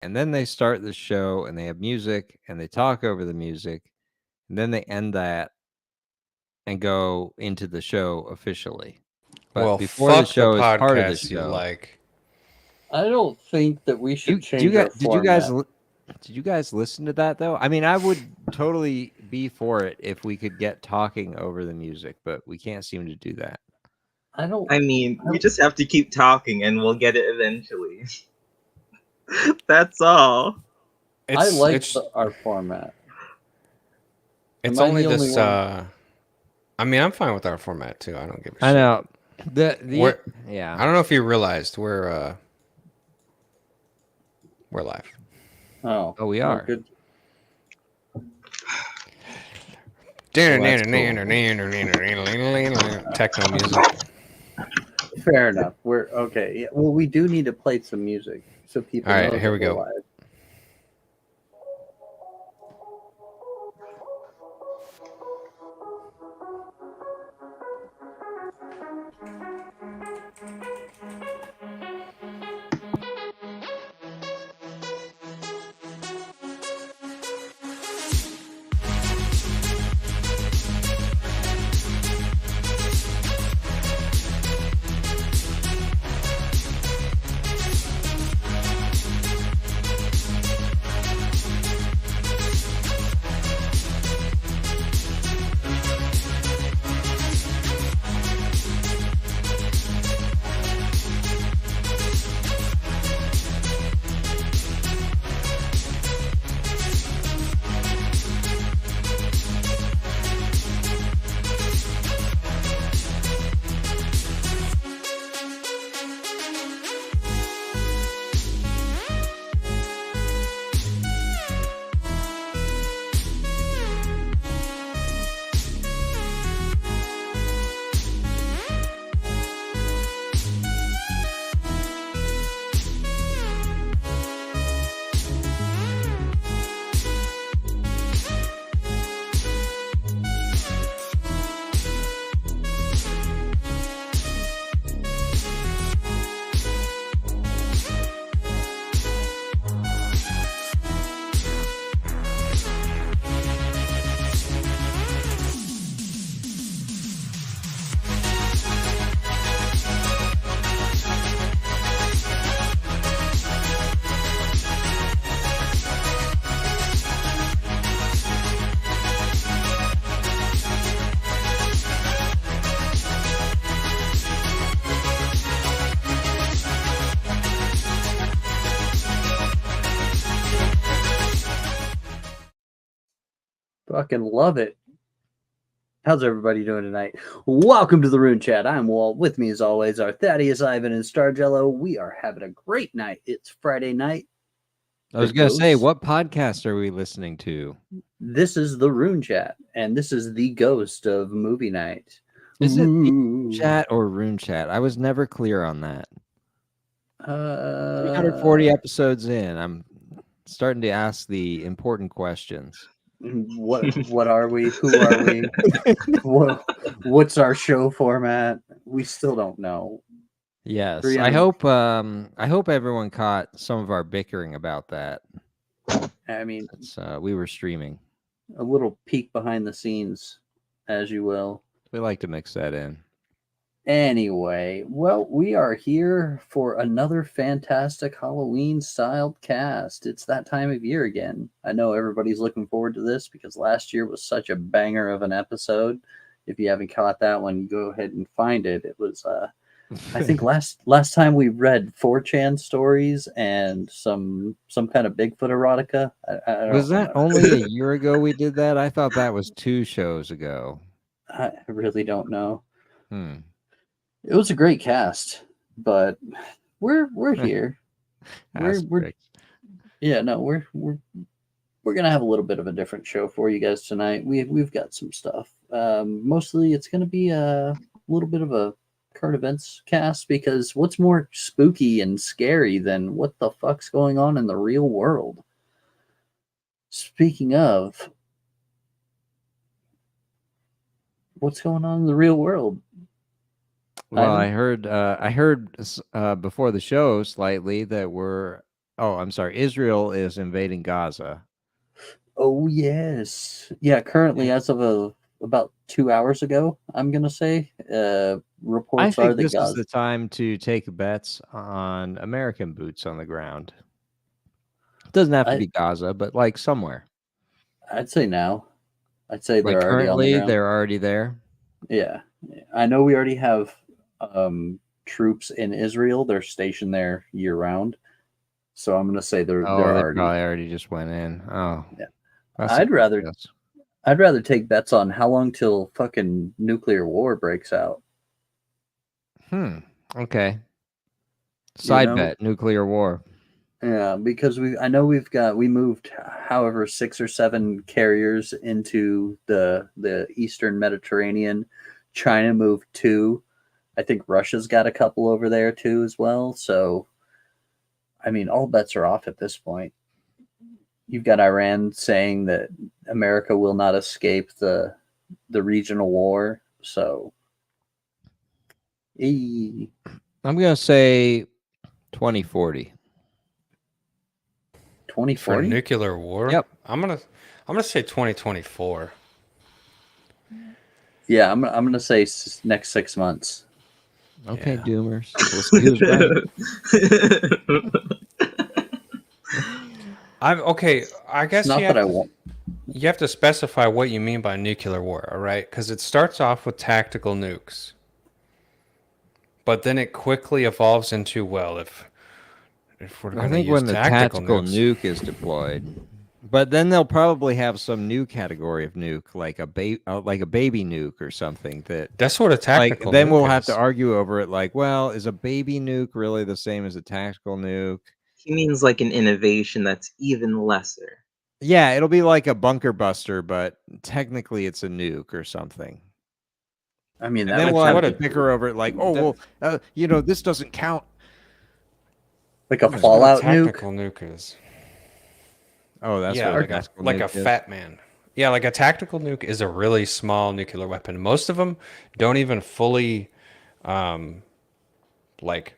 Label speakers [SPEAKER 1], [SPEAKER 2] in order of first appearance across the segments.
[SPEAKER 1] and then they start the show and they have music and they talk over the music, and then they end that and go into the show officially. But
[SPEAKER 2] Well,
[SPEAKER 1] before the
[SPEAKER 2] fuck the
[SPEAKER 1] show is part of the
[SPEAKER 2] podcast you
[SPEAKER 1] show.
[SPEAKER 2] like.
[SPEAKER 3] I don't think that we should
[SPEAKER 1] Do you
[SPEAKER 3] change our
[SPEAKER 1] guys
[SPEAKER 3] format.
[SPEAKER 1] did you guys listen to that though? I mean, I would totally be for it if we could get talking over the music, but we can't seem to do that.
[SPEAKER 3] I don't.
[SPEAKER 4] I mean, you just have to keep talking and we'll get it eventually. That's all.
[SPEAKER 3] I like
[SPEAKER 2] It's
[SPEAKER 3] our format.
[SPEAKER 2] it's
[SPEAKER 3] Am I
[SPEAKER 2] only
[SPEAKER 3] the only
[SPEAKER 2] this.
[SPEAKER 3] one?
[SPEAKER 2] I mean, I'm fine with our format too. I don't give a shit.
[SPEAKER 1] I know.
[SPEAKER 2] We're, I
[SPEAKER 1] Yeah.
[SPEAKER 2] don't know if you realized we're live.
[SPEAKER 3] Oh,
[SPEAKER 1] Oh, we are.
[SPEAKER 3] Good.
[SPEAKER 1] that's
[SPEAKER 2] Techno music.
[SPEAKER 3] Fair enough. We're okay. Yeah, well, we do need to play some music so people.
[SPEAKER 2] All right,
[SPEAKER 3] know
[SPEAKER 2] here
[SPEAKER 3] that
[SPEAKER 2] we go.
[SPEAKER 3] we're live. Fucking love it. How's everybody doing tonight? Welcome to the Rune Chat. I'm Walt. With me, as always, are Thaddeus, Ivan, and Starjello. We are having a great night. It's Friday night.
[SPEAKER 1] I was going to say, what podcast are we listening to?
[SPEAKER 3] This is the Rune Chat, and this is the ghost of movie night.
[SPEAKER 1] Is it the chat or Rune Chat? I was never clear on that. 340 episodes in. I'm starting to ask the important questions.
[SPEAKER 3] What are we? Who are we? What's our show format? We still don't know.
[SPEAKER 1] Yes, I hope everyone caught some of our bickering about that.
[SPEAKER 3] I mean,
[SPEAKER 1] we were streaming.
[SPEAKER 3] A little peek behind the scenes, as you will.
[SPEAKER 1] We like to mix that in.
[SPEAKER 3] Anyway, well, we are here for another fantastic Halloween-styled cast. It's that time of year again. I know everybody's looking forward to this because last year was such a banger of an episode. If you haven't caught that one, go ahead and find it. It was, I think last time we read 4chan stories and some kind of Bigfoot erotica.
[SPEAKER 1] Was that only a year ago we did that? I thought that was 2 shows ago.
[SPEAKER 3] I really don't know. It was a great cast, but we're here. we're gonna have a little bit of a different show for you guys tonight. We've got some stuff. Mostly it's gonna be a little bit of a current events cast because what's more spooky and scary than what the fuck's going on in the real world? Speaking of, what's going on in the real world?
[SPEAKER 1] Well, I heard before the show slightly that we're Oh, I'm sorry. Israel is invading Gaza.
[SPEAKER 3] Oh yes, yeah. Currently, as of about 2 hours ago, I'm gonna say,
[SPEAKER 1] I
[SPEAKER 3] reports are
[SPEAKER 1] think
[SPEAKER 3] that
[SPEAKER 1] this is
[SPEAKER 3] Gaza.
[SPEAKER 1] the time to take bets on American boots on the ground. It doesn't have to be Gaza, but like somewhere.
[SPEAKER 3] I'd say now. I'd say
[SPEAKER 1] Like
[SPEAKER 3] they're already on the
[SPEAKER 1] currently,
[SPEAKER 3] ground.
[SPEAKER 1] they're already there.
[SPEAKER 3] Yeah, I know we already have troops in Israel. They're stationed there year round. So I'm gonna say they're
[SPEAKER 1] Oh, they
[SPEAKER 3] already.
[SPEAKER 1] probably already just went in. Oh,
[SPEAKER 3] Yeah.
[SPEAKER 1] that's a good guess.
[SPEAKER 3] I'd rather take bets on how long till fucking nuclear war breaks out.
[SPEAKER 1] Okay. Side
[SPEAKER 3] You know?
[SPEAKER 1] bet: nuclear war.
[SPEAKER 3] Yeah, because we moved however 6 or 7 carriers into the Eastern Mediterranean. China moved 2. I think Russia's got a couple over there too as well. So, I mean, all bets are off at this point. You've got Iran saying that America will not escape the regional war. So,
[SPEAKER 1] I'm gonna say 2040.
[SPEAKER 3] 2040
[SPEAKER 2] for nuclear war.
[SPEAKER 1] Yep.
[SPEAKER 2] I'm gonna say 2024.
[SPEAKER 3] Yeah, I'm gonna say next 6 months.
[SPEAKER 1] Okay,
[SPEAKER 2] Yeah.
[SPEAKER 1] doomers. We'll see who's right.
[SPEAKER 2] I guess
[SPEAKER 3] It's not that I won't.
[SPEAKER 2] you have to specify what you mean by nuclear war, all right? Because it starts off with tactical nukes, but then it quickly evolves into, well, if we're going
[SPEAKER 1] I
[SPEAKER 2] to
[SPEAKER 1] think
[SPEAKER 2] use
[SPEAKER 1] when the
[SPEAKER 2] tactical
[SPEAKER 1] tactical
[SPEAKER 2] nukes,
[SPEAKER 1] nuke is deployed, but then they'll probably have some new category of nuke, like a baby nuke or something.
[SPEAKER 2] that's what a
[SPEAKER 1] Like
[SPEAKER 2] tactical
[SPEAKER 1] then
[SPEAKER 2] nuke
[SPEAKER 1] we'll
[SPEAKER 2] is.
[SPEAKER 1] have to argue over it. Like, well, is a baby nuke really the same as a tactical nuke?
[SPEAKER 4] He means like an innovation that's even lesser.
[SPEAKER 1] Yeah, it'll be like a bunker buster, but technically it's a nuke or something.
[SPEAKER 3] I mean,
[SPEAKER 1] And
[SPEAKER 3] that
[SPEAKER 1] then
[SPEAKER 3] would
[SPEAKER 1] we'll have
[SPEAKER 3] kind
[SPEAKER 1] to
[SPEAKER 3] of
[SPEAKER 1] bicker over it. Like, oh well, this doesn't count.
[SPEAKER 3] like a
[SPEAKER 2] That's
[SPEAKER 3] Fallout
[SPEAKER 2] what a
[SPEAKER 3] nuke.
[SPEAKER 2] tactical nuke is.
[SPEAKER 1] Oh, that's
[SPEAKER 2] Yeah,
[SPEAKER 1] what
[SPEAKER 2] like
[SPEAKER 1] a
[SPEAKER 2] a
[SPEAKER 1] tactical
[SPEAKER 2] like a
[SPEAKER 1] nuke is.
[SPEAKER 2] fat man. Yeah, like a tactical nuke is a really small nuclear weapon. Most of them don't even fully, like,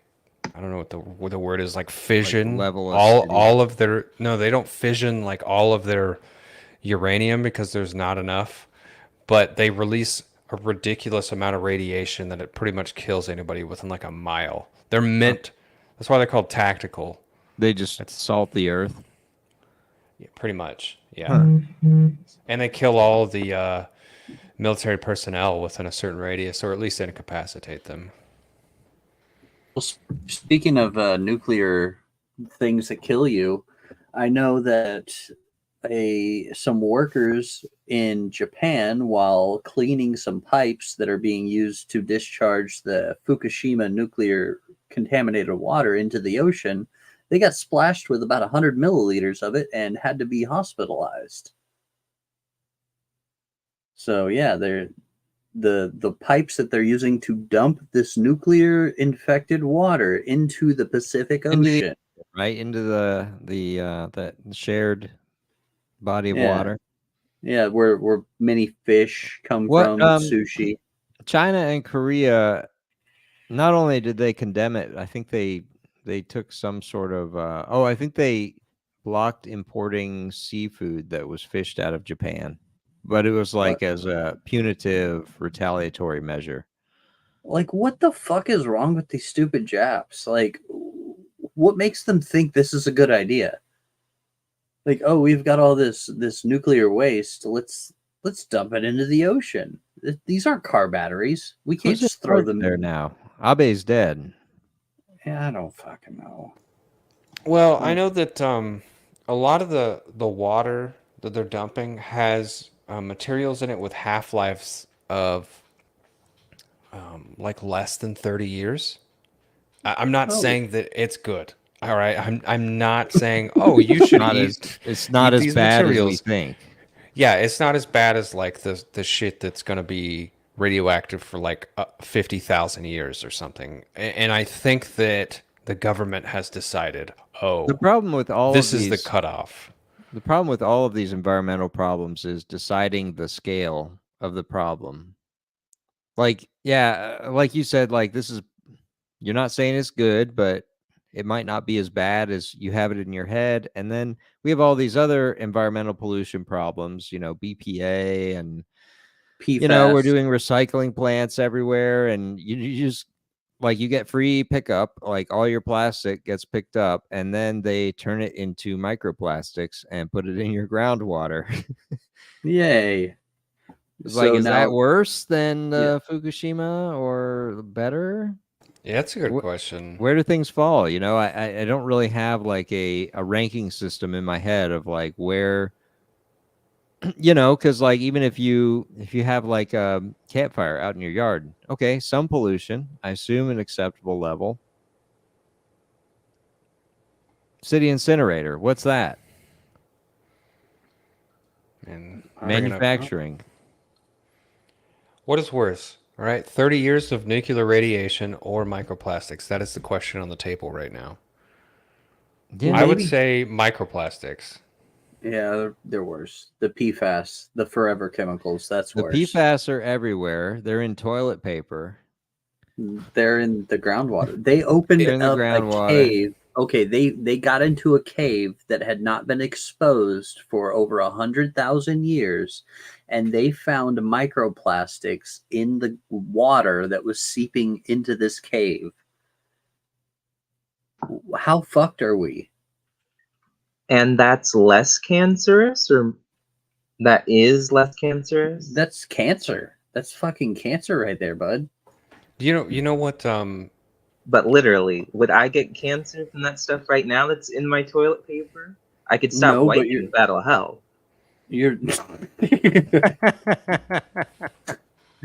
[SPEAKER 2] I don't know what the word is, like fission
[SPEAKER 1] level a city.
[SPEAKER 2] all of their. No, they don't fission like all of their uranium because there's not enough. But they release a ridiculous amount of radiation that it pretty much kills anybody within like a mile. They're meant. That's why they're called tactical.
[SPEAKER 1] They just salt the earth.
[SPEAKER 2] Yeah, pretty much. Yeah. And they kill all the military personnel within a certain radius, or at least incapacitate them.
[SPEAKER 3] Well, speaking of nuclear things that kill you, I know that some workers in Japan, while cleaning some pipes that are being used to discharge the Fukushima nuclear contaminated water into the ocean, they got splashed with about 100 milliliters of it and had to be hospitalized. So yeah, the pipes that they're using to dump this nuclear infected water into the Pacific Ocean.
[SPEAKER 1] Right into the that shared body of water.
[SPEAKER 3] Yeah, where many fish come
[SPEAKER 1] What
[SPEAKER 3] from, sushi.
[SPEAKER 1] China and Korea, not only did they condemn it, I think they took some sort of I think they blocked importing seafood that was fished out of Japan. But it was like as a punitive retaliatory measure.
[SPEAKER 3] Like, what the fuck is wrong with these stupid Japs? Like, what makes them think this is a good idea? Like, oh, we've got all this nuclear waste. Let's dump it into the ocean. These aren't car batteries. We can't just throw them
[SPEAKER 1] there now. Abe's dead.
[SPEAKER 3] Yeah, I don't fucking know.
[SPEAKER 2] Well, I know that a lot of the water that they're dumping has materials in it with half-lives of like less than 30 years. I'm not saying that it's good. All right, I'm not saying, oh, you should eat.
[SPEAKER 1] It's not as bad as we think.
[SPEAKER 2] Yeah, it's not as bad as like the shit that's gonna be radioactive for like 50,000 years or something. And I think that the government has decided,
[SPEAKER 1] the problem with all
[SPEAKER 2] this
[SPEAKER 1] of these,
[SPEAKER 2] is the cutoff.
[SPEAKER 1] The problem with all of these environmental problems is deciding the scale of the problem. Like, yeah, like you said, like this is, you're not saying it's good, but it might not be as bad as you have it in your head. And then we have all these other environmental pollution problems, BPA, and
[SPEAKER 3] PFAS.
[SPEAKER 1] we're doing recycling plants everywhere, and you just like you get free pickup, like all your plastic gets picked up, and then they turn it into microplastics and put it in your groundwater.
[SPEAKER 3] Yay.
[SPEAKER 1] It's
[SPEAKER 3] So
[SPEAKER 1] like, is that
[SPEAKER 3] now-
[SPEAKER 1] worse than
[SPEAKER 3] Yeah.
[SPEAKER 1] Fukushima or better?
[SPEAKER 2] Yeah, that's a good question.
[SPEAKER 1] Where do things fall? I don't really have like a ranking system in my head of like where, because like even if you have like a campfire out in your yard, okay, some pollution, I assume an acceptable level. City incinerator, what's that?
[SPEAKER 2] And
[SPEAKER 1] Manufacturing.
[SPEAKER 2] what is worse? All right, 30 years of nuclear radiation or microplastics? That is the question on the table right now.
[SPEAKER 1] Yeah.
[SPEAKER 2] I would
[SPEAKER 3] maybe-
[SPEAKER 2] say microplastics.
[SPEAKER 3] Yeah, they're worse. The PFAS, the forever chemicals, that's
[SPEAKER 1] The
[SPEAKER 3] worse.
[SPEAKER 1] PFAS are everywhere. They're in toilet paper.
[SPEAKER 3] They're in the groundwater. They opened
[SPEAKER 1] They're in the
[SPEAKER 3] up a
[SPEAKER 1] groundwater.
[SPEAKER 3] cave. Okay, they got into a cave that had not been exposed for over 100,000 years, and they found microplastics in the water that was seeping into this cave. How fucked are we?
[SPEAKER 4] And that's less cancerous, or that is less cancerous?
[SPEAKER 3] That's cancer. That's fucking cancer right there, bud.
[SPEAKER 2] You know what?
[SPEAKER 4] But literally, would I get cancer from that stuff right now that's in my toilet paper? I could stop
[SPEAKER 3] No, but
[SPEAKER 4] wiping.
[SPEAKER 3] you're-
[SPEAKER 4] That'll help.
[SPEAKER 3] You're.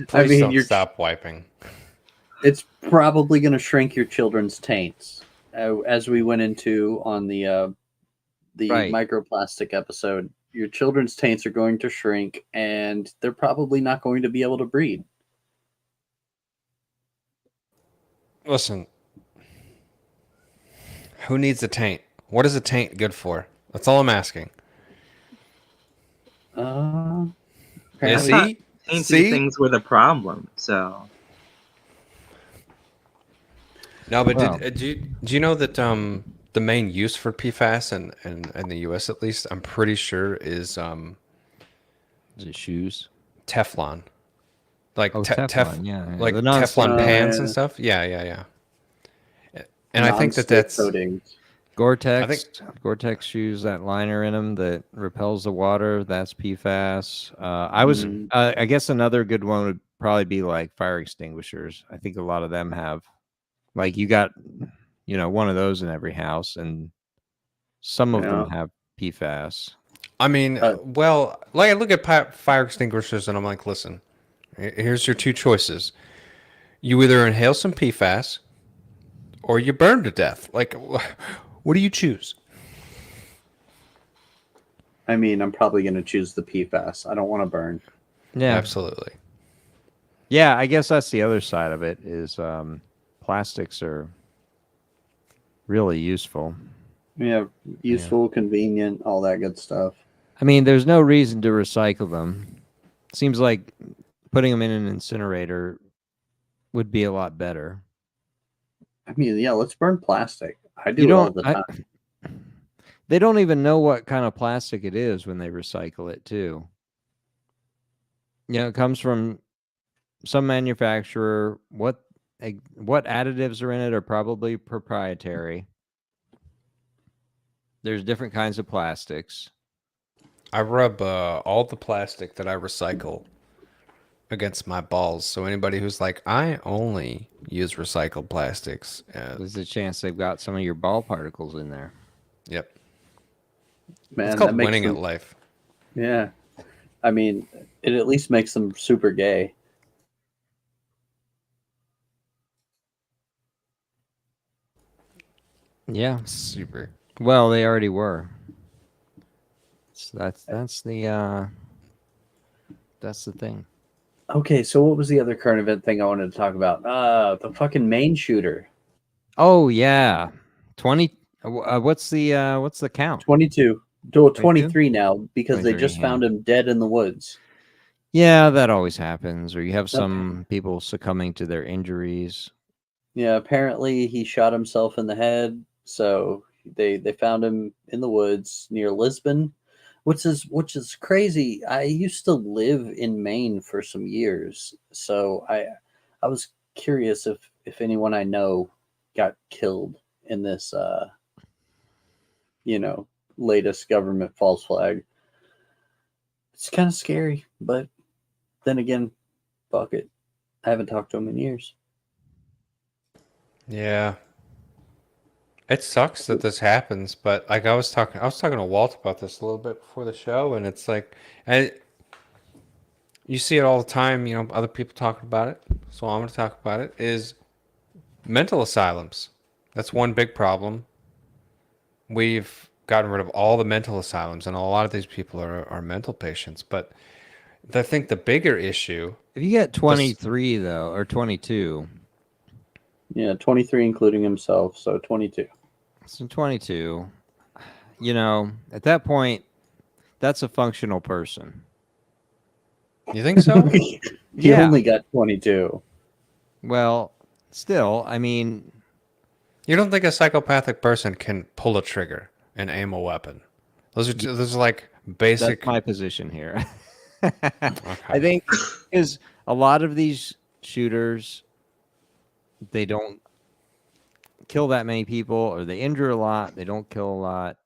[SPEAKER 2] Please
[SPEAKER 3] mean,
[SPEAKER 2] don't
[SPEAKER 3] you're-
[SPEAKER 2] stop wiping.
[SPEAKER 3] It's probably going to shrink your children's taints, as we went into on the
[SPEAKER 1] Right.
[SPEAKER 3] microplastic episode. Your children's taints are going to shrink, and they're probably not going to be able to breed.
[SPEAKER 2] Listen, who needs a taint? What is a taint good for? That's all I'm asking.
[SPEAKER 3] Uh,
[SPEAKER 2] Yeah,
[SPEAKER 3] apparently-
[SPEAKER 2] see?
[SPEAKER 4] Tainty
[SPEAKER 2] See?
[SPEAKER 4] things were the problem. So
[SPEAKER 2] No, but
[SPEAKER 1] Wow.
[SPEAKER 2] do you know that the main use for PFAS in the U.S. at least, I'm pretty sure is
[SPEAKER 1] Is it shoes?
[SPEAKER 2] Teflon, like
[SPEAKER 1] Oh, Teflon, yeah.
[SPEAKER 2] like
[SPEAKER 1] The non-stick
[SPEAKER 2] Teflon pans and
[SPEAKER 3] yeah.
[SPEAKER 2] stuff. Yeah. And I think that
[SPEAKER 3] non-stick
[SPEAKER 2] that's
[SPEAKER 3] coatings.
[SPEAKER 1] Gore-Tex shoes, that liner in them that repels the water, that's PFAS. I guess another good one would probably be like fire extinguishers. I think a lot of them have, like, you got, one of those in every house, and some of them have PFAS.
[SPEAKER 2] I mean, well, like I look at fire extinguishers and I'm like, listen, here's your two choices. You either inhale some PFAS or you burn to death. Like, what do you choose?
[SPEAKER 3] I mean, I'm probably going to choose the PFAS. I don't want to burn.
[SPEAKER 1] Yeah.
[SPEAKER 2] Absolutely.
[SPEAKER 1] Yeah, I guess that's the other side of it is plastics are really useful.
[SPEAKER 3] Yeah, useful, convenient, all that good stuff.
[SPEAKER 1] I mean, there's no reason to recycle them. Seems like putting them in an incinerator would be a lot better.
[SPEAKER 3] I mean, yeah, let's burn plastic. I do
[SPEAKER 1] You
[SPEAKER 3] it all
[SPEAKER 1] don't-
[SPEAKER 3] the time.
[SPEAKER 1] They don't even know what kind of plastic it is when they recycle it, too. It comes from some manufacturer. What additives are in it are probably proprietary. There's different kinds of plastics.
[SPEAKER 2] I rub all the plastic that I recycle against my balls. So anybody who's like, I only use recycled plastics.
[SPEAKER 1] There's a chance they've got some of your ball particles in there.
[SPEAKER 2] Yep.
[SPEAKER 3] Man,
[SPEAKER 2] It's
[SPEAKER 3] that
[SPEAKER 2] called
[SPEAKER 3] makes
[SPEAKER 2] winning
[SPEAKER 3] them,
[SPEAKER 2] at life.
[SPEAKER 3] Yeah. I mean, it at least makes them super gay.
[SPEAKER 1] Yeah.
[SPEAKER 2] Super.
[SPEAKER 1] Well, they already were. So that's the thing.
[SPEAKER 3] Okay, so what was the other current event thing I wanted to talk about? The fucking main shooter.
[SPEAKER 1] Oh yeah, 20. What's the count?
[SPEAKER 3] 22. 23 now because they
[SPEAKER 1] 23,
[SPEAKER 3] just
[SPEAKER 1] yeah.
[SPEAKER 3] found him dead in the woods.
[SPEAKER 1] Yeah, that always happens. Or you have some people succumbing to their injuries.
[SPEAKER 3] Yeah, apparently he shot himself in the head, So they found him in the woods near Lisbon, which is crazy. I used to live in Maine for some years, so I was curious if anyone I know got killed in this latest government false flag. It's kind of scary, but then again, fuck it. I haven't talked to him in years.
[SPEAKER 2] Yeah. It sucks that this happens, but like I was talking to Walt about this a little bit before the show, and it's like, you see it all the time, other people talking about it. So I'm going to talk about it is mental asylums. That's one big problem. We've gotten rid of all the mental asylums, and a lot of these people are mental patients. But I think the bigger issue,
[SPEAKER 1] If you get 23 though, or 22,
[SPEAKER 3] Yeah, 23 including himself, so 22.
[SPEAKER 1] so 22, at that point, that's a functional person.
[SPEAKER 2] you think so?
[SPEAKER 3] He
[SPEAKER 1] Yeah.
[SPEAKER 3] only got 22.
[SPEAKER 1] Well, still, I mean,
[SPEAKER 2] You don't think a psychopathic person can pull a trigger and aim a weapon? Those are like basic.
[SPEAKER 1] that's my position here.
[SPEAKER 2] Okay.
[SPEAKER 1] I think is a lot of these shooters, they don't kill that many people, or they injure a lot. They don't kill a lot.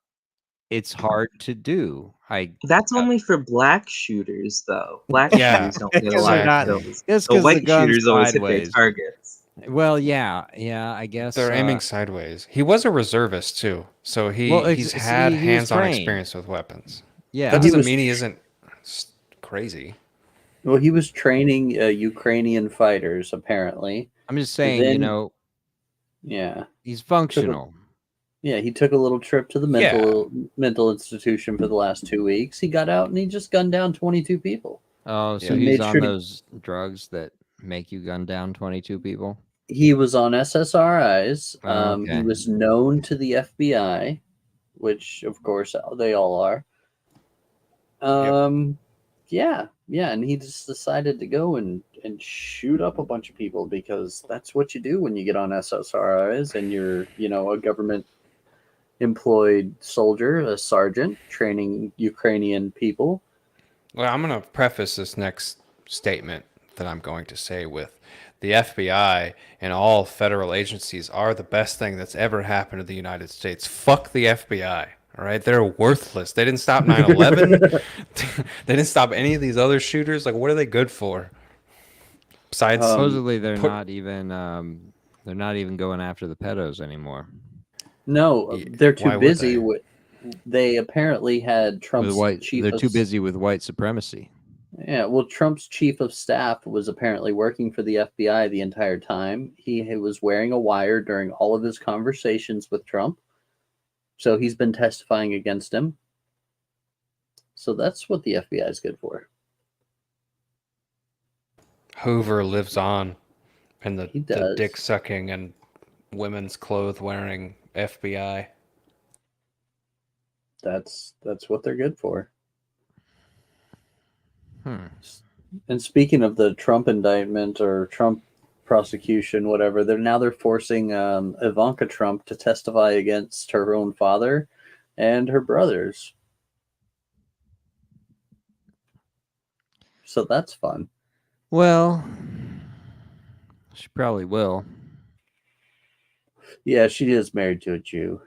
[SPEAKER 1] It's hard to do.
[SPEAKER 4] That's only for black shooters, though. Black
[SPEAKER 2] Yeah,
[SPEAKER 4] shooters don't get a
[SPEAKER 1] They're
[SPEAKER 4] lot
[SPEAKER 1] not-
[SPEAKER 4] of kills.
[SPEAKER 1] It's
[SPEAKER 4] The
[SPEAKER 1] 'cause the
[SPEAKER 4] white
[SPEAKER 1] gun's
[SPEAKER 4] shooters always hit their
[SPEAKER 1] sideways.
[SPEAKER 4] targets.
[SPEAKER 1] Well, yeah, I guess
[SPEAKER 2] They're aiming sideways. He was a reservist too, so he's had
[SPEAKER 1] he was
[SPEAKER 2] hands-on
[SPEAKER 1] trained.
[SPEAKER 2] experience with weapons.
[SPEAKER 1] Yeah,
[SPEAKER 2] That
[SPEAKER 3] He
[SPEAKER 2] doesn't
[SPEAKER 3] was-
[SPEAKER 2] mean he isn't crazy.
[SPEAKER 3] Well, he was training Ukrainian fighters, apparently.
[SPEAKER 1] I'm just saying,
[SPEAKER 3] Then- Yeah.
[SPEAKER 1] he's functional.
[SPEAKER 3] Yeah, he took a little trip to the mental institution for the last 2 weeks. He got out and he just gunned down 22 people.
[SPEAKER 1] Oh, so
[SPEAKER 2] Yeah.
[SPEAKER 1] he's
[SPEAKER 3] Made
[SPEAKER 1] on
[SPEAKER 3] sure to-
[SPEAKER 1] those drugs that make you gun down 22 people?
[SPEAKER 3] He was on SSRIs.
[SPEAKER 1] Oh, okay.
[SPEAKER 3] He was known to the FBI, which of course they all are. Yeah, and he just decided to go and shoot up a bunch of people because that's what you do when you get on SSRIs and you're, a government employed soldier, a sergeant training Ukrainian people.
[SPEAKER 2] Well, I'm going to preface this next statement that I'm going to say with the FBI and all federal agencies are the best thing that's ever happened to the United States. Fuck the FBI. All right, they're worthless. They didn't stop 9/11. They didn't stop any of these other shooters. Like, what are they good for? Besides,
[SPEAKER 1] Supposedly they're
[SPEAKER 2] put-
[SPEAKER 1] not even going after the pedos anymore.
[SPEAKER 3] No,
[SPEAKER 2] Yeah,
[SPEAKER 3] they're
[SPEAKER 2] why
[SPEAKER 3] too
[SPEAKER 2] would
[SPEAKER 3] busy.
[SPEAKER 2] they?
[SPEAKER 3] They apparently had Trump's chief.
[SPEAKER 1] They're too busy with white supremacy.
[SPEAKER 3] Yeah, well, Trump's chief of staff was apparently working for the FBI the entire time. He was wearing a wire during all of his conversations with Trump. So he's been testifying against him. So that's what the FBI is good for.
[SPEAKER 2] Hoover lives on, and
[SPEAKER 3] He
[SPEAKER 2] the
[SPEAKER 3] does.
[SPEAKER 2] dick sucking and women's clothes wearing FBI.
[SPEAKER 3] That's what they're good for.
[SPEAKER 1] Hmm.
[SPEAKER 3] And speaking of the Trump indictment or Trump prosecution, whatever, they're forcing Ivanka Trump to testify against her own father and her brothers. So that's fun.
[SPEAKER 1] Well, she probably will.
[SPEAKER 3] Yeah, she is married to a Jew.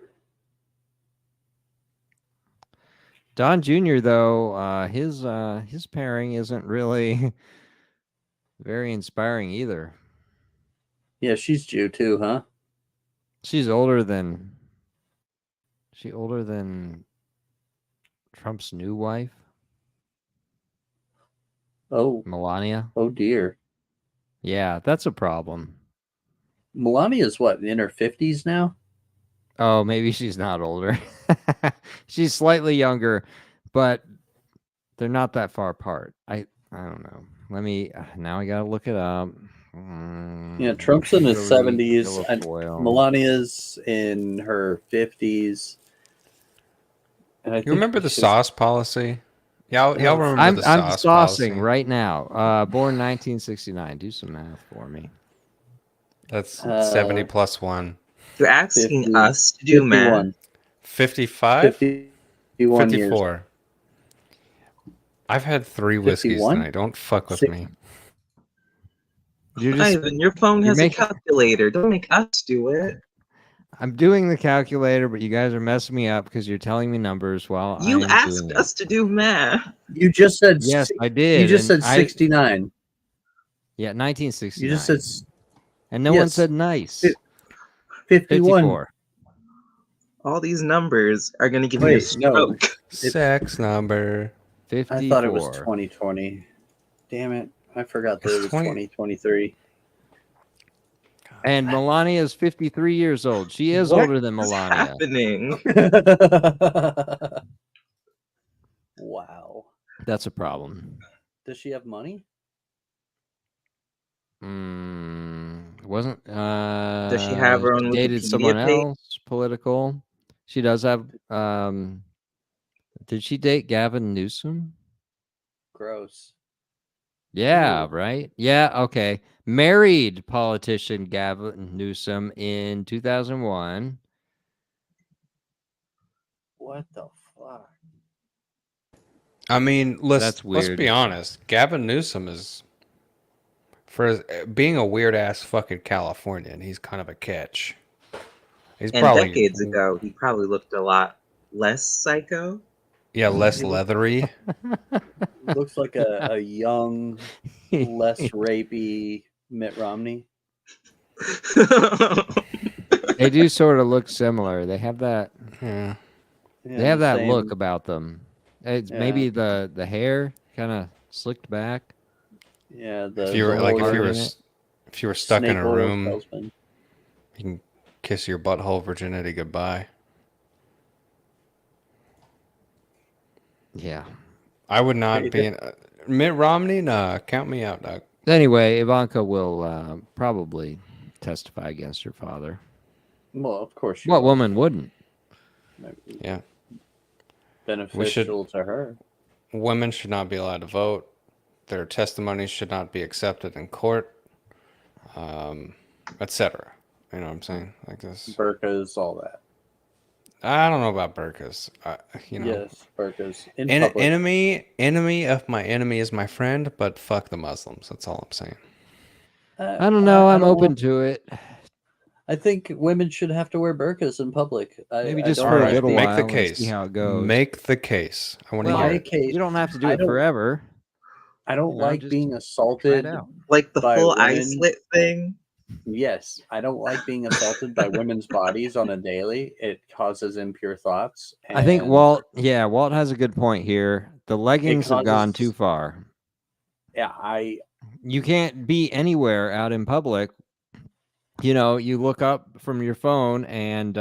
[SPEAKER 1] Don Jr. though, his pairing isn't really very inspiring either.
[SPEAKER 3] Yeah, she's Jew too, huh?
[SPEAKER 1] She's older than Trump's new wife,
[SPEAKER 3] Oh,
[SPEAKER 1] Melania.
[SPEAKER 3] oh dear.
[SPEAKER 1] Yeah, that's a problem.
[SPEAKER 3] Melania's what, in her 50s now?
[SPEAKER 1] Oh, maybe she's not older. She's slightly younger, but they're not that far apart. I don't know. Now I gotta look it up.
[SPEAKER 3] Yeah, Trump's in his
[SPEAKER 1] Hillary
[SPEAKER 3] 70s.
[SPEAKER 1] Guilfoyle.
[SPEAKER 3] Melania's in her 50s. And I
[SPEAKER 2] You remember the
[SPEAKER 3] she's-
[SPEAKER 2] sauce policy? Y'all remember
[SPEAKER 1] I'm
[SPEAKER 2] the sauce
[SPEAKER 1] saucing
[SPEAKER 2] policy?
[SPEAKER 1] right now. Born 1969. Do some math for me.
[SPEAKER 2] That's 70 plus 1.
[SPEAKER 4] You're asking
[SPEAKER 3] 50
[SPEAKER 4] us to do math.
[SPEAKER 2] 55?
[SPEAKER 3] 51 years.
[SPEAKER 2] 54. I've had 3 whiskeys
[SPEAKER 3] 51?
[SPEAKER 2] tonight. Don't fuck with me.
[SPEAKER 1] You're just
[SPEAKER 4] Ivan, your phone
[SPEAKER 1] you're
[SPEAKER 4] has a
[SPEAKER 1] making-
[SPEAKER 4] calculator. Don't make us do it.
[SPEAKER 1] I'm doing the calculator, but you guys are messing me up because you're telling me numbers while
[SPEAKER 4] You
[SPEAKER 1] I'm
[SPEAKER 4] asked
[SPEAKER 1] doing
[SPEAKER 4] us to do math.
[SPEAKER 3] You just said
[SPEAKER 1] Yes, I did.
[SPEAKER 3] You just
[SPEAKER 1] and
[SPEAKER 3] said 69.
[SPEAKER 1] Yeah, 1969.
[SPEAKER 3] You just said
[SPEAKER 1] and no one
[SPEAKER 3] yes.
[SPEAKER 1] said nice.
[SPEAKER 3] 51.
[SPEAKER 1] 54.
[SPEAKER 4] All these numbers are going to give me a
[SPEAKER 3] Wait, no.
[SPEAKER 4] stroke.
[SPEAKER 2] Sex number.
[SPEAKER 1] 54.
[SPEAKER 3] I thought it was 2020. Damn it. I forgot that it was 2023.
[SPEAKER 1] And Melania is 53 years old. She is
[SPEAKER 4] What
[SPEAKER 1] older than
[SPEAKER 4] is
[SPEAKER 1] Melania.
[SPEAKER 4] happening?
[SPEAKER 3] Wow.
[SPEAKER 1] That's a problem.
[SPEAKER 3] Does she have money?
[SPEAKER 1] Wasn't
[SPEAKER 4] Does she have her own
[SPEAKER 1] she dated
[SPEAKER 4] Wikipedia
[SPEAKER 1] someone
[SPEAKER 4] page?
[SPEAKER 1] else political? She does have did she date Gavin Newsom?
[SPEAKER 3] Gross.
[SPEAKER 1] Yeah,
[SPEAKER 3] Ooh.
[SPEAKER 1] right. Yeah, okay. Married politician Gavin Newsom in 2001.
[SPEAKER 3] What the fuck?
[SPEAKER 2] I mean,
[SPEAKER 1] That's
[SPEAKER 2] let's
[SPEAKER 1] weird.
[SPEAKER 2] be honest. Gavin Newsom is, being a weird ass fucking Californian, he's kind of a catch. He's
[SPEAKER 4] And
[SPEAKER 2] probably
[SPEAKER 4] decades ago, he probably looked a lot less psycho.
[SPEAKER 2] less
[SPEAKER 3] He
[SPEAKER 2] leathery.
[SPEAKER 3] looks like a young, less rapey Mitt Romney.
[SPEAKER 1] They do sort of look similar. They have that
[SPEAKER 2] Yeah.
[SPEAKER 3] Yeah,
[SPEAKER 1] they have
[SPEAKER 3] the
[SPEAKER 1] that
[SPEAKER 3] same-
[SPEAKER 1] look about them. It's
[SPEAKER 3] Yeah.
[SPEAKER 1] maybe the hair kind of slicked back.
[SPEAKER 3] Yeah, the
[SPEAKER 2] If you were
[SPEAKER 3] the
[SPEAKER 2] like,
[SPEAKER 3] whole
[SPEAKER 2] if you were stuck in
[SPEAKER 3] snake
[SPEAKER 2] a
[SPEAKER 3] oil
[SPEAKER 2] room,
[SPEAKER 3] salesman.
[SPEAKER 2] you can kiss your butthole virginity goodbye.
[SPEAKER 1] Yeah.
[SPEAKER 2] I would not be in Mitt Romney. Nah, count me out, dog.
[SPEAKER 1] Anyway, Ivanka will probably testify against her father.
[SPEAKER 3] Well, of course she
[SPEAKER 1] What
[SPEAKER 3] will.
[SPEAKER 1] woman wouldn't?
[SPEAKER 2] Yeah.
[SPEAKER 3] Beneficial to her.
[SPEAKER 2] Women should not be allowed to vote. Their testimonies should not be accepted in court, etc. You know what I'm saying? Like this.
[SPEAKER 3] Burkas, all that.
[SPEAKER 2] I don't know about burkas. You know,
[SPEAKER 3] Yes, burkas. In public.
[SPEAKER 2] enemy of my enemy is my friend. But fuck the Muslims. That's all I'm saying.
[SPEAKER 1] I don't know. I'm
[SPEAKER 3] don't
[SPEAKER 1] open
[SPEAKER 3] want-
[SPEAKER 1] to it.
[SPEAKER 3] I think women should have to wear burkas in public.
[SPEAKER 1] Maybe
[SPEAKER 3] I
[SPEAKER 1] just
[SPEAKER 3] don't
[SPEAKER 1] for a
[SPEAKER 3] like
[SPEAKER 1] little
[SPEAKER 3] the-
[SPEAKER 2] Make
[SPEAKER 1] while
[SPEAKER 2] the
[SPEAKER 1] and
[SPEAKER 2] case.
[SPEAKER 1] see how it goes.
[SPEAKER 2] Make the case. I want to
[SPEAKER 1] Well,
[SPEAKER 2] hear
[SPEAKER 3] My
[SPEAKER 2] it.
[SPEAKER 3] case.
[SPEAKER 1] You don't have to do
[SPEAKER 3] I
[SPEAKER 1] it
[SPEAKER 3] don't-
[SPEAKER 1] forever.
[SPEAKER 3] I don't
[SPEAKER 1] You know,
[SPEAKER 3] like
[SPEAKER 1] just
[SPEAKER 3] being
[SPEAKER 1] Try
[SPEAKER 3] assaulted.
[SPEAKER 1] it out.
[SPEAKER 4] Like the
[SPEAKER 3] By
[SPEAKER 4] full eye
[SPEAKER 3] women.
[SPEAKER 4] slit thing.
[SPEAKER 3] Yes, I don't like being assaulted by women's bodies on a daily. It causes impure thoughts.
[SPEAKER 1] I think
[SPEAKER 3] and
[SPEAKER 1] Walt has a good point here. The leggings have gone
[SPEAKER 3] causes-
[SPEAKER 1] too far.
[SPEAKER 3] Yeah,
[SPEAKER 1] You can't be anywhere out in public. You know, you look up from your phone and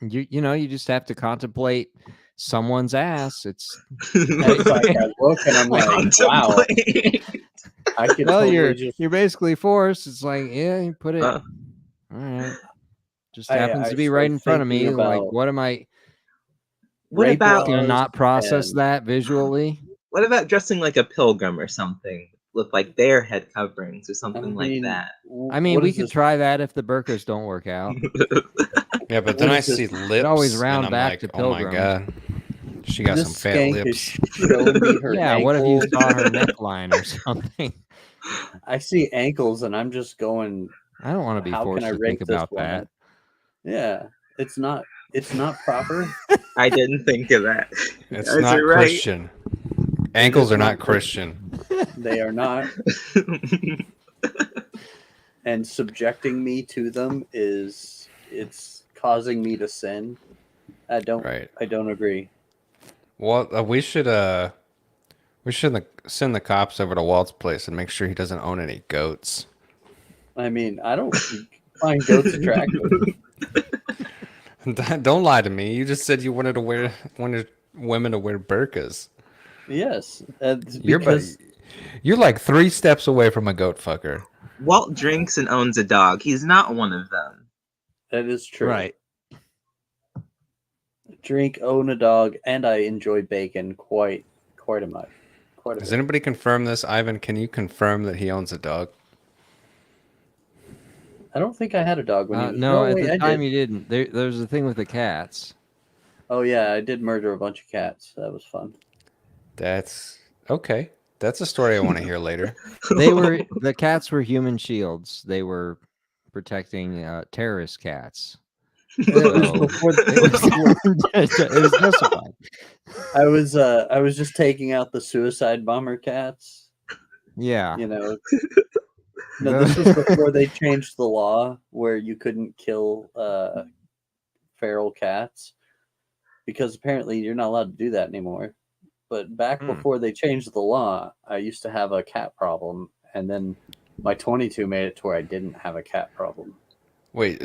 [SPEAKER 1] you just have to contemplate someone's ass. It's
[SPEAKER 3] it's like I look and I'm like, wow,
[SPEAKER 4] Contemplate.
[SPEAKER 3] I could
[SPEAKER 1] well,
[SPEAKER 3] totally just.
[SPEAKER 1] you're basically forced. It's like, yeah, you put it.
[SPEAKER 4] Uh.
[SPEAKER 1] All right. Just
[SPEAKER 3] I-
[SPEAKER 1] happens
[SPEAKER 3] I
[SPEAKER 1] to be
[SPEAKER 3] start
[SPEAKER 1] right in front of me.
[SPEAKER 3] thinking
[SPEAKER 1] Like,
[SPEAKER 3] about
[SPEAKER 1] what am I
[SPEAKER 4] What
[SPEAKER 3] rape
[SPEAKER 4] about
[SPEAKER 1] gonna
[SPEAKER 3] laws
[SPEAKER 1] not process
[SPEAKER 3] and-
[SPEAKER 1] that visually?
[SPEAKER 4] what about dressing like a pilgrim or something with like their head coverings or something like that?
[SPEAKER 1] I mean,
[SPEAKER 3] what
[SPEAKER 1] we
[SPEAKER 3] is
[SPEAKER 1] could
[SPEAKER 3] this-
[SPEAKER 1] try that if the burkas don't work out.
[SPEAKER 2] Yeah, but then
[SPEAKER 3] What
[SPEAKER 2] I
[SPEAKER 3] is this?
[SPEAKER 2] see lips,
[SPEAKER 1] always
[SPEAKER 2] and
[SPEAKER 1] round
[SPEAKER 2] I'm
[SPEAKER 1] back
[SPEAKER 2] like,
[SPEAKER 1] to
[SPEAKER 2] oh my
[SPEAKER 1] Pilgrim.
[SPEAKER 2] god, she got
[SPEAKER 3] This
[SPEAKER 2] some fat
[SPEAKER 3] skank is
[SPEAKER 2] lips.
[SPEAKER 3] showing me her
[SPEAKER 1] Yeah, what if you
[SPEAKER 3] ankles.
[SPEAKER 1] saw her neckline or something?
[SPEAKER 3] I see ankles and I'm just going,
[SPEAKER 1] I don't want to be
[SPEAKER 3] how
[SPEAKER 1] forced
[SPEAKER 3] can I
[SPEAKER 1] to
[SPEAKER 3] rape
[SPEAKER 1] think
[SPEAKER 3] this
[SPEAKER 1] about
[SPEAKER 3] woman?
[SPEAKER 1] that.
[SPEAKER 3] Yeah, it's not proper.
[SPEAKER 4] I didn't think of that.
[SPEAKER 2] It's
[SPEAKER 4] Guys
[SPEAKER 2] not
[SPEAKER 4] are right.
[SPEAKER 2] Christian. Ankles
[SPEAKER 3] is
[SPEAKER 2] are not
[SPEAKER 3] not
[SPEAKER 2] Christian.
[SPEAKER 3] They are not. And subjecting me to them it's causing me to sin. I don't
[SPEAKER 2] Right.
[SPEAKER 3] agree.
[SPEAKER 2] Well, we should send the cops over to Walt's place and make sure he doesn't own any goats.
[SPEAKER 3] I mean, I don't find goats attractive.
[SPEAKER 2] Don't lie to me. You just said you wanted women to wear burqas.
[SPEAKER 3] Yes,
[SPEAKER 2] You're
[SPEAKER 3] because
[SPEAKER 2] you're like 3 steps away from a goat fucker.
[SPEAKER 4] Walt drinks and owns a dog. He's not one of them.
[SPEAKER 3] that is true.
[SPEAKER 1] Right.
[SPEAKER 3] Drink, own a dog, and I enjoy bacon quite a much. Quite a
[SPEAKER 2] Has
[SPEAKER 3] bit.
[SPEAKER 2] anybody confirmed this? Ivan, can you confirm that he owns a dog?
[SPEAKER 3] I don't think I had a dog when he was.
[SPEAKER 1] No,
[SPEAKER 3] Oh,
[SPEAKER 1] at
[SPEAKER 3] wait,
[SPEAKER 1] the
[SPEAKER 3] I
[SPEAKER 1] time
[SPEAKER 3] did.
[SPEAKER 1] you didn't. There's a thing with the cats.
[SPEAKER 3] Oh yeah, I did murder a bunch of cats. That was fun.
[SPEAKER 2] That's okay. That's a story I want to hear later.
[SPEAKER 1] The cats were human shields. They were protecting terrorist cats.
[SPEAKER 3] It was
[SPEAKER 1] So
[SPEAKER 3] before
[SPEAKER 1] it was justified.
[SPEAKER 3] I was just taking out the suicide bomber cats.
[SPEAKER 1] Yeah.
[SPEAKER 3] You know. No, this was before they changed the law where you couldn't kill feral cats because apparently you're not allowed to do that anymore. But back before they changed the law, I used to have a cat problem, and then my 22 made it to where I didn't have a cat problem.
[SPEAKER 2] Wait,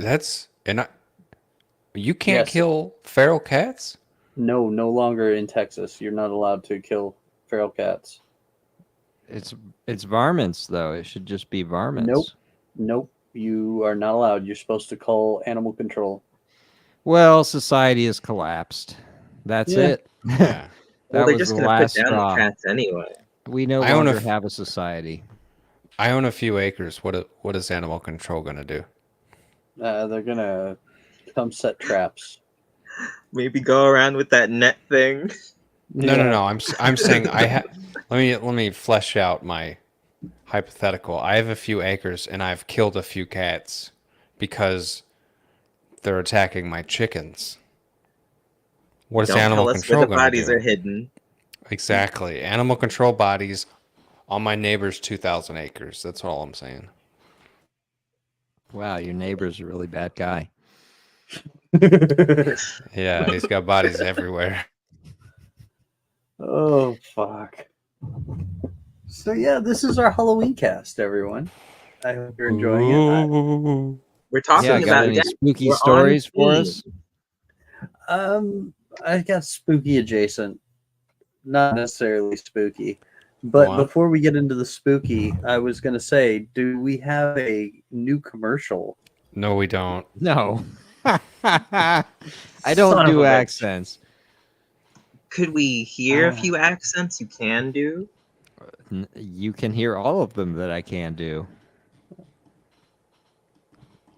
[SPEAKER 2] you can't
[SPEAKER 3] Yes.
[SPEAKER 2] kill feral cats?
[SPEAKER 3] No longer in Texas. You're not allowed to kill feral cats.
[SPEAKER 1] It's varmints though. It should just be varmints.
[SPEAKER 3] Nope. You are not allowed. You're supposed to call animal control.
[SPEAKER 1] Well, society has collapsed. That's
[SPEAKER 3] Yeah.
[SPEAKER 1] it.
[SPEAKER 2] Yeah.
[SPEAKER 4] Well,
[SPEAKER 1] That
[SPEAKER 4] they're
[SPEAKER 1] was
[SPEAKER 4] just
[SPEAKER 1] the
[SPEAKER 4] gonna put
[SPEAKER 1] last
[SPEAKER 4] down
[SPEAKER 1] straw.
[SPEAKER 4] the cats anyway.
[SPEAKER 1] We no
[SPEAKER 2] I own
[SPEAKER 1] longer have a society.
[SPEAKER 2] I own a few acres. What is animal control going to do?
[SPEAKER 3] They're gonna come set traps.
[SPEAKER 4] Maybe go around with that net thing.
[SPEAKER 2] No. I'm saying let me flesh out my hypothetical. I have a few acres and I've killed a few cats because they're attacking my chickens. What is
[SPEAKER 4] Don't
[SPEAKER 2] animal
[SPEAKER 4] tell us
[SPEAKER 2] control
[SPEAKER 4] where the
[SPEAKER 2] going to
[SPEAKER 4] bodies
[SPEAKER 2] do?
[SPEAKER 4] are hidden.
[SPEAKER 2] Exactly. Animal control bodies on my neighbor's 2,000 acres. That's all I'm saying.
[SPEAKER 1] Wow, your neighbor's a really bad guy.
[SPEAKER 2] Yeah, he's got bodies everywhere.
[SPEAKER 3] Oh fuck. So yeah, this is our Halloween cast, everyone. I hope you're enjoying it.
[SPEAKER 2] Ooh.
[SPEAKER 4] We're talking
[SPEAKER 1] Yeah, got
[SPEAKER 4] about
[SPEAKER 1] any
[SPEAKER 4] death.
[SPEAKER 1] spooky
[SPEAKER 4] We're on
[SPEAKER 1] stories for
[SPEAKER 4] theme.
[SPEAKER 1] us?
[SPEAKER 3] I got spooky adjacent, not necessarily spooky. But
[SPEAKER 2] What?
[SPEAKER 3] before we get into the spooky, I was gonna say, do we have a new commercial?
[SPEAKER 2] No, we don't.
[SPEAKER 1] No. I don't
[SPEAKER 3] Son of a
[SPEAKER 1] do
[SPEAKER 3] bitch.
[SPEAKER 1] accents.
[SPEAKER 4] Could we hear a few accents you can do?
[SPEAKER 1] You can hear all of them that I can do.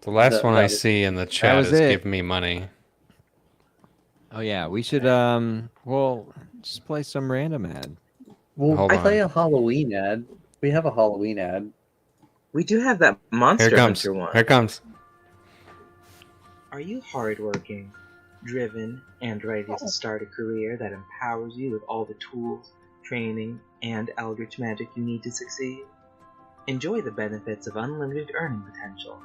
[SPEAKER 2] The last
[SPEAKER 3] That-
[SPEAKER 2] one
[SPEAKER 3] that
[SPEAKER 2] I
[SPEAKER 3] was-
[SPEAKER 2] see in the chat
[SPEAKER 1] was
[SPEAKER 2] is
[SPEAKER 1] it.
[SPEAKER 2] give me money.
[SPEAKER 1] Oh yeah, we should well just play some random ad.
[SPEAKER 3] We'll
[SPEAKER 2] Hold
[SPEAKER 3] play
[SPEAKER 2] on.
[SPEAKER 3] a Halloween ad. We have a Halloween ad.
[SPEAKER 4] We do have that
[SPEAKER 2] Here
[SPEAKER 4] Monster
[SPEAKER 2] it comes.
[SPEAKER 4] Hunter one.
[SPEAKER 2] Here it comes.
[SPEAKER 5] Are you hardworking, driven, and ready to start a career that empowers you with all the tools, training, and eldritch magic you need to succeed? Enjoy the benefits of unlimited earning potential,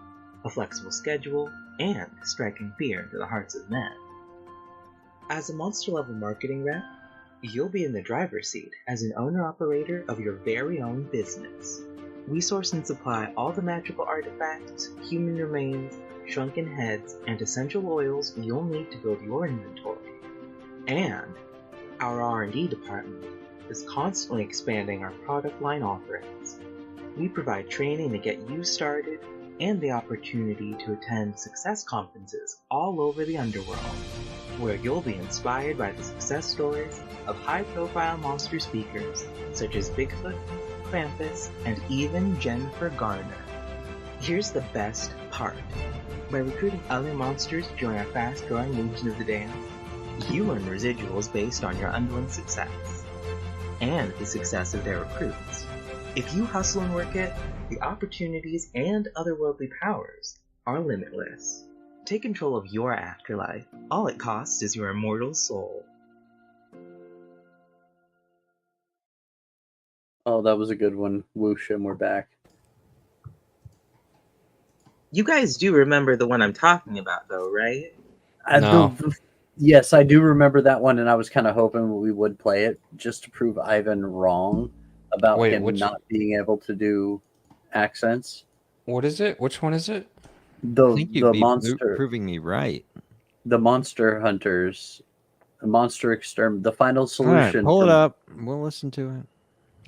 [SPEAKER 5] a flexible schedule, and striking fear into the hearts of men. As a monster-level marketing rep, you'll be in the driver's seat as an owner-operator of your very own business. We source and supply all the magical artifacts, human remains, shrunken heads, and essential oils you'll need to build your inventory. And our R&D department is constantly expanding our product line offerings. We provide training to get you started and the opportunity to attend success conferences all over the underworld, where you'll be inspired by the success stories of high-profile monster speakers such as Bigfoot, Krampus, and even Jennifer Garner. Here's the best part. By recruiting other monsters to join our fast-growing Legion of the Damned, you earn residuals based on your unwin success, and the success of their recruits. If you hustle and work it, the opportunities and otherworldly powers are limitless. Take control of your afterlife. All it costs is your immortal soul.
[SPEAKER 3] Oh, that was a good one. Whoosh, and we're back.
[SPEAKER 4] You guys do remember the one I'm talking about, though, right?
[SPEAKER 2] No.
[SPEAKER 3] Yes, I do remember that one, and I was kind of hoping we would play it just to prove Ivan wrong about
[SPEAKER 2] Wait,
[SPEAKER 3] him not being able to do accents.
[SPEAKER 2] What is it? Which one is it?
[SPEAKER 1] I think you'd
[SPEAKER 3] The
[SPEAKER 1] be
[SPEAKER 3] monster,
[SPEAKER 1] proving me right.
[SPEAKER 3] the monster hunters, the monster the final
[SPEAKER 1] All right,
[SPEAKER 3] solution.
[SPEAKER 1] pull it
[SPEAKER 3] to-
[SPEAKER 1] up. We'll listen to it.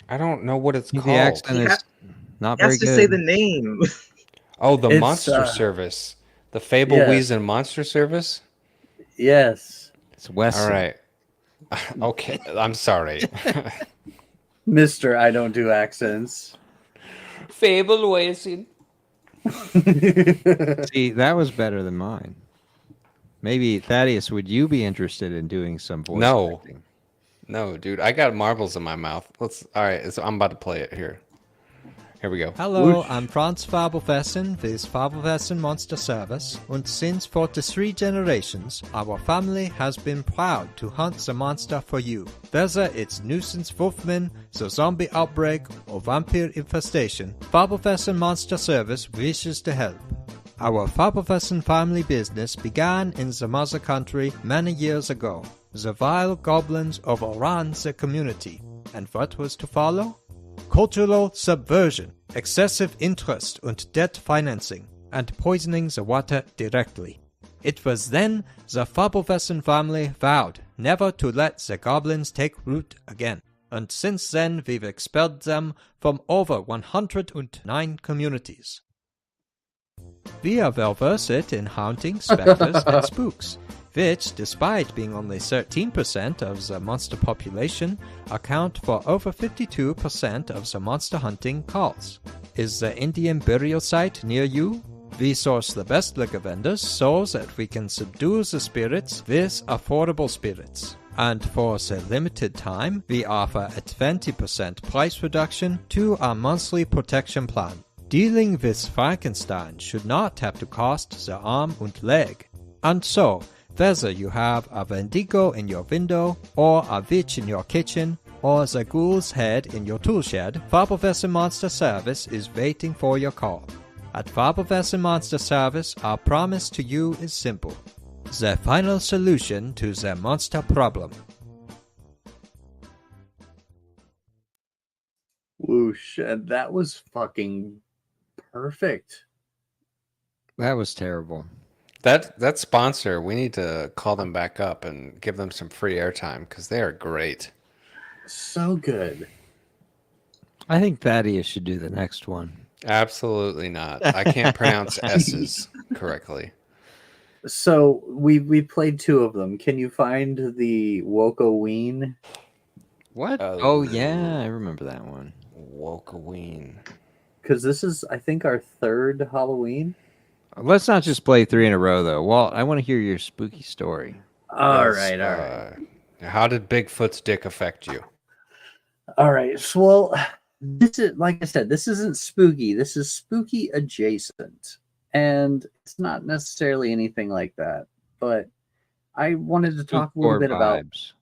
[SPEAKER 2] I don't know what it's
[SPEAKER 1] The
[SPEAKER 2] called.
[SPEAKER 1] accent
[SPEAKER 4] He
[SPEAKER 1] is
[SPEAKER 4] has-
[SPEAKER 1] not
[SPEAKER 4] He has
[SPEAKER 1] very
[SPEAKER 4] to
[SPEAKER 1] good.
[SPEAKER 4] say the name.
[SPEAKER 2] Oh, the
[SPEAKER 3] It's,
[SPEAKER 2] Monster Service. The Fable
[SPEAKER 3] yeah.
[SPEAKER 2] Wheeze and Monster Service?
[SPEAKER 3] Yes,
[SPEAKER 1] It's Wesson.
[SPEAKER 2] All right. Okay, I'm sorry.
[SPEAKER 3] Mister, I don't do accents.
[SPEAKER 2] Fable Wheeze.
[SPEAKER 1] See, that was better than mine. Maybe Thaddeus, would you be interested in doing some voice
[SPEAKER 2] No.
[SPEAKER 1] acting?
[SPEAKER 2] No, dude, I got marbles in my mouth. All right, so I'm about to play it here. Here we go.
[SPEAKER 6] Hello,
[SPEAKER 3] Whoosh.
[SPEAKER 6] I'm Franz Fabelfessen with Fabelfessen Monster Service, and since 43 generations, our family has been proud to hunt the monster for you. Whether it's nuisance wolfman, the zombie outbreak, or vampire infestation, Fabelfessen Monster Service wishes to help. Our Fabelfessen family business began in the mother country many years ago. The vile goblins overran the community. And what was to follow? Cultural subversion, excessive interest and debt financing, and poisoning the water directly. It was then the Fabelfessen family vowed never to let the goblins take root again. And since then we've expelled them from over 109 communities. We are well versed in haunting, specters, and spooks, which, despite being only 13% of the monster population, account for over 52% of the monster hunting calls. Is the Indian burial site near you? We source the best liquor vendors so that we can subdue the spirits with affordable spirits. And for a limited time, we offer a 20% price reduction to our monthly protection plan. Dealing with Frankenstein should not have to cost the arm and leg. And so, whether you have a Wendigo in your window, or a witch in your kitchen, or the ghoul's head in your tool shed, Fabelfessen Monster Service is waiting for your call. At Fabelfessen Monster Service, our promise to you is simple: the final solution to the monster problem.
[SPEAKER 3] Whoosh. And that was fucking perfect.
[SPEAKER 1] That was terrible.
[SPEAKER 2] That sponsor, we need to call them back up and give them some free airtime because they are great.
[SPEAKER 3] So good.
[SPEAKER 1] I think Thaddeus should do the next one.
[SPEAKER 2] Absolutely not. I can't pronounce S's correctly.
[SPEAKER 3] So we played two of them. Can you find the Wokoween?
[SPEAKER 1] What?
[SPEAKER 2] Oh.
[SPEAKER 1] Oh, yeah, I remember that one.
[SPEAKER 2] Wokoween.
[SPEAKER 3] Because this is, I think, our third Halloween.
[SPEAKER 1] Let's not just play 3 in a row, though. Walt, I want to hear your spooky story.
[SPEAKER 3] All
[SPEAKER 2] Yes,
[SPEAKER 3] right, all right.
[SPEAKER 2] How did Bigfoot's dick affect you?
[SPEAKER 3] All right. So, well, this is, like I said, this isn't spooky. This is spooky adjacent. And it's not necessarily anything like that. But I wanted to talk a little
[SPEAKER 1] Spook
[SPEAKER 3] bit
[SPEAKER 1] or
[SPEAKER 3] about,
[SPEAKER 1] vibes.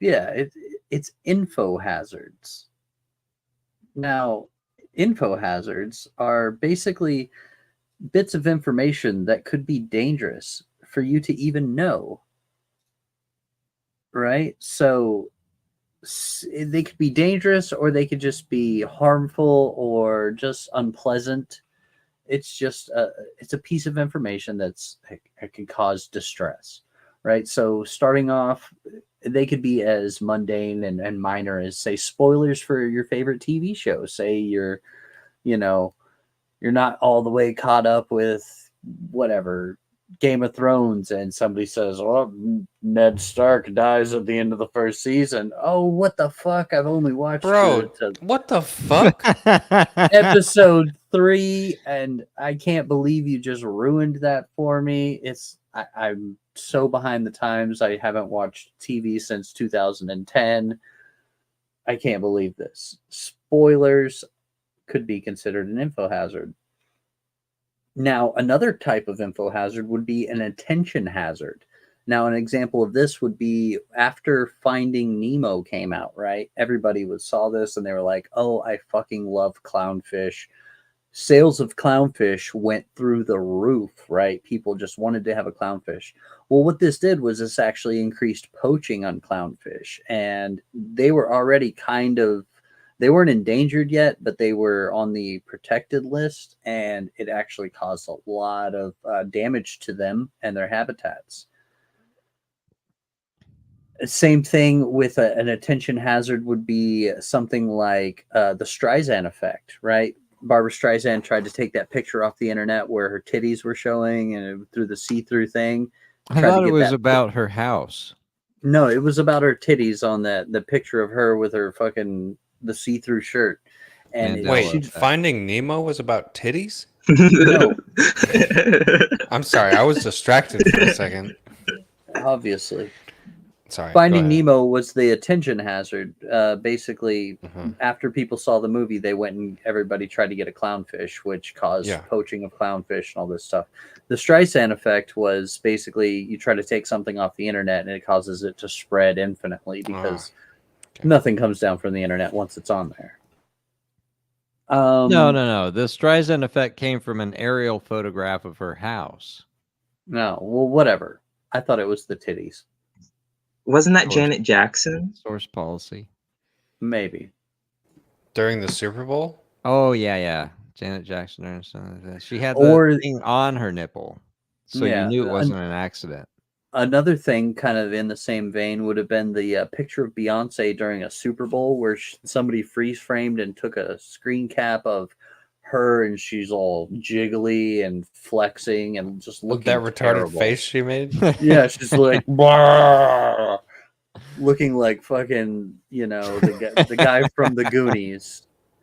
[SPEAKER 3] yeah, it's info hazards. Now, info hazards are basically bits of information that could be dangerous for you to even know. Right? So they could be dangerous, or they could just be harmful or just unpleasant. It's just it's a piece of information it can cause distress, right? So starting off, they could be as mundane and minor as, say, spoilers for your favorite TV show. Say you're not all the way caught up with whatever Game of Thrones, and somebody says, "Well, Ned Stark dies at the end of the first season." Oh, what the fuck! I've only watched
[SPEAKER 2] What the fuck?
[SPEAKER 3] episode 3, and I can't believe you just ruined that for me. I'm so behind the times. I haven't watched TV since 2010. I can't believe this. Spoilers could be considered an info hazard. Now, another type of info hazard would be an attention hazard. Now, an example of this would be after Finding Nemo came out, right? Everybody saw this and they were like, "Oh, I fucking love clownfish." Sales of clownfish went through the roof, right? People just wanted to have a clownfish. Well, what this did was this actually increased poaching on clownfish, and they were already they weren't endangered yet, but they were on the protected list, and it actually caused a lot of damage to them and their habitats. Same thing with an attention hazard would be something like the Streisand effect, right? Barbara Streisand tried to take that picture off the internet where her titties were showing and through the see-through thing.
[SPEAKER 1] I thought it was about her house.
[SPEAKER 3] No, it was about her titties on the picture of her with her fucking the see-through shirt. And
[SPEAKER 2] Wait, Finding Nemo was about titties?
[SPEAKER 3] No.
[SPEAKER 2] I'm sorry, I was distracted for a second.
[SPEAKER 3] Obviously.
[SPEAKER 2] Sorry. go
[SPEAKER 3] Finding
[SPEAKER 2] ahead.
[SPEAKER 3] Nemo was the attention hazard. Basically,
[SPEAKER 2] Mhm.
[SPEAKER 3] after people saw the movie, they went and everybody tried to get a clownfish, which caused
[SPEAKER 2] Yeah.
[SPEAKER 3] poaching of clownfish and all this stuff. The Streisand effect was basically you try to take something off the internet and it causes it to spread infinitely because
[SPEAKER 2] okay.
[SPEAKER 3] nothing comes down from the internet once it's on there.
[SPEAKER 1] No. The Streisand effect came from an aerial photograph of her house.
[SPEAKER 3] No, well, whatever. I thought it was the titties.
[SPEAKER 4] Wasn't that
[SPEAKER 1] Source-
[SPEAKER 4] Janet Jackson?
[SPEAKER 1] Source policy.
[SPEAKER 3] Maybe.
[SPEAKER 2] During the Super Bowl?
[SPEAKER 1] Oh yeah. Janet Jackson or something like that. She had
[SPEAKER 3] Or-
[SPEAKER 1] the thing on her nipple, so you
[SPEAKER 3] Yeah,
[SPEAKER 1] knew it wasn't an accident.
[SPEAKER 3] Another thing, kind of in the same vein, would have been the picture of Beyonce during a Super Bowl where somebody freeze framed and took a screen cap of her, and she's all jiggly and flexing and just looking
[SPEAKER 2] That retarded
[SPEAKER 3] terrible.
[SPEAKER 2] face she made?
[SPEAKER 3] Yeah, she's like "Brrr," looking like fucking, the guy from the Goonies.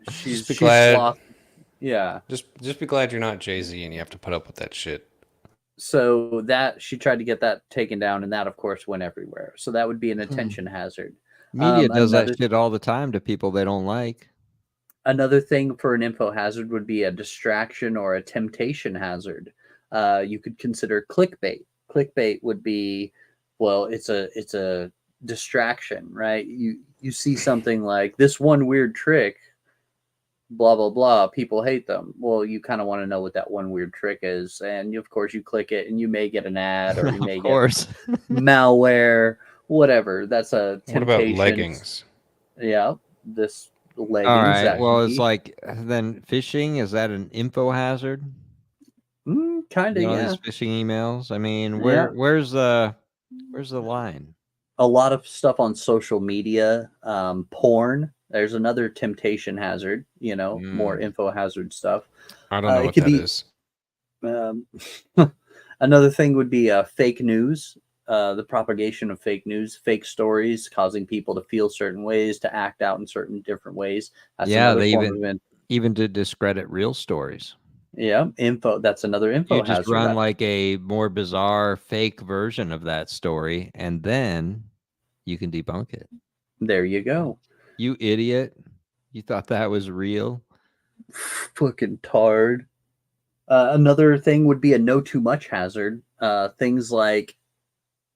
[SPEAKER 3] She's
[SPEAKER 2] be glad-
[SPEAKER 3] sloth. Yeah.
[SPEAKER 2] Just be glad you're not Jay-Z and you have to put up with that shit.
[SPEAKER 3] So that she tried to get that taken down, and that of course went everywhere. So that would be an attention hazard.
[SPEAKER 1] Media does
[SPEAKER 3] another-
[SPEAKER 1] that shit all the time to people they don't like.
[SPEAKER 3] Another thing for an info hazard would be a distraction or a temptation hazard. You could consider clickbait. Clickbait would be, well, it's a distraction, right? You see something like this one weird trick, blah blah blah. People hate them. Well, you kind of want to know what that one weird trick is, and of course you click it, and you may get an ad, or you may
[SPEAKER 1] Of course.
[SPEAKER 3] get malware, whatever. That's a temptation.
[SPEAKER 2] What about leggings?
[SPEAKER 3] Yeah, this leggings.
[SPEAKER 1] All right.
[SPEAKER 3] that
[SPEAKER 1] Well,
[SPEAKER 3] could
[SPEAKER 1] it's
[SPEAKER 3] be.
[SPEAKER 1] like then phishing. Is that an info hazard?
[SPEAKER 3] Kind of, yeah.
[SPEAKER 1] These phishing emails. I mean,
[SPEAKER 3] Yeah.
[SPEAKER 1] where's the line?
[SPEAKER 3] A lot of stuff on social media, porn. There's another temptation hazard. More info hazard stuff.
[SPEAKER 2] I don't know
[SPEAKER 3] it
[SPEAKER 2] what
[SPEAKER 3] could
[SPEAKER 2] that
[SPEAKER 3] be-
[SPEAKER 2] is.
[SPEAKER 3] Another thing would be fake news. The propagation of fake news, fake stories, causing people to feel certain ways, to act out in certain different ways. That's
[SPEAKER 1] Yeah,
[SPEAKER 3] another
[SPEAKER 1] they
[SPEAKER 3] form of
[SPEAKER 1] even to discredit real stories.
[SPEAKER 3] info. That's another info
[SPEAKER 1] You
[SPEAKER 3] hazard.
[SPEAKER 1] just run like a more bizarre fake version of that story, and then you can debunk it.
[SPEAKER 3] There you go.
[SPEAKER 1] You idiot! You thought that was real?
[SPEAKER 3] Fucking tard. Another thing would be a know too much hazard. Things like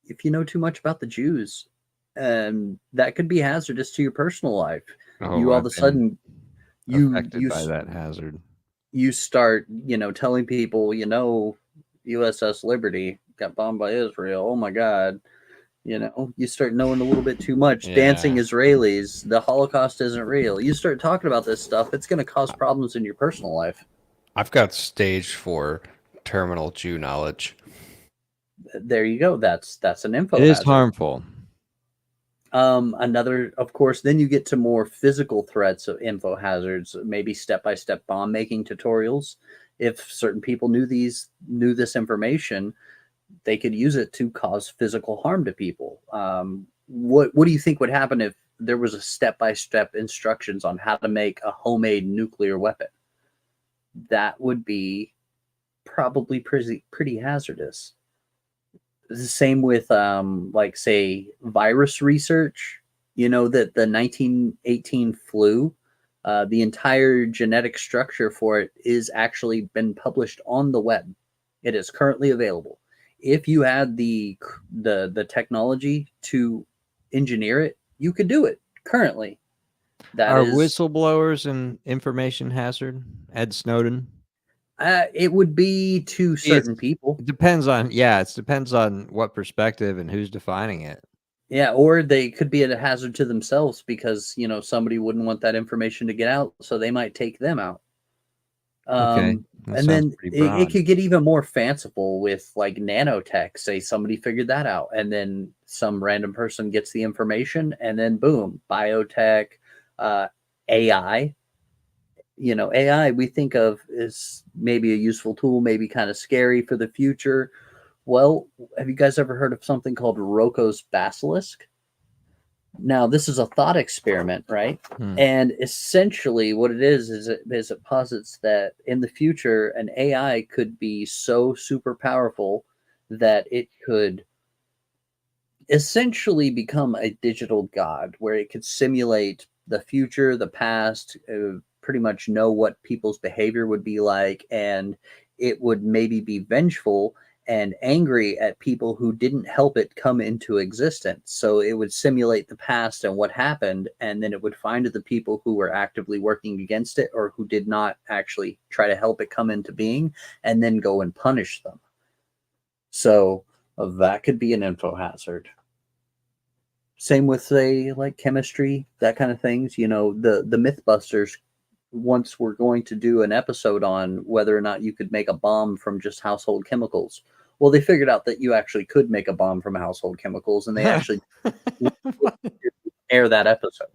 [SPEAKER 3] if you know too much about the Jews, and that could be hazardous to your personal life.
[SPEAKER 1] Oh,
[SPEAKER 3] You all
[SPEAKER 1] I've
[SPEAKER 3] of a
[SPEAKER 1] been
[SPEAKER 3] sudden
[SPEAKER 1] affected by that hazard.
[SPEAKER 3] you start telling people USS Liberty got bombed by Israel. Oh my God. You start knowing a little bit too much.
[SPEAKER 2] Yeah.
[SPEAKER 3] Dancing Israelis, the Holocaust isn't real. You start talking about this stuff, it's going to cause problems in your personal life.
[SPEAKER 2] I've got stage 4 terminal Jew knowledge.
[SPEAKER 3] There you go. That's an info
[SPEAKER 1] It is
[SPEAKER 3] hazard.
[SPEAKER 1] harmful.
[SPEAKER 3] Another, of course, then you get to more physical threats of info hazards, maybe step-by-step bomb making tutorials. If certain people knew this information, they could use it to cause physical harm to people. What do you think would happen if there was a step-by-step instructions on how to make a homemade nuclear weapon? That would be probably pretty hazardous. The same with say virus research. That the 1918 flu, the entire genetic structure for it is actually been published on the web. It is currently available. If you had the technology to engineer it, you could do it currently.
[SPEAKER 1] Are whistleblowers an information hazard? Ed Snowden.
[SPEAKER 3] It would be to certain people.
[SPEAKER 1] It depends on what perspective and who's defining it.
[SPEAKER 3] Yeah, or they could be a hazard to themselves because somebody wouldn't want that information to get out, so they might take them out.
[SPEAKER 1] Okay,
[SPEAKER 3] and then it could get even more fanciful with like nanotech. Say somebody figured that out, and then some random person gets the information, and then boom, biotech, AI. AI we think of as maybe a useful tool, maybe kind of scary for the future. Well, have you guys ever heard of something called Roko's basilisk? Now, this is a thought experiment, right? And essentially, what it is it posits that in the future, an AI could be so super powerful that it could essentially become a digital god, where it could simulate the future, the past, pretty much know what people's behavior would be like, and it would maybe be vengeful and angry at people who didn't help it come into existence. So it would simulate the past and what happened, and then it would find the people who were actively working against it or who did not actually try to help it come into being, and then go and punish them. So that could be an info hazard. Same with, say, like chemistry, that kind of things. You know, the Mythbusters once were going to do an episode on whether or not you could make a bomb from just household chemicals. Well, they figured out that you actually could make a bomb from household chemicals, and they actually air that episode.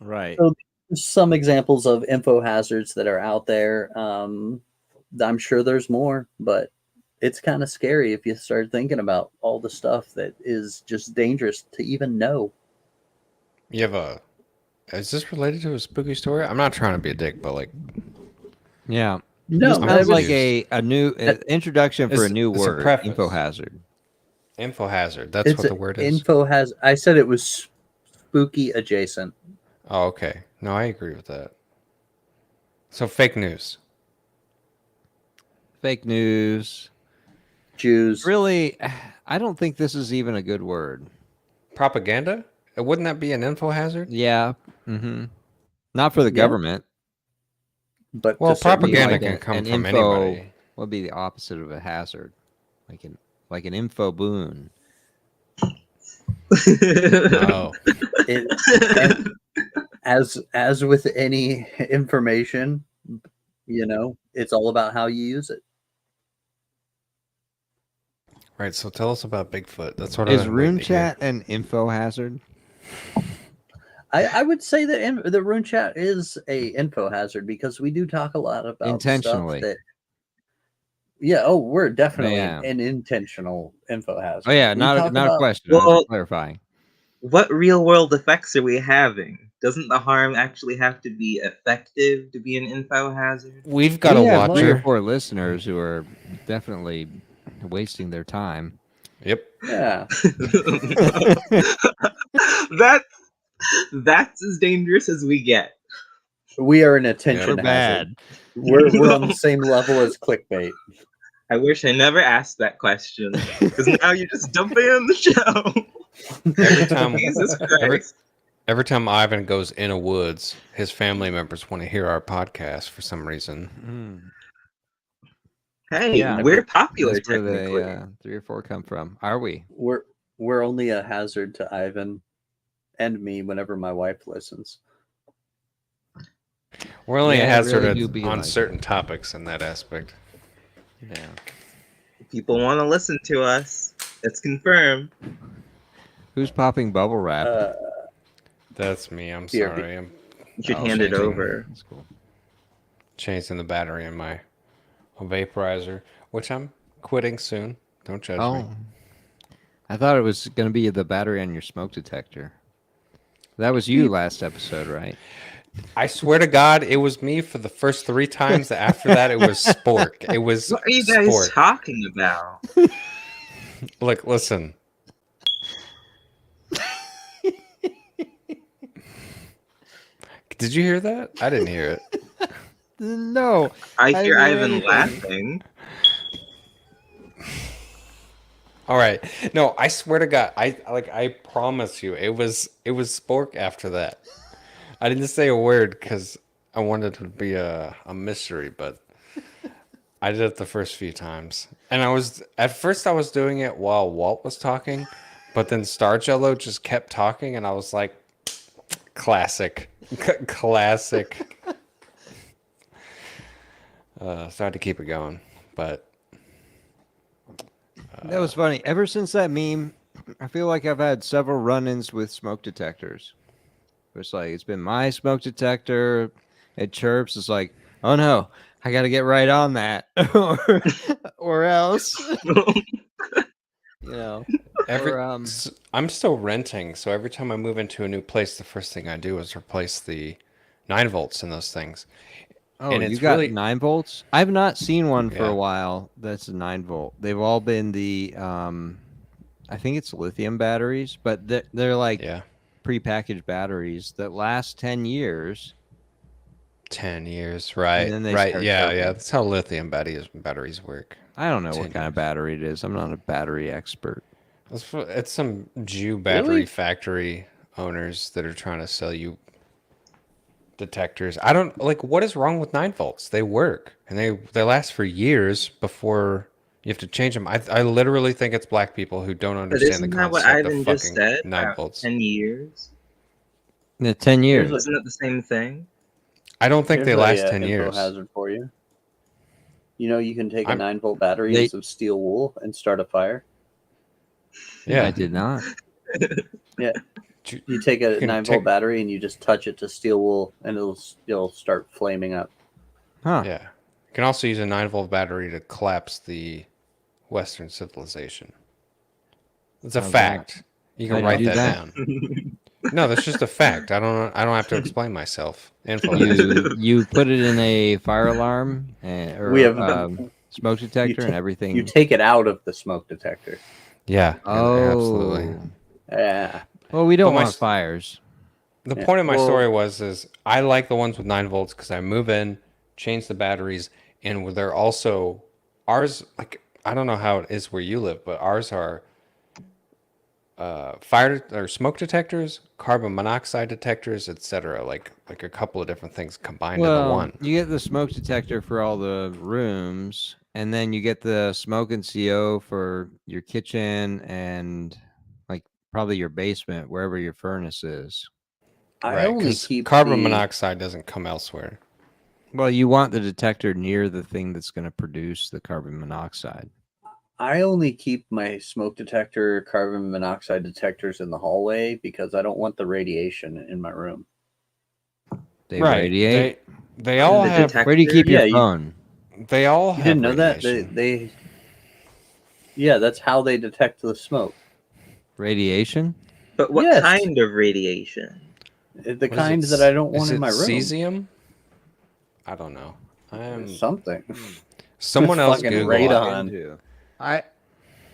[SPEAKER 1] Right.
[SPEAKER 3] So some examples of info hazards that are out there. I'm sure there's more, but it's kind of scary if you start thinking about all the stuff that is just dangerous to even know.
[SPEAKER 2] You have a. Is this related to a spooky story? I'm not trying to be a dick, but like,
[SPEAKER 1] Yeah.
[SPEAKER 3] No,
[SPEAKER 1] This
[SPEAKER 2] I'm
[SPEAKER 1] sounds like
[SPEAKER 2] confused.
[SPEAKER 1] a new introduction for a new
[SPEAKER 2] It's a
[SPEAKER 1] word,
[SPEAKER 2] preface.
[SPEAKER 1] info hazard.
[SPEAKER 2] info hazard. That's what the word is.
[SPEAKER 3] Info has. I said it was spooky adjacent.
[SPEAKER 2] Oh, okay. No, I agree with that. So fake news.
[SPEAKER 1] Fake news.
[SPEAKER 3] Jews.
[SPEAKER 1] Really, I don't think this is even a good word.
[SPEAKER 2] Propaganda? Wouldn't that be an info hazard?
[SPEAKER 1] Yeah. Mm-hmm. Not for the
[SPEAKER 3] Yeah.
[SPEAKER 1] government.
[SPEAKER 3] But
[SPEAKER 2] Well,
[SPEAKER 3] to certain
[SPEAKER 2] propaganda
[SPEAKER 3] people,
[SPEAKER 2] can come
[SPEAKER 1] an
[SPEAKER 2] from
[SPEAKER 1] info
[SPEAKER 2] anybody.
[SPEAKER 1] would be the opposite of a hazard, like an info boon.
[SPEAKER 2] Oh,
[SPEAKER 3] and as with any information, you know, it's all about how you use it.
[SPEAKER 2] right. So tell us about Bigfoot. That's what
[SPEAKER 1] Is
[SPEAKER 2] I've been
[SPEAKER 1] Rune
[SPEAKER 2] waiting to hear.
[SPEAKER 1] Chat an info hazard?
[SPEAKER 3] I would say that the Rune Chat is a info hazard because we do talk a lot about
[SPEAKER 1] Intentionally.
[SPEAKER 3] stuff that. Yeah. Oh, we're definitely
[SPEAKER 1] Yeah.
[SPEAKER 3] an intentional info hazard.
[SPEAKER 1] Oh yeah,
[SPEAKER 3] We
[SPEAKER 1] not
[SPEAKER 3] talk
[SPEAKER 1] a
[SPEAKER 3] about-
[SPEAKER 1] question. I was
[SPEAKER 4] Well-
[SPEAKER 1] clarifying.
[SPEAKER 4] What real world effects are we having? Doesn't the harm actually have to be effective to be an info hazard?
[SPEAKER 2] We've got
[SPEAKER 1] We
[SPEAKER 2] a
[SPEAKER 1] have 3 or
[SPEAKER 2] watcher.
[SPEAKER 1] 4 listeners who are definitely wasting their time.
[SPEAKER 2] Yep.
[SPEAKER 3] Yeah.
[SPEAKER 4] That's as dangerous as we get.
[SPEAKER 3] We are an attention
[SPEAKER 1] We're
[SPEAKER 3] hazard.
[SPEAKER 1] bad.
[SPEAKER 3] We're on the same level as clickbait.
[SPEAKER 4] I wish I never asked that question because now you're just dumping on the show.
[SPEAKER 2] Every time,
[SPEAKER 4] Jesus Christ.
[SPEAKER 2] every time Ivan goes in a woods, his family members want to hear our podcast for some reason.
[SPEAKER 4] Hey,
[SPEAKER 1] Yeah.
[SPEAKER 4] we're popular
[SPEAKER 1] That's where
[SPEAKER 4] technically.
[SPEAKER 1] the 3 or 4 come from. Are we?
[SPEAKER 3] We're only a hazard to Ivan and me whenever my wife listens.
[SPEAKER 2] We're only
[SPEAKER 1] Yeah,
[SPEAKER 2] a
[SPEAKER 1] it
[SPEAKER 2] hazard
[SPEAKER 1] really do be
[SPEAKER 2] on
[SPEAKER 1] like
[SPEAKER 2] certain topics in that aspect.
[SPEAKER 1] Yeah.
[SPEAKER 4] People want to listen to us. It's confirmed.
[SPEAKER 1] Who's popping bubble wrap?
[SPEAKER 2] That's me. I'm
[SPEAKER 3] Here.
[SPEAKER 2] sorry. I'm
[SPEAKER 4] You should
[SPEAKER 1] Oh,
[SPEAKER 4] hand it
[SPEAKER 2] changing.
[SPEAKER 4] over.
[SPEAKER 1] That's cool.
[SPEAKER 2] changing the battery in my vaporizer, which I'm quitting soon. Don't judge me.
[SPEAKER 1] Oh, I thought it was going to be the battery on your smoke detector. That was you last episode, right?
[SPEAKER 2] I swear to God, it was me for the first 3 times. After that, it was Spork. It was
[SPEAKER 4] What are you guys
[SPEAKER 2] Spork.
[SPEAKER 4] talking about?
[SPEAKER 2] Look, listen. Did you hear that? I didn't hear it.
[SPEAKER 1] No.
[SPEAKER 4] I hear
[SPEAKER 1] I hear
[SPEAKER 4] Ivan
[SPEAKER 1] anything.
[SPEAKER 4] laughing.
[SPEAKER 2] All right. No, I swear to God, I promise you, it was Spork after that. I didn't say a word because I wanted it to be a mystery, but I did it the first few times. And at first I was doing it while Walt was talking, but then Star Jello just kept talking and I was like, classic. Classic. So I had to keep it going, but
[SPEAKER 1] That was funny. Ever since that meme, I feel like I've had several run-ins with smoke detectors. It's like, it's been my smoke detector. It chirps. It's like, oh no, I got to get right on that, or else, you know.
[SPEAKER 2] I'm still renting, so every time I move into a new place, the first thing I do is replace the 9 volts in those things.
[SPEAKER 1] Oh,
[SPEAKER 2] And
[SPEAKER 1] you
[SPEAKER 2] it's
[SPEAKER 1] got
[SPEAKER 2] really
[SPEAKER 1] 9 volts? I've not seen one for
[SPEAKER 2] Yeah.
[SPEAKER 1] a while that's a 9 volt. They've all been the I think it's lithium batteries, but they're like
[SPEAKER 2] yeah,
[SPEAKER 1] prepackaged batteries that last 10 years.
[SPEAKER 2] 10 years, right?
[SPEAKER 1] then they
[SPEAKER 2] Right.
[SPEAKER 1] start
[SPEAKER 2] Yeah,
[SPEAKER 1] choking.
[SPEAKER 2] yeah. That's how lithium batteries work.
[SPEAKER 1] I don't know
[SPEAKER 2] 10
[SPEAKER 1] what kind of
[SPEAKER 2] years.
[SPEAKER 1] battery it is. I'm not a battery expert.
[SPEAKER 2] It's some Jew battery factory owners that are trying to sell you detectors. I don't like what is wrong with 9 volts? They work and they last for years before you have to change them. I literally think it's black people who don't
[SPEAKER 4] But
[SPEAKER 2] understand the
[SPEAKER 4] isn't that what
[SPEAKER 2] concept of
[SPEAKER 4] Ivan just
[SPEAKER 2] fucking
[SPEAKER 4] said?
[SPEAKER 2] 9
[SPEAKER 4] About
[SPEAKER 2] volts.
[SPEAKER 4] 10 years?
[SPEAKER 1] Yeah, 10
[SPEAKER 3] Here's
[SPEAKER 1] years.
[SPEAKER 4] Isn't that the same thing?
[SPEAKER 2] I don't think
[SPEAKER 3] Here's
[SPEAKER 2] they last 10
[SPEAKER 3] info
[SPEAKER 2] years.
[SPEAKER 3] hazard for you. You know, you can take a
[SPEAKER 2] I'm-
[SPEAKER 3] 9-volt battery and some steel wool and start a fire.
[SPEAKER 2] Yeah.
[SPEAKER 1] I did not.
[SPEAKER 3] Yeah.
[SPEAKER 2] You-
[SPEAKER 3] You take a
[SPEAKER 2] you can
[SPEAKER 3] 9-volt
[SPEAKER 2] take-
[SPEAKER 3] battery and you just touch it to steel wool and it'll start flaming up.
[SPEAKER 1] Huh.
[SPEAKER 2] Yeah. You can also use a 9-volt battery to collapse the Western civilization. It's a
[SPEAKER 1] How's
[SPEAKER 2] fact. You can
[SPEAKER 1] How'd you
[SPEAKER 2] write
[SPEAKER 1] do
[SPEAKER 2] that
[SPEAKER 1] that?
[SPEAKER 2] down. No, that's just a fact. I don't have to explain myself. Info.
[SPEAKER 1] You put it in a fire alarm or
[SPEAKER 3] We have
[SPEAKER 1] smoke detector and everything.
[SPEAKER 3] You take it out of the smoke detector.
[SPEAKER 2] Yeah.
[SPEAKER 1] Oh,
[SPEAKER 2] Absolutely.
[SPEAKER 3] Yeah.
[SPEAKER 1] Well, we don't
[SPEAKER 2] But my
[SPEAKER 1] want fires.
[SPEAKER 2] The
[SPEAKER 3] Yeah,
[SPEAKER 2] point of my
[SPEAKER 3] well-
[SPEAKER 2] story is I like the ones with 9 volts because I move in, change the batteries, and they're also ours. Like I don't know how it is where you live, but ours are fire or smoke detectors, carbon monoxide detectors, etc. Like a couple of different things combined into
[SPEAKER 1] Well,
[SPEAKER 2] one.
[SPEAKER 1] you get the smoke detector for all the rooms, and then you get the smoke and CO for your kitchen and like probably your basement, wherever your furnace is.
[SPEAKER 3] I
[SPEAKER 2] Right,
[SPEAKER 3] only
[SPEAKER 2] 'cause
[SPEAKER 3] keep
[SPEAKER 2] carbon
[SPEAKER 3] the-
[SPEAKER 2] monoxide doesn't come elsewhere.
[SPEAKER 1] Well, you want the detector near the thing that's going to produce the carbon monoxide.
[SPEAKER 3] I only keep my smoke detector, carbon monoxide detectors in the hallway because I don't want the radiation in my room.
[SPEAKER 1] They radiate.
[SPEAKER 2] They all
[SPEAKER 4] the
[SPEAKER 2] have.
[SPEAKER 4] detector-
[SPEAKER 1] Where do you keep
[SPEAKER 3] Yeah,
[SPEAKER 1] your
[SPEAKER 3] you-
[SPEAKER 1] phone?
[SPEAKER 2] They all
[SPEAKER 3] You
[SPEAKER 2] have.
[SPEAKER 3] didn't know that?
[SPEAKER 2] radiation.
[SPEAKER 3] Yeah, that's how they detect the smoke.
[SPEAKER 1] Radiation?
[SPEAKER 4] But what
[SPEAKER 3] Yes.
[SPEAKER 4] kind of radiation?
[SPEAKER 3] The
[SPEAKER 2] What is
[SPEAKER 3] kind
[SPEAKER 2] it?
[SPEAKER 3] that I don't
[SPEAKER 2] Is
[SPEAKER 3] want in
[SPEAKER 2] it
[SPEAKER 3] my room.
[SPEAKER 2] Cesium? I don't know.
[SPEAKER 3] Something.
[SPEAKER 2] Someone else
[SPEAKER 3] Fucking
[SPEAKER 2] Google
[SPEAKER 3] radon.
[SPEAKER 2] it.
[SPEAKER 1] I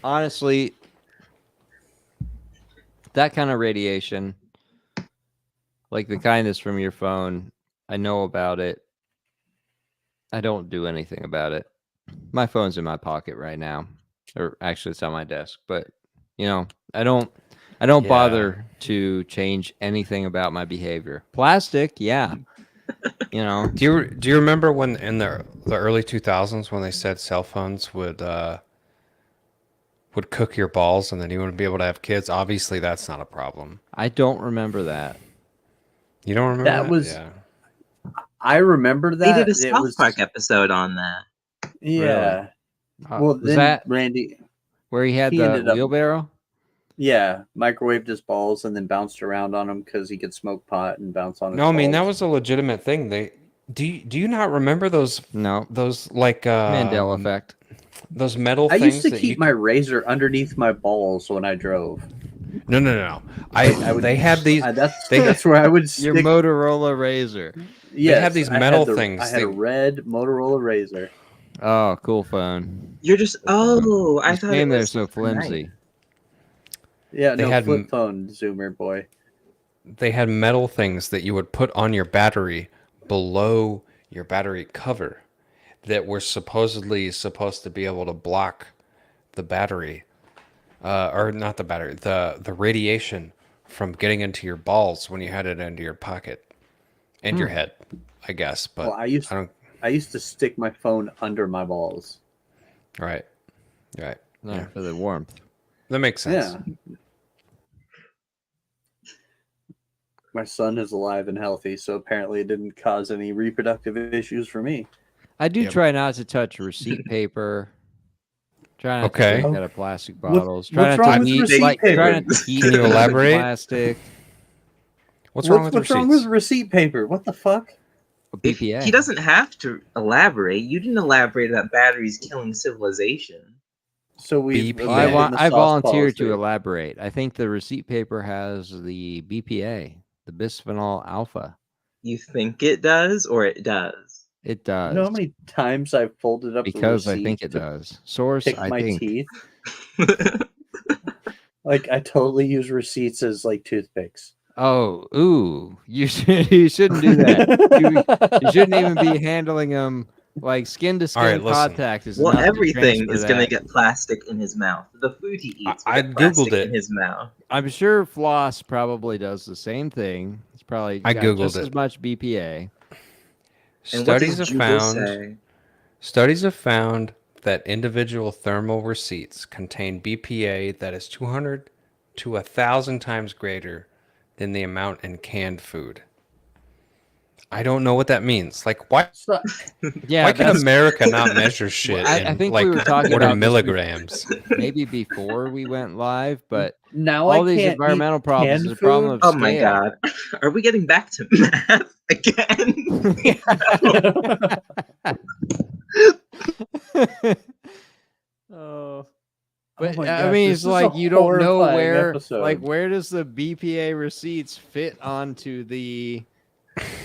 [SPEAKER 1] honestly, that kind of radiation, like the kind that's from your phone, I know about it. I don't do anything about it. My phone's in my pocket right now, or actually, it's on my desk. But I don't
[SPEAKER 2] Yeah.
[SPEAKER 1] bother to change anything about my behavior. Plastic, yeah.
[SPEAKER 2] Do you remember when in the early 2000s when they said cell phones would cook your balls and then you wouldn't be able to have kids? Obviously, that's not a problem.
[SPEAKER 1] I don't remember that.
[SPEAKER 2] You don't remember
[SPEAKER 3] That
[SPEAKER 2] that?
[SPEAKER 3] was-
[SPEAKER 2] Yeah.
[SPEAKER 3] I remember
[SPEAKER 4] They
[SPEAKER 3] that.
[SPEAKER 4] did a South Park episode on that.
[SPEAKER 3] Yeah.
[SPEAKER 1] Really?
[SPEAKER 3] Well,
[SPEAKER 1] Was
[SPEAKER 3] then
[SPEAKER 1] that
[SPEAKER 3] Randy,
[SPEAKER 1] where he had
[SPEAKER 3] he
[SPEAKER 1] the
[SPEAKER 3] ended up-
[SPEAKER 1] wheelbarrow?
[SPEAKER 3] yeah, microwaved his balls and then bounced around on them because he could smoke pot and bounce on his
[SPEAKER 2] No, I mean that
[SPEAKER 3] balls.
[SPEAKER 2] was a legitimate thing. Do you not remember those
[SPEAKER 1] No.
[SPEAKER 2] like
[SPEAKER 1] Mandela effect.
[SPEAKER 2] those metal
[SPEAKER 3] I
[SPEAKER 2] things
[SPEAKER 3] used to
[SPEAKER 2] that
[SPEAKER 3] keep my razor underneath my balls when I drove.
[SPEAKER 2] No.
[SPEAKER 3] I would-
[SPEAKER 2] They had these.
[SPEAKER 3] That's where I would stick.
[SPEAKER 1] Your Motorola razor.
[SPEAKER 3] Yes,
[SPEAKER 2] have these
[SPEAKER 3] I had
[SPEAKER 2] metal
[SPEAKER 3] the-
[SPEAKER 2] things
[SPEAKER 3] I had a
[SPEAKER 2] that-
[SPEAKER 3] red Motorola razor.
[SPEAKER 1] Oh, cool phone.
[SPEAKER 4] You're just I
[SPEAKER 1] This
[SPEAKER 4] thought it
[SPEAKER 1] game they're
[SPEAKER 4] was
[SPEAKER 1] so flimsy.
[SPEAKER 4] nice.
[SPEAKER 3] Yeah,
[SPEAKER 2] They
[SPEAKER 3] no
[SPEAKER 2] had
[SPEAKER 3] flip phone zoomer boy.
[SPEAKER 2] They had metal things that you would put on your battery below your battery cover that were supposedly supposed to be able to block the battery, or not the battery, the radiation from getting into your balls when you had it into your pocket and your head, I guess. But
[SPEAKER 3] Well, I used to stick my phone under my balls.
[SPEAKER 2] Right.
[SPEAKER 1] No, for the warmth.
[SPEAKER 2] That makes sense.
[SPEAKER 3] Yeah. My son is alive and healthy, so apparently it didn't cause any reproductive issues for me.
[SPEAKER 1] I do
[SPEAKER 2] Yep.
[SPEAKER 1] try not to touch receipt paper. Try not
[SPEAKER 2] Okay.
[SPEAKER 1] to drink out of plastic bottles. Try
[SPEAKER 3] what's
[SPEAKER 1] not
[SPEAKER 3] wrong
[SPEAKER 1] to
[SPEAKER 3] with
[SPEAKER 1] eat
[SPEAKER 3] receipt
[SPEAKER 1] like
[SPEAKER 3] paper?
[SPEAKER 1] try not to eat
[SPEAKER 2] Can you
[SPEAKER 1] out of
[SPEAKER 2] elaborate?
[SPEAKER 1] plastic.
[SPEAKER 2] What's wrong with
[SPEAKER 3] what's
[SPEAKER 2] receipts?
[SPEAKER 3] wrong with receipt paper? What the fuck?
[SPEAKER 1] BPA.
[SPEAKER 4] He doesn't have to elaborate. You didn't elaborate that batteries killing civilization.
[SPEAKER 3] So we've
[SPEAKER 2] BPA.
[SPEAKER 3] abandoned the
[SPEAKER 1] I
[SPEAKER 3] sauce
[SPEAKER 1] volunteer to
[SPEAKER 3] policy.
[SPEAKER 1] elaborate. I think the receipt paper has the BPA, the bisphenol alpha.
[SPEAKER 4] You think it does, or it does?
[SPEAKER 1] It
[SPEAKER 3] You
[SPEAKER 1] does.
[SPEAKER 3] know how many times I've folded up the
[SPEAKER 1] Because I
[SPEAKER 3] receipt
[SPEAKER 1] think it
[SPEAKER 3] to
[SPEAKER 1] does. Source,
[SPEAKER 3] pick
[SPEAKER 1] I
[SPEAKER 3] my
[SPEAKER 1] think.
[SPEAKER 3] teeth? Like I totally use receipts as like toothpicks.
[SPEAKER 1] Oh, ooh, you shouldn't do that. You shouldn't even be handling them like skin to
[SPEAKER 2] All right,
[SPEAKER 1] skin
[SPEAKER 2] listen.
[SPEAKER 1] contact is
[SPEAKER 4] Well,
[SPEAKER 1] enough to
[SPEAKER 4] everything
[SPEAKER 1] transfer
[SPEAKER 4] is going to
[SPEAKER 1] that.
[SPEAKER 4] get plastic in his mouth. The food he eats will
[SPEAKER 2] I
[SPEAKER 4] get plastic
[SPEAKER 2] Googled it.
[SPEAKER 4] in his mouth.
[SPEAKER 1] I'm sure floss probably does the same thing. It's probably
[SPEAKER 2] I
[SPEAKER 1] got
[SPEAKER 2] Googled
[SPEAKER 1] just as
[SPEAKER 2] it.
[SPEAKER 1] much BPA.
[SPEAKER 4] And what does
[SPEAKER 2] Studies have
[SPEAKER 4] Jubal
[SPEAKER 2] found
[SPEAKER 4] say?
[SPEAKER 2] studies have found that individual thermal receipts contain BPA that is 200 to 1,000 times greater than the amount in canned food. I don't know what that means. Like, why?
[SPEAKER 3] So,
[SPEAKER 1] Yeah,
[SPEAKER 2] Why can
[SPEAKER 1] that's
[SPEAKER 2] America not measure shit
[SPEAKER 1] I
[SPEAKER 2] in
[SPEAKER 1] think
[SPEAKER 2] like
[SPEAKER 1] we were talking
[SPEAKER 2] what are
[SPEAKER 1] about this
[SPEAKER 2] milligrams?
[SPEAKER 1] maybe before we went live, but
[SPEAKER 3] now
[SPEAKER 1] all
[SPEAKER 3] I
[SPEAKER 1] these
[SPEAKER 3] can't
[SPEAKER 1] environmental
[SPEAKER 3] eat
[SPEAKER 1] problems
[SPEAKER 3] canned
[SPEAKER 1] is a problem
[SPEAKER 3] food.
[SPEAKER 1] of
[SPEAKER 4] Oh my
[SPEAKER 1] scale.
[SPEAKER 4] god. Are we getting back to math again?
[SPEAKER 1] Oh.
[SPEAKER 3] Oh
[SPEAKER 1] But
[SPEAKER 3] my
[SPEAKER 1] I
[SPEAKER 3] gosh,
[SPEAKER 1] mean,
[SPEAKER 3] this
[SPEAKER 1] it's
[SPEAKER 3] is a
[SPEAKER 1] like you don't know
[SPEAKER 3] horrifying
[SPEAKER 1] where,
[SPEAKER 3] episode.
[SPEAKER 1] like, where does the BPA receipts fit onto the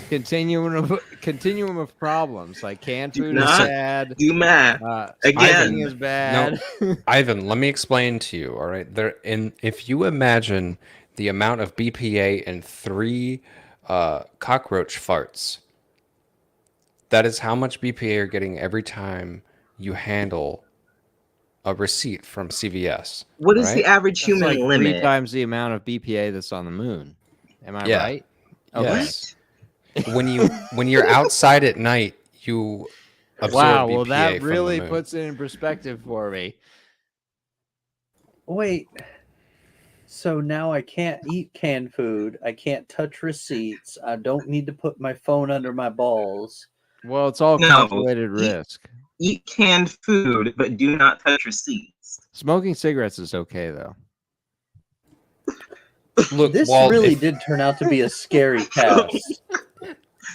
[SPEAKER 1] continuum of problems? Like canned
[SPEAKER 4] Do
[SPEAKER 1] food is
[SPEAKER 4] not
[SPEAKER 1] bad,
[SPEAKER 4] do math.
[SPEAKER 1] spiking
[SPEAKER 4] Again.
[SPEAKER 1] is bad.
[SPEAKER 2] Ivan, let me explain to you. All right, if you imagine the amount of BPA in 3 cockroach farts, that is how much BPA you're getting every time you handle a receipt from CVS.
[SPEAKER 4] What is the
[SPEAKER 2] right?
[SPEAKER 4] average
[SPEAKER 1] That's
[SPEAKER 4] human
[SPEAKER 1] like 3
[SPEAKER 4] limit?
[SPEAKER 1] times the amount of BPA that's on the moon. Am I
[SPEAKER 2] Yeah.
[SPEAKER 1] right? Okay.
[SPEAKER 2] Yes. when you're outside at night, you absorb
[SPEAKER 1] Wow.
[SPEAKER 2] BPA
[SPEAKER 1] Well, that
[SPEAKER 2] from the
[SPEAKER 1] really
[SPEAKER 2] moon.
[SPEAKER 1] puts it in perspective for me.
[SPEAKER 3] Wait. So now I can't eat canned food. I can't touch receipts. I don't need to put my phone under my balls.
[SPEAKER 1] Well, it's all
[SPEAKER 4] No,
[SPEAKER 1] calculated
[SPEAKER 4] eat-
[SPEAKER 1] risk.
[SPEAKER 4] Eat canned food, but do not touch receipts.
[SPEAKER 1] Smoking cigarettes is okay though.
[SPEAKER 2] Look,
[SPEAKER 3] This
[SPEAKER 2] Walt,
[SPEAKER 3] really did turn out to be a scary cast.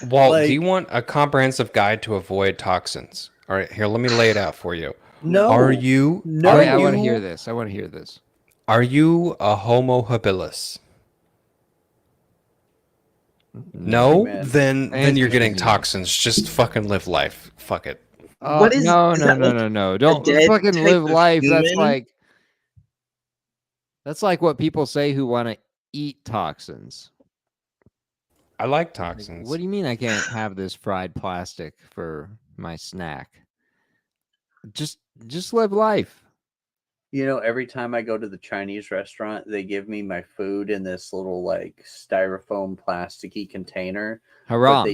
[SPEAKER 2] Walt,
[SPEAKER 3] like-
[SPEAKER 2] do you want a comprehensive guide to avoid toxins? All right, here, let me lay it out for you.
[SPEAKER 3] No.
[SPEAKER 2] Are you?
[SPEAKER 3] No.
[SPEAKER 2] Are
[SPEAKER 1] I want to
[SPEAKER 2] you-
[SPEAKER 1] hear this. I want to hear this.
[SPEAKER 2] Are you a Homo habilis? No,
[SPEAKER 3] man.
[SPEAKER 2] then you're getting
[SPEAKER 1] Answer.
[SPEAKER 2] toxins. Just fucking live life. Fuck it.
[SPEAKER 4] What is-
[SPEAKER 1] no,
[SPEAKER 4] is
[SPEAKER 1] no,
[SPEAKER 4] that
[SPEAKER 1] no,
[SPEAKER 4] like
[SPEAKER 1] no, no. Don't
[SPEAKER 4] dead
[SPEAKER 1] fucking
[SPEAKER 4] type
[SPEAKER 1] live
[SPEAKER 4] of
[SPEAKER 1] life.
[SPEAKER 4] human?
[SPEAKER 1] That's like what people say who want to eat toxins.
[SPEAKER 2] I like
[SPEAKER 1] Like,
[SPEAKER 2] toxins.
[SPEAKER 1] what do you mean I can't have this fried plastic for my snack? Just live life.
[SPEAKER 3] You know, every time I go to the Chinese restaurant, they give me my food in this little like styrofoam plasticky container. But
[SPEAKER 1] Haram.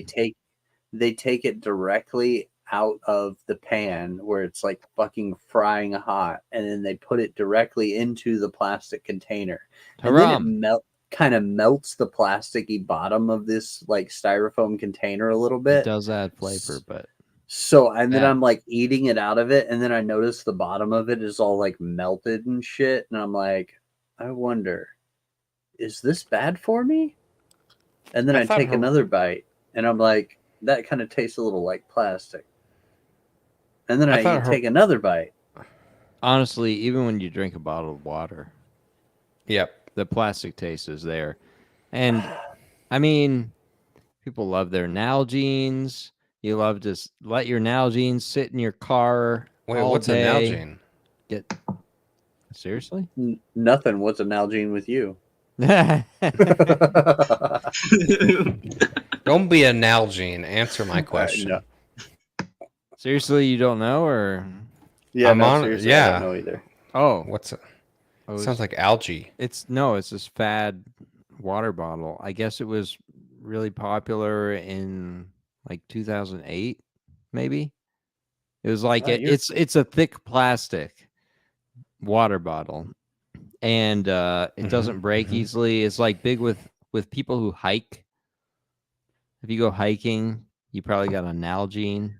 [SPEAKER 3] they take it directly out of the pan where it's like fucking frying hot, and then they put it directly into the plastic container. And
[SPEAKER 1] Haram.
[SPEAKER 3] then it kind of melts the plasticky bottom of this like styrofoam container a little
[SPEAKER 1] It
[SPEAKER 3] bit.
[SPEAKER 1] does add flavor, but
[SPEAKER 3] So, and then
[SPEAKER 1] Yeah.
[SPEAKER 3] I'm like eating it out of it, and then I notice the bottom of it is all like melted and shit, and I'm like, I wonder, is this bad for me? And then
[SPEAKER 2] I
[SPEAKER 3] I
[SPEAKER 2] thought
[SPEAKER 3] take
[SPEAKER 2] her-
[SPEAKER 3] another bite, and I'm like, that kind of tastes a little like plastic. And then
[SPEAKER 2] I
[SPEAKER 3] I
[SPEAKER 2] thought her-
[SPEAKER 3] take another bite.
[SPEAKER 1] honestly, even when you drink a bottle of water,
[SPEAKER 2] Yep.
[SPEAKER 1] the plastic taste is there. And I mean, people love their Nalgene's. You love to let your Nalgene sit in your car
[SPEAKER 2] Wait,
[SPEAKER 1] all
[SPEAKER 2] what's a
[SPEAKER 1] day.
[SPEAKER 2] Nalgene?
[SPEAKER 1] Seriously?
[SPEAKER 3] Nothing. What's an Nalgene with you?
[SPEAKER 2] Don't be a Nalgene. Answer my question.
[SPEAKER 3] no.
[SPEAKER 1] Seriously, you don't know, or
[SPEAKER 3] Yeah,
[SPEAKER 2] I'm
[SPEAKER 3] no,
[SPEAKER 2] on-
[SPEAKER 3] seriously,
[SPEAKER 2] yeah.
[SPEAKER 3] I don't know either.
[SPEAKER 1] oh,
[SPEAKER 2] What's it?
[SPEAKER 1] oh,
[SPEAKER 2] Sounds like algae.
[SPEAKER 1] it's this fad water bottle. I guess it was really popular in like 2008, maybe. It was like
[SPEAKER 3] Wow, you're-
[SPEAKER 1] it's a thick plastic water bottle, and it doesn't break easily. It's like big with people who hike. If you go hiking, you probably got a Nalgene.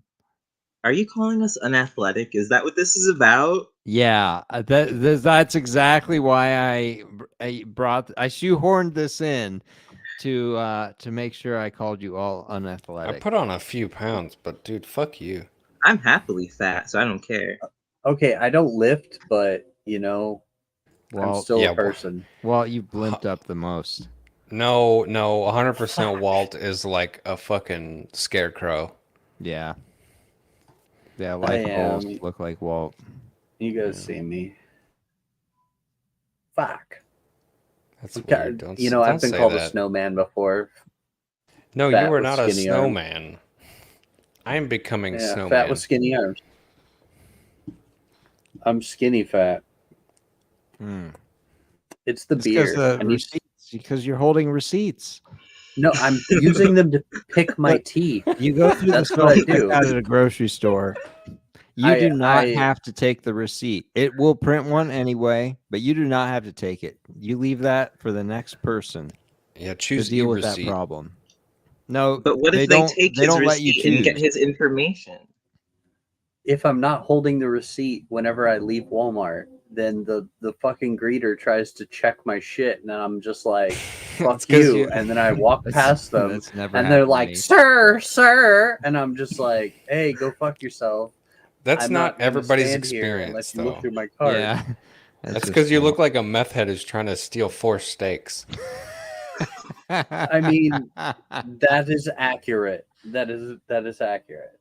[SPEAKER 4] Are you calling us unathletic? Is that what this is about?
[SPEAKER 1] Yeah, that's exactly why I shoehorned this in to make sure I called you all
[SPEAKER 2] I
[SPEAKER 1] unathletic.
[SPEAKER 2] put on a few pounds, but dude, fuck you.
[SPEAKER 4] I'm happily fat, so I don't care.
[SPEAKER 3] Okay, I don't lift, but you know, I'm
[SPEAKER 1] Walt,
[SPEAKER 3] still
[SPEAKER 2] yeah,
[SPEAKER 3] a person.
[SPEAKER 1] Walt, you blimped up the most.
[SPEAKER 2] No, 100% Walt is like a fucking scarecrow.
[SPEAKER 1] Yeah. Yeah,
[SPEAKER 3] I
[SPEAKER 1] light bulbs
[SPEAKER 3] am.
[SPEAKER 1] look like Walt.
[SPEAKER 3] You guys
[SPEAKER 1] Yeah.
[SPEAKER 3] see me. Fuck.
[SPEAKER 2] That's
[SPEAKER 3] Okay,
[SPEAKER 2] weird. Don't
[SPEAKER 3] you know, I've
[SPEAKER 2] don't
[SPEAKER 3] been
[SPEAKER 2] say
[SPEAKER 3] called a
[SPEAKER 2] that.
[SPEAKER 3] snowman before.
[SPEAKER 2] No, you
[SPEAKER 3] Fat
[SPEAKER 2] are
[SPEAKER 3] with
[SPEAKER 2] not a
[SPEAKER 3] skinny arms.
[SPEAKER 2] snowman. I am becoming
[SPEAKER 3] Yeah, fat with
[SPEAKER 2] snowman.
[SPEAKER 3] skinny arms. I'm skinny fat.
[SPEAKER 1] Hmm.
[SPEAKER 3] It's the
[SPEAKER 1] It's because
[SPEAKER 3] beer.
[SPEAKER 1] the receipts, because you're holding receipts.
[SPEAKER 3] No, I'm using them to pick my
[SPEAKER 1] Look,
[SPEAKER 3] teeth.
[SPEAKER 1] You go through the
[SPEAKER 3] That's what I
[SPEAKER 1] self
[SPEAKER 3] do.
[SPEAKER 1] checkout at a grocery store. You do not
[SPEAKER 3] I
[SPEAKER 1] have to take the receipt. It will print one anyway, but you do not have to take it. You leave that for the next person
[SPEAKER 2] Yeah,
[SPEAKER 1] to
[SPEAKER 2] choose
[SPEAKER 1] deal with that
[SPEAKER 2] e-receipt.
[SPEAKER 1] problem. No,
[SPEAKER 4] But what
[SPEAKER 1] they
[SPEAKER 4] if they
[SPEAKER 1] don't.
[SPEAKER 4] take
[SPEAKER 1] They
[SPEAKER 4] his
[SPEAKER 1] don't let you
[SPEAKER 4] receipt and get
[SPEAKER 1] choose.
[SPEAKER 4] his information?
[SPEAKER 3] if I'm not holding the receipt whenever I leave Walmart, then the fucking greeter tries to check my shit, and I'm just like,
[SPEAKER 2] That's
[SPEAKER 3] "Fuck
[SPEAKER 2] 'cause
[SPEAKER 3] you!" And then I walk past them,
[SPEAKER 1] That's never
[SPEAKER 3] and they're
[SPEAKER 1] happened to
[SPEAKER 3] like,
[SPEAKER 1] me.
[SPEAKER 3] "Sir, sir," and I'm just like, "Hey, go fuck yourself."
[SPEAKER 2] That's
[SPEAKER 3] I'm
[SPEAKER 2] not
[SPEAKER 3] gonna
[SPEAKER 2] everybody's
[SPEAKER 3] stand here and let
[SPEAKER 2] experience,
[SPEAKER 3] you look
[SPEAKER 2] though.
[SPEAKER 3] through my card.
[SPEAKER 1] Yeah,
[SPEAKER 2] That's
[SPEAKER 1] just
[SPEAKER 2] because you look
[SPEAKER 1] Walt.
[SPEAKER 2] like a meth head who's trying to steal 4 steaks.
[SPEAKER 3] I mean, that is accurate. That is accurate.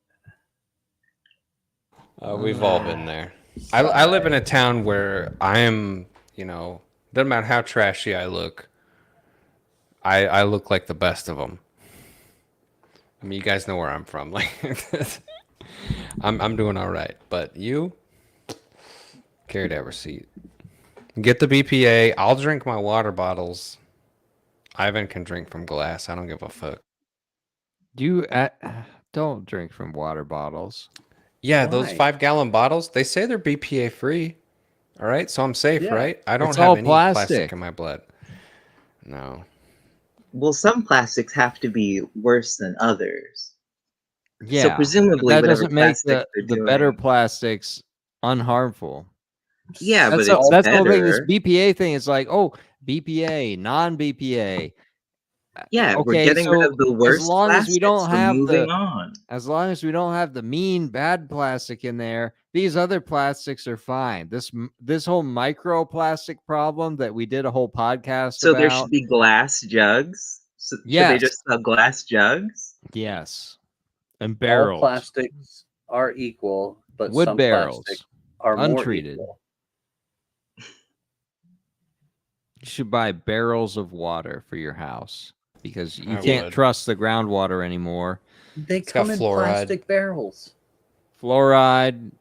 [SPEAKER 2] We've all been there. I live in a town where I am, doesn't matter how trashy I look look like the best of them. I mean, you guys know where I'm from. Like, I'm doing all right. But you carry that receipt. Get the BPA. I'll drink my water bottles. Ivan can drink from glass. I don't give a fuck.
[SPEAKER 1] You don't drink from water bottles.
[SPEAKER 2] Yeah, those
[SPEAKER 3] Why?
[SPEAKER 2] 5-gallon bottles, they say they're BPA free. All right, so I'm safe,
[SPEAKER 3] Yeah.
[SPEAKER 2] right? I don't
[SPEAKER 1] It's
[SPEAKER 2] have
[SPEAKER 1] all
[SPEAKER 2] any
[SPEAKER 1] plastic.
[SPEAKER 2] plastic in my blood. No.
[SPEAKER 4] Well, some plastics have to be worse than others.
[SPEAKER 1] Yeah,
[SPEAKER 4] So
[SPEAKER 1] but
[SPEAKER 4] presumably,
[SPEAKER 1] that
[SPEAKER 4] whatever
[SPEAKER 1] doesn't make
[SPEAKER 4] plastics they're
[SPEAKER 1] the
[SPEAKER 4] doing.
[SPEAKER 1] better plastics unharmful.
[SPEAKER 4] Yeah, but
[SPEAKER 1] That's
[SPEAKER 4] it's
[SPEAKER 1] that's the whole thing. This
[SPEAKER 4] better.
[SPEAKER 1] BPA thing is like, oh, BPA, non-BPA.
[SPEAKER 4] Yeah, we're
[SPEAKER 1] Okay,
[SPEAKER 4] getting rid
[SPEAKER 1] so
[SPEAKER 4] of the
[SPEAKER 1] as
[SPEAKER 4] worst
[SPEAKER 1] long as we
[SPEAKER 4] plastics.
[SPEAKER 1] don't
[SPEAKER 4] We're
[SPEAKER 1] have
[SPEAKER 4] moving
[SPEAKER 1] the
[SPEAKER 4] on.
[SPEAKER 1] as long as we don't have the mean bad plastic in there, these other plastics are fine. This whole microplastic problem that we did a whole podcast
[SPEAKER 4] So there
[SPEAKER 1] about.
[SPEAKER 4] should be glass jugs. So, should they
[SPEAKER 1] Yes,
[SPEAKER 4] just sell glass jugs?
[SPEAKER 1] yes, and
[SPEAKER 3] All
[SPEAKER 1] barrels,
[SPEAKER 3] plastics are equal, but
[SPEAKER 1] wood
[SPEAKER 3] some
[SPEAKER 1] barrels,
[SPEAKER 3] plastics are more
[SPEAKER 1] untreated.
[SPEAKER 3] equal.
[SPEAKER 1] You should buy barrels of water for your house because you
[SPEAKER 2] I
[SPEAKER 1] can't
[SPEAKER 2] would.
[SPEAKER 1] trust the groundwater anymore.
[SPEAKER 3] They
[SPEAKER 2] It's got
[SPEAKER 3] come in
[SPEAKER 2] fluoride.
[SPEAKER 3] plastic barrels.
[SPEAKER 1] Fluoride.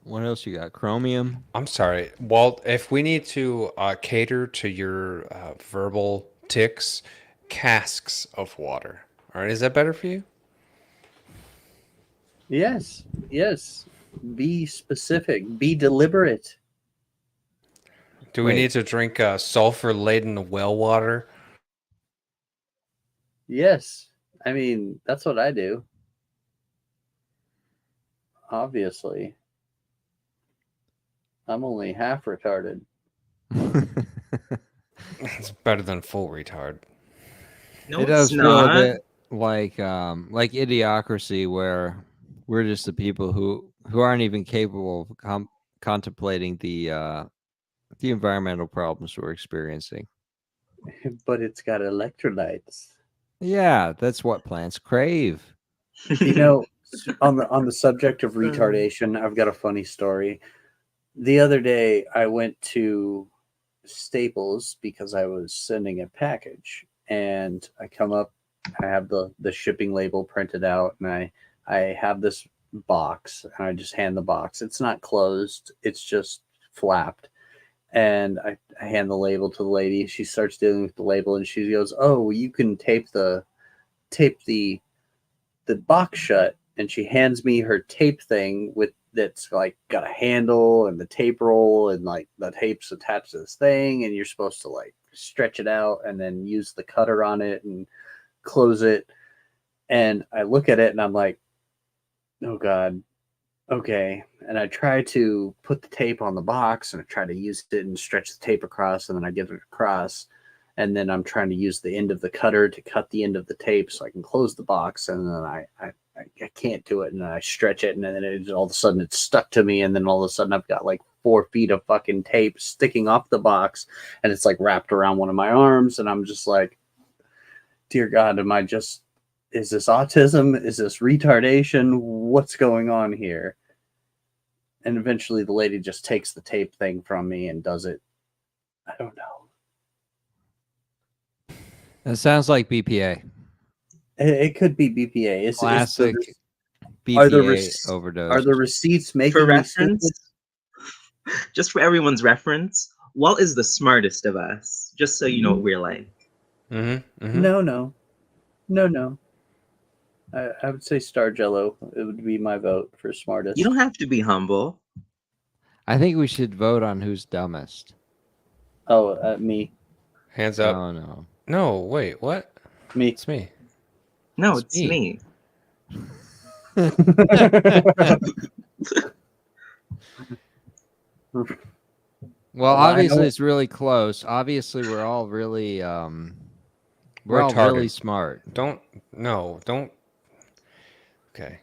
[SPEAKER 1] What else you got? Chromium.
[SPEAKER 2] I'm sorry, Walt. If we need to cater to your verbal tics, casks of water. All right, is that better for you?
[SPEAKER 3] Yes, yes. Be specific. Be deliberate.
[SPEAKER 2] Do we
[SPEAKER 1] Wait.
[SPEAKER 2] need to drink sulfur-laden well water?
[SPEAKER 3] Yes. I mean, that's what I do. Obviously. I'm only half retarded.
[SPEAKER 2] It's better than full retard.
[SPEAKER 4] No,
[SPEAKER 1] It
[SPEAKER 4] it's
[SPEAKER 1] does feel a
[SPEAKER 4] not.
[SPEAKER 1] bit like Idiocracy, where we're just the people who aren't even capable of contemplating the environmental problems we're experiencing.
[SPEAKER 3] But it's got electrolytes.
[SPEAKER 1] Yeah, that's what plants crave.
[SPEAKER 3] You know, on the subject of retardation, I've got a funny story. The other day I went to Staples because I was sending a package, and I come up, I have the shipping label printed out, and I have this box, and I just hand the box. It's not closed, it's just flapped. And I hand the label to the lady. She starts dealing with the label, and she goes, "Oh, you can tape the box shut." And she hands me her tape thing that's like got a handle and the tape roll, and like the tape's attached to this thing, and you're supposed to like stretch it out and then use the cutter on it and close it. And I look at it and I'm like, oh God, okay. And I try to put the tape on the box, and I try to use it and stretch the tape across, and then I get it across. And then I'm trying to use the end of the cutter to cut the end of the tape so I can close the box. And then I I can't do it. And I stretch it, and then all of a sudden it's stuck to me. And then all of a sudden I've got like 4 feet of fucking tape sticking off the box, and it's like wrapped around one of my arms. And I'm just like, dear God, is this autism? Is this retardation? What's going on here? And eventually the lady just takes the tape thing from me and does it. I don't know.
[SPEAKER 1] That sounds like BPA.
[SPEAKER 3] It could be BPA.
[SPEAKER 1] Classic
[SPEAKER 3] are the
[SPEAKER 1] BPA overdose.
[SPEAKER 3] Are the receipts
[SPEAKER 4] For
[SPEAKER 3] making me
[SPEAKER 4] reference,
[SPEAKER 3] stupid?
[SPEAKER 4] just for everyone's reference, Walt is the smartest of us. Just so you know what we're like.
[SPEAKER 2] Mm-hmm. Mm-hmm.
[SPEAKER 3] No. I would say Star Jello. It would be my vote for smartest.
[SPEAKER 4] You don't have to be humble.
[SPEAKER 1] I think we should vote on who's dumbest.
[SPEAKER 3] Oh, me.
[SPEAKER 2] Hands up.
[SPEAKER 1] Oh no.
[SPEAKER 2] No, wait, what?
[SPEAKER 3] Me.
[SPEAKER 2] It's me.
[SPEAKER 4] No,
[SPEAKER 1] It's
[SPEAKER 4] it's me.
[SPEAKER 1] Well,
[SPEAKER 3] I
[SPEAKER 1] obviously
[SPEAKER 3] know-
[SPEAKER 1] it's really close. Obviously, we're all really we're all
[SPEAKER 2] Retarded.
[SPEAKER 1] really smart.
[SPEAKER 2] Don't. Okay.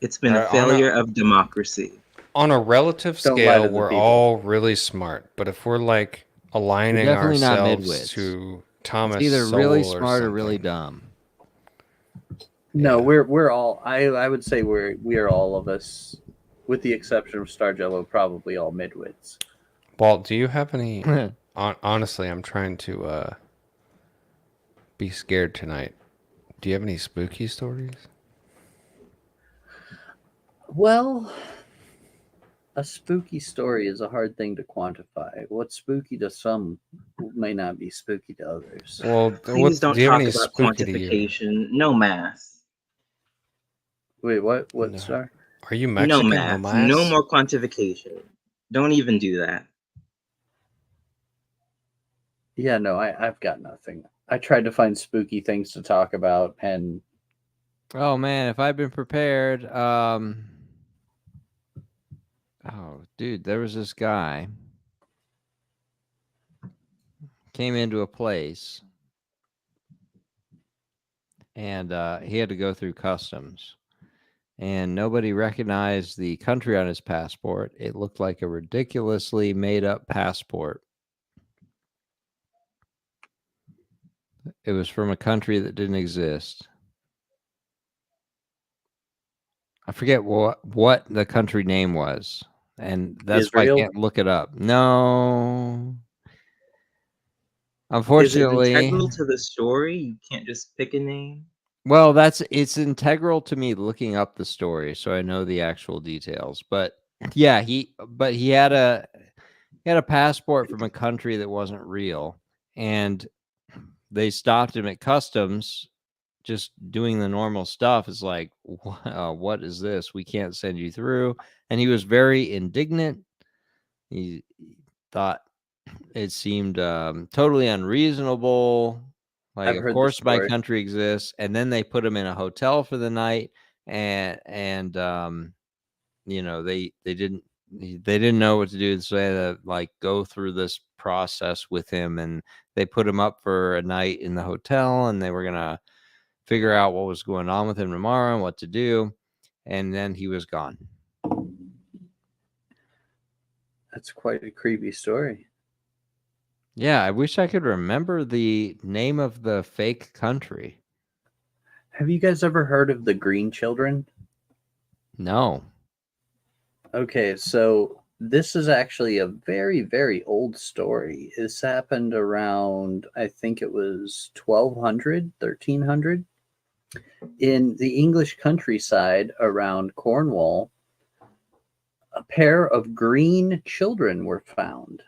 [SPEAKER 4] It's been a
[SPEAKER 2] Alright,
[SPEAKER 4] failure of democracy.
[SPEAKER 2] On a relative
[SPEAKER 3] Don't lie to
[SPEAKER 2] scale,
[SPEAKER 3] the
[SPEAKER 2] we're
[SPEAKER 3] people.
[SPEAKER 2] all really smart. But if we're like aligning
[SPEAKER 1] definitely not
[SPEAKER 2] ourselves
[SPEAKER 1] midwits.
[SPEAKER 2] to Thomas
[SPEAKER 1] It's either
[SPEAKER 2] Sowell
[SPEAKER 1] really
[SPEAKER 2] or
[SPEAKER 1] smart or really
[SPEAKER 2] something.
[SPEAKER 1] dumb.
[SPEAKER 3] No,
[SPEAKER 2] Yeah.
[SPEAKER 3] we're all. I would say we are all of us, with the exception of Star Jello, probably all midwits.
[SPEAKER 2] Walt, do you have any? Honestly, I'm trying to be scared tonight. Do you have any spooky stories?
[SPEAKER 3] Well, a spooky story is a hard thing to quantify. What's spooky to some may not be spooky to others.
[SPEAKER 2] Well,
[SPEAKER 4] Please don't
[SPEAKER 2] do you have
[SPEAKER 4] talk
[SPEAKER 2] any
[SPEAKER 4] about
[SPEAKER 2] spooky to you?
[SPEAKER 4] quantification. No math.
[SPEAKER 3] Wait, what? What,
[SPEAKER 2] No.
[SPEAKER 3] Star?
[SPEAKER 2] Are you
[SPEAKER 4] No
[SPEAKER 2] Mexican?
[SPEAKER 4] math.
[SPEAKER 2] No
[SPEAKER 4] No
[SPEAKER 2] mas?
[SPEAKER 4] more quantification. Don't even do that.
[SPEAKER 3] Yeah, no, I've got nothing. I tried to find spooky things to talk about, and
[SPEAKER 1] Oh man, if I'd been prepared, oh dude, there was this guy came into a place and he had to go through customs and nobody recognized the country on his passport. It looked like a ridiculously made up passport. It was from a country that didn't exist. I forget what the country name was, and that's why I
[SPEAKER 3] Israel?
[SPEAKER 1] can't look it up. No.
[SPEAKER 4] Is it
[SPEAKER 1] Unfortunately,
[SPEAKER 4] integral to the story? You can't just pick a name?
[SPEAKER 1] well, it's integral to me looking up the story so I know the actual details. But yeah, he had a passport from a country that wasn't real, and they stopped him at customs just doing the normal stuff. Is like, what is this? We can't send you through. And he was very indignant. He thought it seemed totally unreasonable. Like,
[SPEAKER 3] I've
[SPEAKER 1] of
[SPEAKER 3] heard the
[SPEAKER 1] course my
[SPEAKER 3] story.
[SPEAKER 1] country exists. And then they put him in a hotel for the night, and you know, they didn't know what to do, so they had to like go through this process with him, and they put him up for a night in the hotel, and they were gonna figure out what was going on with him tomorrow and what to do, and then he was gone.
[SPEAKER 3] That's quite a creepy story.
[SPEAKER 1] Yeah, I wish I could remember the name of the fake country.
[SPEAKER 3] Have you guys ever heard of the Green Children?
[SPEAKER 1] No.
[SPEAKER 3] Okay, so this is actually a very, very old story. This happened around, I think it was 1200, 1300. In the English countryside around Cornwall, a pair of green children were found.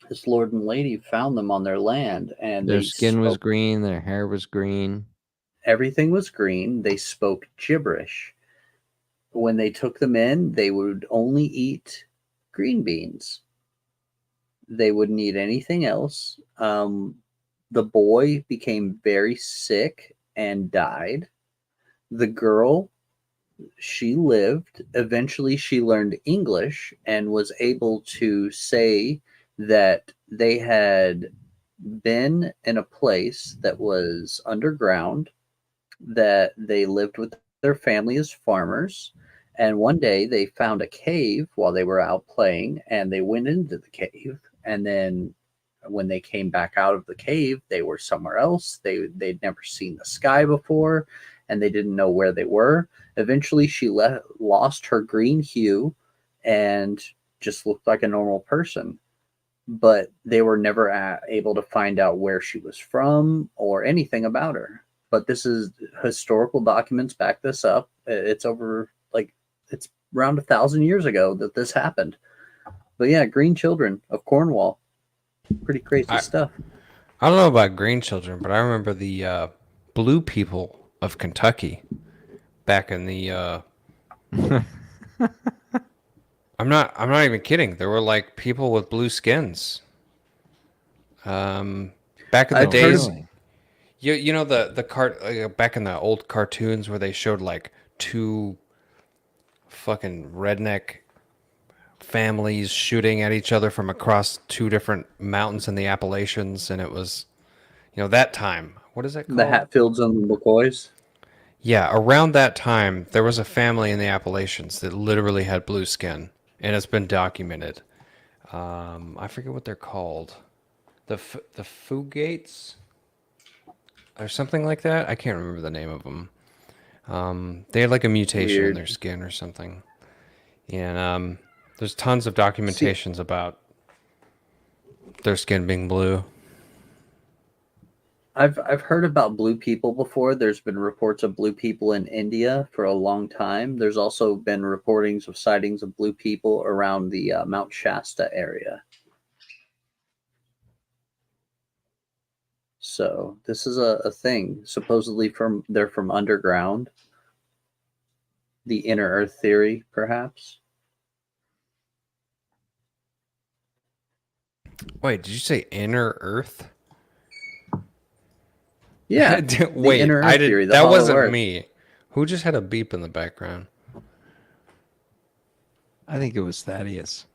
[SPEAKER 3] This lord and lady found them on their land, and
[SPEAKER 1] Their
[SPEAKER 3] they
[SPEAKER 1] skin was
[SPEAKER 3] spoke-
[SPEAKER 1] green, their hair was green.
[SPEAKER 3] everything was green. They spoke gibberish. When they took them in, they would only eat green beans. They wouldn't eat anything else. The boy became very sick and died. The girl, she lived. Eventually, she learned English and was able to say that they had been in a place that was underground, that they lived with their family is farmers, and one day they found a cave while they were out playing, and they went into the cave, and then when they came back out of the cave, they were somewhere else. They'd never seen the sky before, and they didn't know where they were. Eventually, she lost her green hue and just looked like a normal person. But they were never able to find out where she was from or anything about her. But this is historical documents back this up. It's over it's around 1,000 years ago that this happened. But yeah, Green Children of Cornwall, pretty crazy stuff.
[SPEAKER 2] I don't know about green children, but I remember the blue people of Kentucky back in the. I'm not even kidding. There were like people with blue skins. Back in the days, you know back in the old cartoons where they showed like two fucking redneck families shooting at each other from across two different mountains in the Appalachians, and it was, that time. What is that called?
[SPEAKER 3] The Hatfields and the McCoys.
[SPEAKER 2] Yeah, around that time, there was a family in the Appalachians that literally had blue skin, and it's been documented. I forget what they're called. The Fugates? Or something like that? I can't remember the name of them. They had like a mutation in their skin or something. And there's tons of documentations about their skin being blue.
[SPEAKER 3] I've heard about blue people before. There's been reports of blue people in India for a long time. There's also been reportings of sightings of blue people around the Mount Shasta area. So this is a thing. Supposedly they're from underground. The inner Earth theory, perhaps.
[SPEAKER 2] Wait, did you say inner Earth?
[SPEAKER 3] Yeah.
[SPEAKER 2] Wait,
[SPEAKER 3] I did. Theory,
[SPEAKER 2] that wasn't me. Who just had a beep in the background?
[SPEAKER 1] I think it was Thaddeus.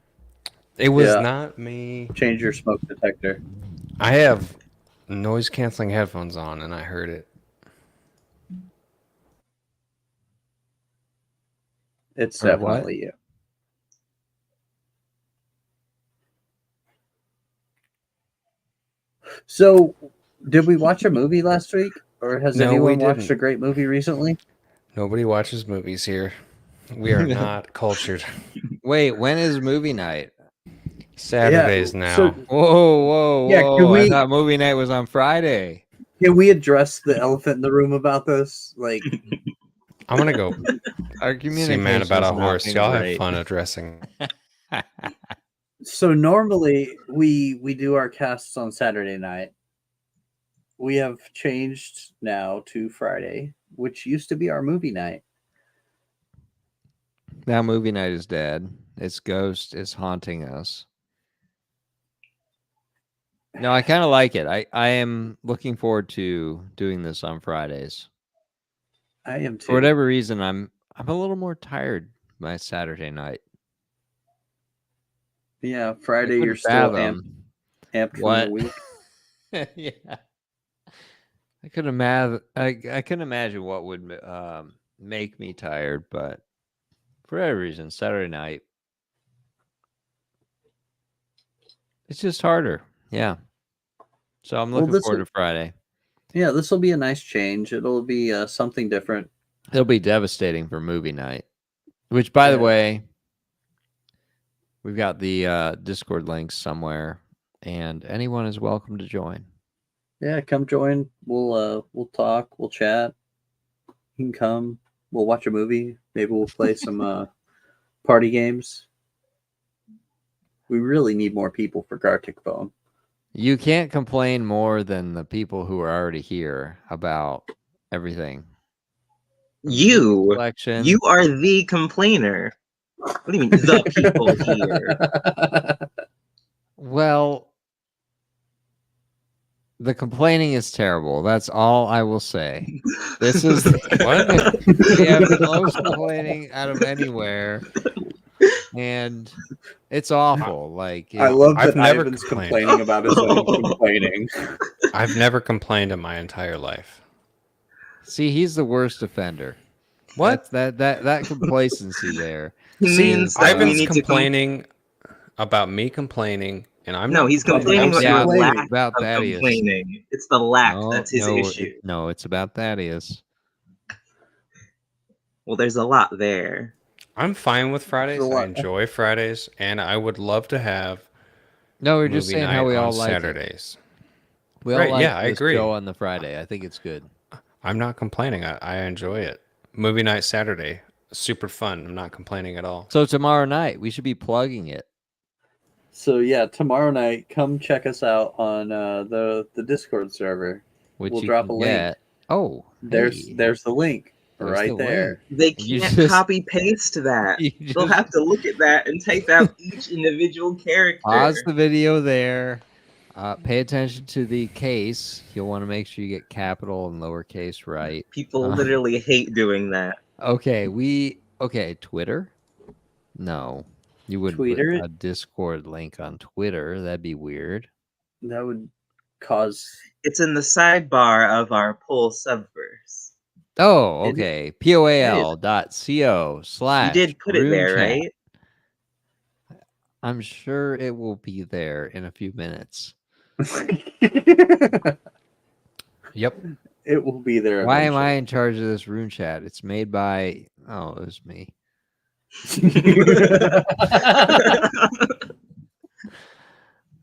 [SPEAKER 2] It was not me.
[SPEAKER 3] Change your smoke detector.
[SPEAKER 2] I have noise canceling headphones on, and I heard it.
[SPEAKER 3] It's definitely you. So, did we watch a movie last week? Or has anyone watched a great movie recently?
[SPEAKER 2] Nobody watches movies here. We are not cultured.
[SPEAKER 1] Wait, when is movie night?
[SPEAKER 2] Saturdays now.
[SPEAKER 1] So, whoa.
[SPEAKER 3] Yeah,
[SPEAKER 1] I thought movie night was on Friday.
[SPEAKER 3] Can we address the elephant in the room about this? Like,
[SPEAKER 2] I'm going to go
[SPEAKER 1] Our
[SPEAKER 2] see Man About a Horse. Y'all have fun addressing.
[SPEAKER 3] So normally we do our casts on Saturday night. We have changed now to Friday, which used to be our movie night.
[SPEAKER 1] Now movie night is dead. Its ghost is haunting us. No, I kind of like it. I am looking forward to doing this on Fridays.
[SPEAKER 3] I am too.
[SPEAKER 1] For whatever reason, I'm a little more tired by Saturday night.
[SPEAKER 3] Yeah, Friday you're still amped from the week.
[SPEAKER 1] Yeah. I couldn't imagine. I couldn't imagine what would make me tired, but for whatever reason, Saturday night, it's just harder. Yeah. So I'm looking forward to Friday.
[SPEAKER 3] Yeah, this will be a nice change. It'll be something different.
[SPEAKER 1] It'll be devastating for movie night. Which, by the way, we've got the Discord links somewhere, and anyone is welcome to join.
[SPEAKER 3] Yeah, come join. We'll talk. We'll chat. You can come. We'll watch a movie. Maybe we'll play some party games. We really need more people for Gartic Phone.
[SPEAKER 1] You can't complain more than the people who are already here about everything.
[SPEAKER 4] You are the complainer. What do you mean, the people here?
[SPEAKER 1] Well, the complaining is terrible. That's all I will say. This is what we have the most complaining out of anywhere, and it's awful. Like
[SPEAKER 3] I love that
[SPEAKER 2] I've never
[SPEAKER 3] Ivan's complaining about his own complaining.
[SPEAKER 2] I've never complained in my entire life.
[SPEAKER 1] See, he's the worst offender.
[SPEAKER 2] What?
[SPEAKER 1] That complacency there.
[SPEAKER 4] He
[SPEAKER 2] See,
[SPEAKER 4] means that we
[SPEAKER 2] Ivan's
[SPEAKER 4] need to
[SPEAKER 2] complaining about me complaining, and I'm
[SPEAKER 4] No,
[SPEAKER 2] not
[SPEAKER 4] he's
[SPEAKER 2] complaining.
[SPEAKER 4] complaining
[SPEAKER 3] What's
[SPEAKER 4] about your
[SPEAKER 3] complaining?
[SPEAKER 4] lack
[SPEAKER 1] About
[SPEAKER 4] of
[SPEAKER 1] Thaddeus.
[SPEAKER 4] complaining. It's the lack
[SPEAKER 1] No,
[SPEAKER 4] that's his issue.
[SPEAKER 1] no, it's about Thaddeus.
[SPEAKER 4] Well, there's a lot there.
[SPEAKER 2] I'm fine with Fridays.
[SPEAKER 3] So
[SPEAKER 2] I
[SPEAKER 3] what?
[SPEAKER 2] enjoy Fridays, and I would love to have
[SPEAKER 1] No, we're just
[SPEAKER 2] movie
[SPEAKER 1] saying
[SPEAKER 2] night
[SPEAKER 1] how we all
[SPEAKER 2] on
[SPEAKER 1] like it.
[SPEAKER 2] Saturdays.
[SPEAKER 1] We all
[SPEAKER 2] Right,
[SPEAKER 1] like
[SPEAKER 2] yeah, I
[SPEAKER 1] this
[SPEAKER 2] agree.
[SPEAKER 1] show on the Friday. I think it's good.
[SPEAKER 2] I'm not complaining. I enjoy it. Movie night Saturday, super fun. I'm not complaining at all.
[SPEAKER 1] So tomorrow night, we should be plugging it.
[SPEAKER 3] So yeah, tomorrow night, come check us out on the Discord server.
[SPEAKER 1] Which
[SPEAKER 3] We'll
[SPEAKER 1] you
[SPEAKER 3] drop
[SPEAKER 1] can
[SPEAKER 3] a link.
[SPEAKER 1] get. Oh,
[SPEAKER 3] There's
[SPEAKER 1] hey,
[SPEAKER 3] there's the link
[SPEAKER 1] there's
[SPEAKER 3] right
[SPEAKER 1] the
[SPEAKER 3] there.
[SPEAKER 1] link.
[SPEAKER 4] They
[SPEAKER 1] You
[SPEAKER 4] can't
[SPEAKER 1] just-
[SPEAKER 4] copy paste that.
[SPEAKER 1] You
[SPEAKER 4] They'll
[SPEAKER 1] just
[SPEAKER 4] have to look at that and type out each individual character.
[SPEAKER 1] pause the video there. Pay attention to the case. You'll want to make sure you get capital and lowercase right.
[SPEAKER 4] People literally hate doing that.
[SPEAKER 1] Okay, Twitter? No. You wouldn't
[SPEAKER 3] Twitter?
[SPEAKER 1] put a Discord link on Twitter. That'd be weird.
[SPEAKER 3] That would cause.
[SPEAKER 4] It's in the sidebar of our poll subverse.
[SPEAKER 1] Oh,
[SPEAKER 3] It-
[SPEAKER 1] okay. POAL.co/
[SPEAKER 4] You did put it there,
[SPEAKER 1] room chat.
[SPEAKER 4] right?
[SPEAKER 1] I'm sure it will be there in a few minutes.
[SPEAKER 2] Yep.
[SPEAKER 3] It will be there.
[SPEAKER 1] Why am I in charge of this room chat? It's made by it was me.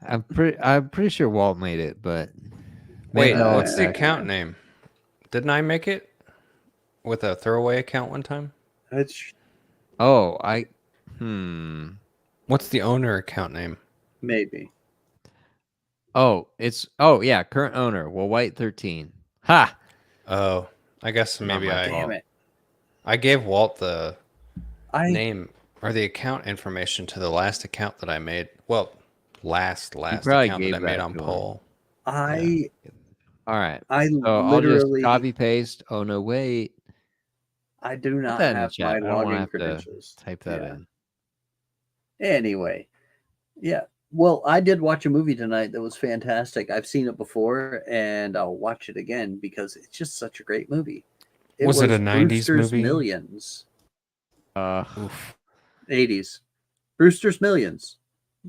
[SPEAKER 1] I'm pretty sure Walt made it, but
[SPEAKER 2] Wait,
[SPEAKER 1] no,
[SPEAKER 2] what's the account name? Didn't I make it with a throwaway account one time?
[SPEAKER 3] That's
[SPEAKER 1] oh,
[SPEAKER 2] What's the owner account name?
[SPEAKER 3] maybe.
[SPEAKER 1] Yeah, current owner, well, White 13. Ha!
[SPEAKER 2] Oh, I guess
[SPEAKER 1] Not
[SPEAKER 2] maybe
[SPEAKER 1] my
[SPEAKER 2] I
[SPEAKER 1] fault.
[SPEAKER 3] Damn it.
[SPEAKER 2] I gave Walt the
[SPEAKER 3] I
[SPEAKER 2] name or the account information to the last account that I made. Well, last
[SPEAKER 1] probably
[SPEAKER 2] account
[SPEAKER 1] gave
[SPEAKER 2] that I made
[SPEAKER 1] that
[SPEAKER 2] on
[SPEAKER 1] to him.
[SPEAKER 2] poll.
[SPEAKER 3] I
[SPEAKER 1] All right.
[SPEAKER 3] I
[SPEAKER 1] So I'll
[SPEAKER 3] literally
[SPEAKER 1] just copy paste. Oh no, wait.
[SPEAKER 3] I do not
[SPEAKER 1] that in the
[SPEAKER 3] have
[SPEAKER 1] chat.
[SPEAKER 3] my
[SPEAKER 1] I don't wanna
[SPEAKER 3] login
[SPEAKER 1] have to
[SPEAKER 3] credentials.
[SPEAKER 1] Type that
[SPEAKER 3] Yeah.
[SPEAKER 1] in.
[SPEAKER 3] Anyway, yeah. Well, I did watch a movie tonight that was fantastic. I've seen it before, and I'll watch it again because it's just such a great movie.
[SPEAKER 2] Was it a 90s
[SPEAKER 3] Brewster's
[SPEAKER 2] movie?
[SPEAKER 3] Millions,
[SPEAKER 2] Oof.
[SPEAKER 3] 80s. Brewster's Millions,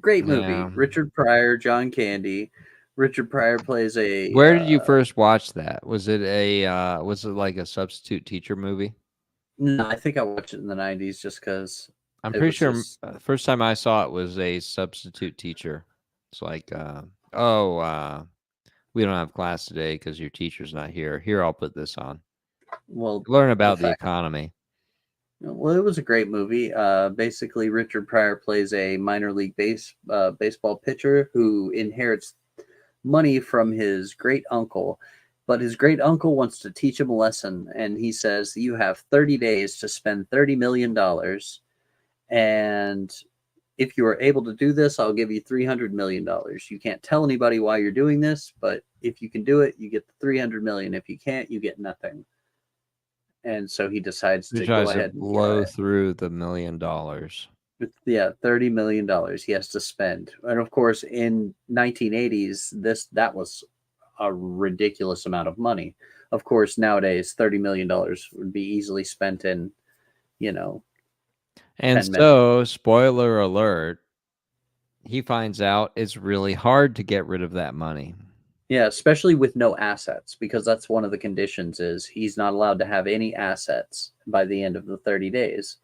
[SPEAKER 3] great movie.
[SPEAKER 1] Yeah.
[SPEAKER 3] Richard Pryor, John Candy. Richard Pryor plays a.
[SPEAKER 1] Where did you first watch that? Was it like a substitute teacher movie?
[SPEAKER 3] No, I think I watched it in the 90s just because.
[SPEAKER 1] I'm
[SPEAKER 3] It
[SPEAKER 1] pretty
[SPEAKER 3] was
[SPEAKER 1] sure
[SPEAKER 3] just-
[SPEAKER 1] first time I saw it was a substitute teacher. It's like, we don't have class today because your teacher's not here. Here, I'll put this on.
[SPEAKER 3] Well,
[SPEAKER 1] Learn about the
[SPEAKER 3] fact-
[SPEAKER 1] economy.
[SPEAKER 3] Well, it was a great movie. Basically, Richard Pryor plays a minor league baseball pitcher who inherits money from his great uncle, but his great uncle wants to teach him a lesson, and he says, "You have 30 days to spend $30 million, and if you are able to do this, I'll give you $300 million. You can't tell anybody why you're doing this, but if you can do it, you get the $300 million. If you can't, you get nothing." And so he decides
[SPEAKER 1] He
[SPEAKER 3] to
[SPEAKER 1] tries
[SPEAKER 3] go
[SPEAKER 1] to
[SPEAKER 3] ahead and
[SPEAKER 1] blow through the $1 million.
[SPEAKER 3] yeah, $30 million he has to spend. And of course, in 1980s, that was a ridiculous amount of money. Of course, nowadays, $30 million would be easily spent in,
[SPEAKER 1] And
[SPEAKER 3] 10
[SPEAKER 1] so, spoiler alert, he finds out it's really hard to get rid of that money.
[SPEAKER 3] yeah, especially with no assets, because that's one of the conditions is he's not allowed to have any assets by the end of the 30 days.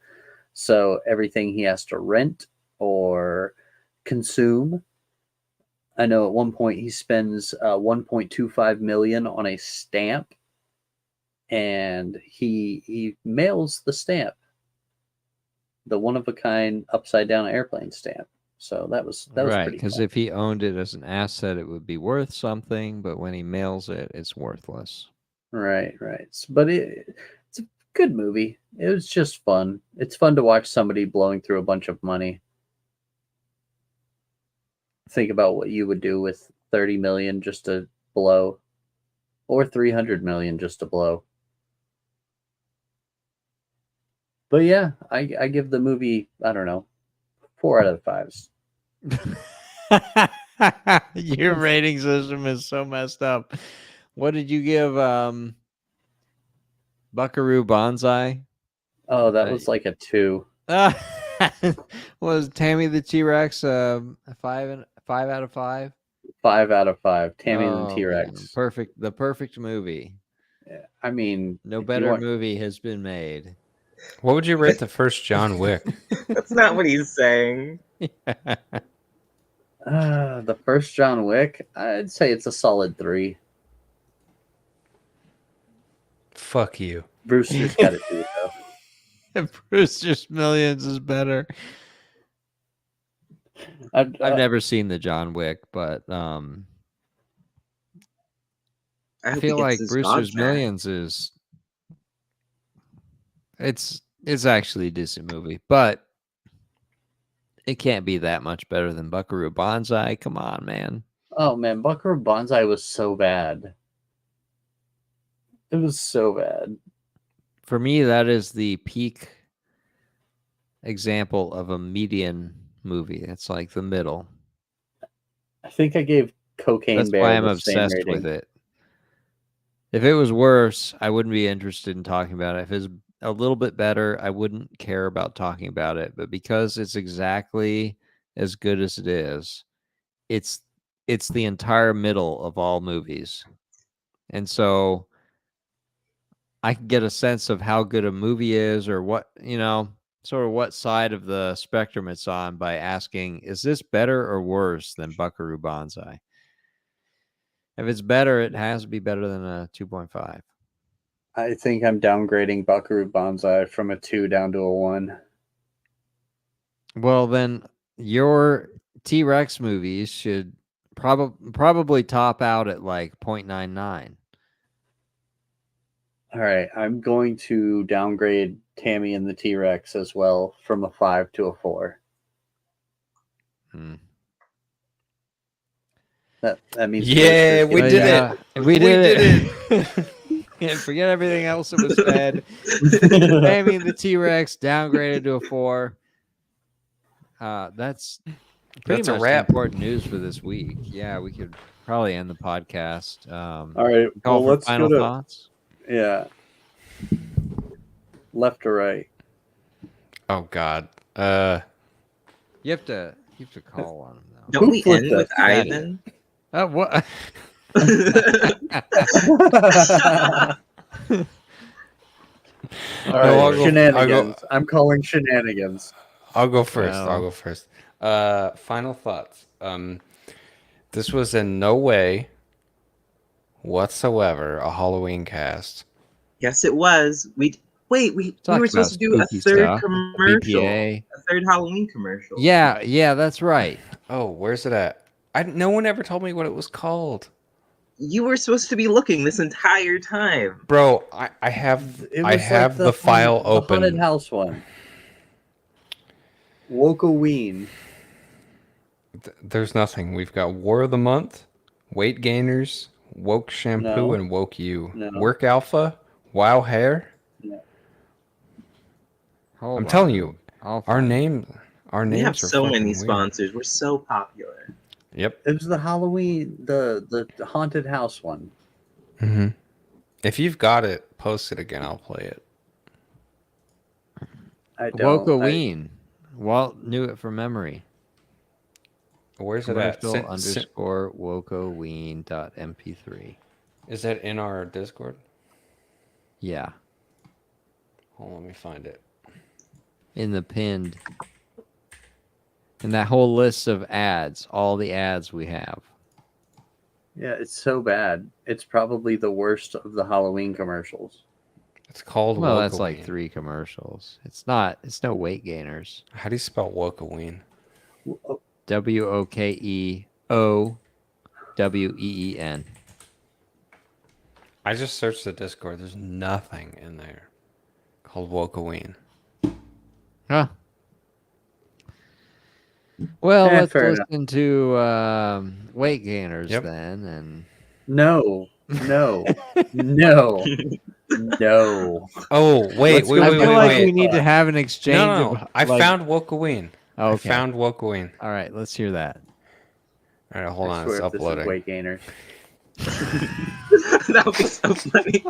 [SPEAKER 3] So everything he has to rent or consume. I know at one point he spends 1.25 million on a stamp, and he mails the stamp, the one of a kind upside down airplane stamp. So that was
[SPEAKER 1] Right,
[SPEAKER 3] pretty
[SPEAKER 1] because
[SPEAKER 3] fun.
[SPEAKER 1] if he owned it as an asset, it would be worth something, but when he mails it, it's worthless.
[SPEAKER 3] Right. But it's a good movie. It was just fun. It's fun to watch somebody blowing through a bunch of money. Think about what you would do with 30 million just to blow, or 300 million just to blow. But yeah, I give the movie, I don't know, 4 out of 5s.
[SPEAKER 1] Your rating system is so messed up. What did you give Buckaroo Banzai?
[SPEAKER 3] Oh, that was like a 2.
[SPEAKER 1] Was Tammy the T-Rex 5 out of 5?
[SPEAKER 3] 5 out of 5. Tammy and the
[SPEAKER 1] Oh,
[SPEAKER 3] T-Rex.
[SPEAKER 1] man. Perfect. The perfect movie.
[SPEAKER 3] Yeah. I mean,
[SPEAKER 1] No
[SPEAKER 3] if you
[SPEAKER 1] better
[SPEAKER 3] want-
[SPEAKER 1] movie has been made.
[SPEAKER 2] What would you rate the first John Wick?
[SPEAKER 4] That's not what he's saying.
[SPEAKER 3] The first John Wick, I'd say it's a solid 3.
[SPEAKER 2] Fuck you.
[SPEAKER 3] Brewster's got to do it though.
[SPEAKER 1] Brewster's Millions is better. I've never seen the John Wick, but I
[SPEAKER 4] hope
[SPEAKER 1] feel
[SPEAKER 4] he gets
[SPEAKER 1] like
[SPEAKER 4] his
[SPEAKER 1] Brewster's
[SPEAKER 4] dog back.
[SPEAKER 1] Millions is it's actually a decent movie, but it can't be that much better than Buckaroo Banzai. Come on, man.
[SPEAKER 3] Oh man, Buckaroo Banzai was so bad. It was so bad.
[SPEAKER 1] For me, that is the peak example of a median movie. It's like the middle.
[SPEAKER 3] I think I gave Cocaine
[SPEAKER 1] That's
[SPEAKER 3] Bear
[SPEAKER 1] why I'm
[SPEAKER 3] the same
[SPEAKER 1] obsessed
[SPEAKER 3] rating.
[SPEAKER 1] with it. If it was worse, I wouldn't be interested in talking about it. If it's a little bit better, I wouldn't care about talking about it. But because it's exactly as good as it is, it's the entire middle of all movies. And so I can get a sense of how good a movie is, or what, sort of what side of the spectrum it's on by asking, is this better or worse than Buckaroo Banzai? If it's better, it has to be better than a 2.5.
[SPEAKER 3] I think I'm downgrading Buckaroo Banzai from a 2 down to a 1.
[SPEAKER 1] Well, then your T-Rex movies should probably top out at like 0.99.
[SPEAKER 3] All right, I'm going to downgrade Tammy and the T-Rex as well from a 5 to a 4. That means
[SPEAKER 2] Yeah, we did it.
[SPEAKER 1] We did it. Yeah, forget everything else that was said. Tammy and the T-Rex downgraded to a 4. That's pretty
[SPEAKER 2] a
[SPEAKER 1] much
[SPEAKER 2] wrap.
[SPEAKER 1] important news for this week. Yeah, we could probably end the podcast.
[SPEAKER 3] All right,
[SPEAKER 1] Call
[SPEAKER 3] well,
[SPEAKER 1] for
[SPEAKER 3] let's
[SPEAKER 1] final
[SPEAKER 3] go to
[SPEAKER 1] thoughts.
[SPEAKER 3] yeah, left or right.
[SPEAKER 2] Oh God.
[SPEAKER 1] You have to call on him though.
[SPEAKER 4] Don't
[SPEAKER 3] Who
[SPEAKER 4] we
[SPEAKER 3] flipped
[SPEAKER 4] end with
[SPEAKER 3] that?
[SPEAKER 4] Ivan?
[SPEAKER 1] What?
[SPEAKER 3] All right,
[SPEAKER 2] I'll go-
[SPEAKER 3] shenanigans. I'm calling shenanigans.
[SPEAKER 2] I'll go first.
[SPEAKER 1] Well.
[SPEAKER 2] I'll go first. Final thoughts. This was in no way whatsoever a Halloween cast.
[SPEAKER 4] Yes, it was. We were
[SPEAKER 1] Talked
[SPEAKER 4] supposed to do
[SPEAKER 1] about
[SPEAKER 4] a
[SPEAKER 1] spooky
[SPEAKER 4] third
[SPEAKER 1] stuff,
[SPEAKER 4] commercial,
[SPEAKER 1] BPA.
[SPEAKER 4] a third Halloween commercial.
[SPEAKER 1] Yeah, that's right.
[SPEAKER 2] Oh, where's it at? No one ever told me what it was called.
[SPEAKER 4] You were supposed to be looking this entire time.
[SPEAKER 2] Bro, I have
[SPEAKER 3] It
[SPEAKER 2] I
[SPEAKER 3] was
[SPEAKER 2] have the file
[SPEAKER 3] the haunted
[SPEAKER 2] open.
[SPEAKER 3] house one. Wokoween.
[SPEAKER 2] There's nothing. We've got War of the Month, Weight Gainers, Woke Shampoo,
[SPEAKER 3] No.
[SPEAKER 2] and Woke You.
[SPEAKER 3] No.
[SPEAKER 2] Work Alpha, Wow Hair.
[SPEAKER 1] Hold
[SPEAKER 2] I'm
[SPEAKER 1] on.
[SPEAKER 2] telling you,
[SPEAKER 1] I'll
[SPEAKER 2] our
[SPEAKER 1] find
[SPEAKER 2] names
[SPEAKER 4] We have
[SPEAKER 2] are
[SPEAKER 4] so many
[SPEAKER 2] fucking weird.
[SPEAKER 4] sponsors. We're so popular.
[SPEAKER 2] Yep.
[SPEAKER 3] It was the Halloween, the haunted house one.
[SPEAKER 2] Mm-hmm. If you've got it, post it again. I'll play it.
[SPEAKER 3] I don't.
[SPEAKER 1] Wokoween. Walt knew it from memory.
[SPEAKER 2] Where's it at?
[SPEAKER 1] Commercial underscore wokoween.mp3.
[SPEAKER 2] Is that in our Discord?
[SPEAKER 1] Yeah.
[SPEAKER 2] Hold on, let me find it.
[SPEAKER 1] In the pinned. And that whole list of ads, all the ads we have.
[SPEAKER 3] Yeah, it's so bad. It's probably the worst of the Halloween commercials.
[SPEAKER 2] It's called
[SPEAKER 1] Well,
[SPEAKER 2] Wokoween.
[SPEAKER 1] that's like 3 commercials. It's no weight gainers.
[SPEAKER 2] How do you spell Wokoween?
[SPEAKER 1] WOKEOWEEN.
[SPEAKER 2] I just searched the Discord. There's nothing in there called Wokoween.
[SPEAKER 1] Huh. Well,
[SPEAKER 3] Yeah,
[SPEAKER 1] let's
[SPEAKER 3] fair
[SPEAKER 1] listen to weight gainers
[SPEAKER 2] Yep.
[SPEAKER 1] then. And
[SPEAKER 3] No. No.
[SPEAKER 2] Oh, wait,
[SPEAKER 3] Let's go-
[SPEAKER 1] I feel like we
[SPEAKER 2] wait.
[SPEAKER 1] need to have an exchange.
[SPEAKER 2] No.
[SPEAKER 1] Of,
[SPEAKER 2] I
[SPEAKER 1] like-
[SPEAKER 2] found Wokoween.
[SPEAKER 1] Oh,
[SPEAKER 2] I
[SPEAKER 1] okay.
[SPEAKER 2] found Wokoween.
[SPEAKER 1] All right, let's hear that.
[SPEAKER 2] All right, hold
[SPEAKER 3] I
[SPEAKER 2] on.
[SPEAKER 3] swear
[SPEAKER 2] It's
[SPEAKER 3] if this is
[SPEAKER 2] uploading.
[SPEAKER 3] weight gainers.
[SPEAKER 4] That would be so funny.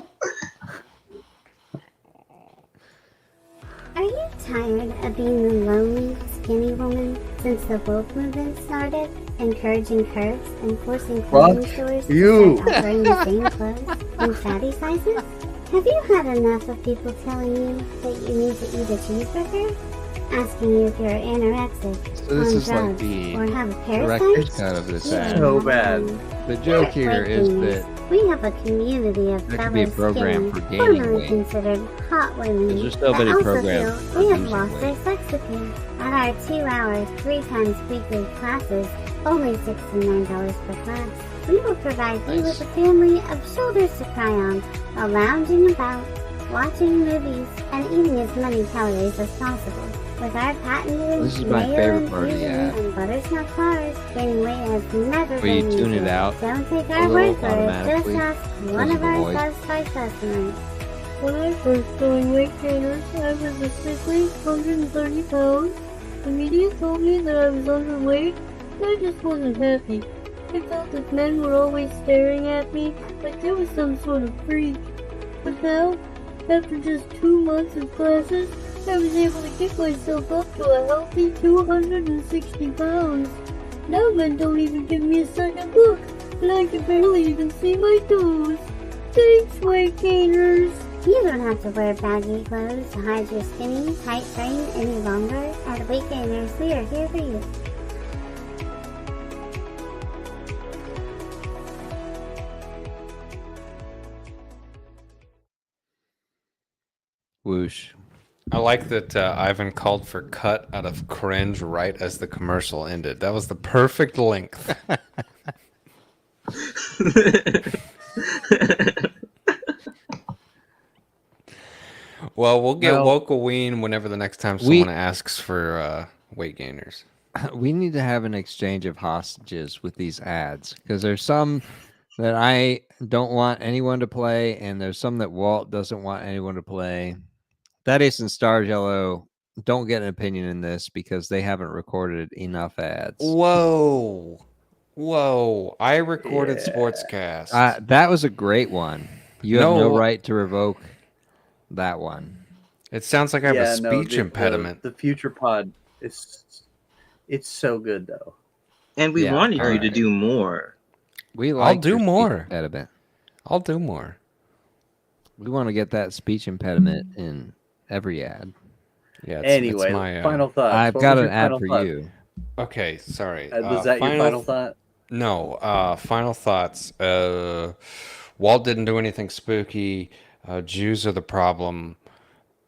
[SPEAKER 7] tired of being the lonely, skinny woman since the woke movement started, encouraging curves and forcing clothing stores to start offering the same clothes in fatty sizes? Have you had enough of people telling you that you need to eat a cheeseburger? Asking you if you're anorexic,
[SPEAKER 1] So this
[SPEAKER 7] on
[SPEAKER 1] is like
[SPEAKER 7] drugs,
[SPEAKER 1] the
[SPEAKER 7] or have a
[SPEAKER 1] director's
[SPEAKER 7] parasite?
[SPEAKER 1] cut of this
[SPEAKER 7] You
[SPEAKER 1] ad.
[SPEAKER 3] So
[SPEAKER 7] have
[SPEAKER 3] bad.
[SPEAKER 7] fun.
[SPEAKER 1] The joke here is
[SPEAKER 7] Vikings,
[SPEAKER 1] that
[SPEAKER 7] we have a community of
[SPEAKER 1] there could be a
[SPEAKER 7] fellow
[SPEAKER 1] program
[SPEAKER 7] skinny,
[SPEAKER 1] for gaining
[SPEAKER 7] formerly
[SPEAKER 1] weight.
[SPEAKER 7] considered hot women
[SPEAKER 1] There's still
[SPEAKER 7] that
[SPEAKER 1] been a
[SPEAKER 7] also
[SPEAKER 1] program
[SPEAKER 7] feel
[SPEAKER 1] for
[SPEAKER 7] we have
[SPEAKER 1] losing
[SPEAKER 7] lost
[SPEAKER 1] weight.
[SPEAKER 7] their sex appeal. At our 2-hour, 3 times weekly classes, only $69 per class, we will provide you with a family of shoulders to cry on while lounging about, watching movies, and eating as many calories as possible. With our patented
[SPEAKER 1] This is my favorite part of the
[SPEAKER 7] mayo-infused
[SPEAKER 1] ad.
[SPEAKER 7] and buttersnouch cars, gaining weight has never
[SPEAKER 1] Where you
[SPEAKER 7] been
[SPEAKER 1] tune it
[SPEAKER 7] easier.
[SPEAKER 1] out
[SPEAKER 7] Don't take
[SPEAKER 1] a
[SPEAKER 7] our
[SPEAKER 1] little
[SPEAKER 7] word for it. Just
[SPEAKER 1] automatically
[SPEAKER 7] ask one
[SPEAKER 1] because
[SPEAKER 7] of
[SPEAKER 1] of the
[SPEAKER 7] our
[SPEAKER 1] voice.
[SPEAKER 7] satisfied customers. When I first joined weight trainers, I was a sickly 130 pounds. The media told me that I was underweight, and I just wasn't happy. I felt that men were always staring at me like I was some sort of freak. But now, after just 2 months of classes, I was able to get myself up to a healthy 260 pounds. Now men don't even give me a second look, and I can barely even see my toes. Thanks, weight gainers! You don't have to wear baggy clothes to hide your skinny, tight frame any longer. At Weight Gainers, we are here for you.
[SPEAKER 1] Whoosh.
[SPEAKER 2] I like that Ivan called for cut out of cringe right as the commercial ended. That was the perfect length. Well, we'll get Wokoween whenever the next time someone asks for weight gainers.
[SPEAKER 1] We need to have an exchange of hostages with these ads because there's some that I don't want anyone to play, and there's some that Walt doesn't want anyone to play. Thaddeus and Starjello don't get an opinion in this because they haven't recorded enough ads.
[SPEAKER 2] Whoa. I recorded Sportscast.
[SPEAKER 1] That was a great one. You have no right to revoke that one.
[SPEAKER 2] It sounds like I have a speech impediment.
[SPEAKER 3] The future pod it's so good though.
[SPEAKER 4] And we wanted you to do more.
[SPEAKER 2] I'll do more.
[SPEAKER 1] Impediment.
[SPEAKER 2] I'll do more.
[SPEAKER 1] We want to get that speech impediment in every ad.
[SPEAKER 2] Yeah.
[SPEAKER 3] Anyway,
[SPEAKER 2] it's my,
[SPEAKER 3] final thoughts.
[SPEAKER 1] I've got an ad for you.
[SPEAKER 2] Okay, sorry.
[SPEAKER 3] Was that your final thought?
[SPEAKER 2] No. Final thoughts. Walt didn't do anything spooky. Jews are the problem.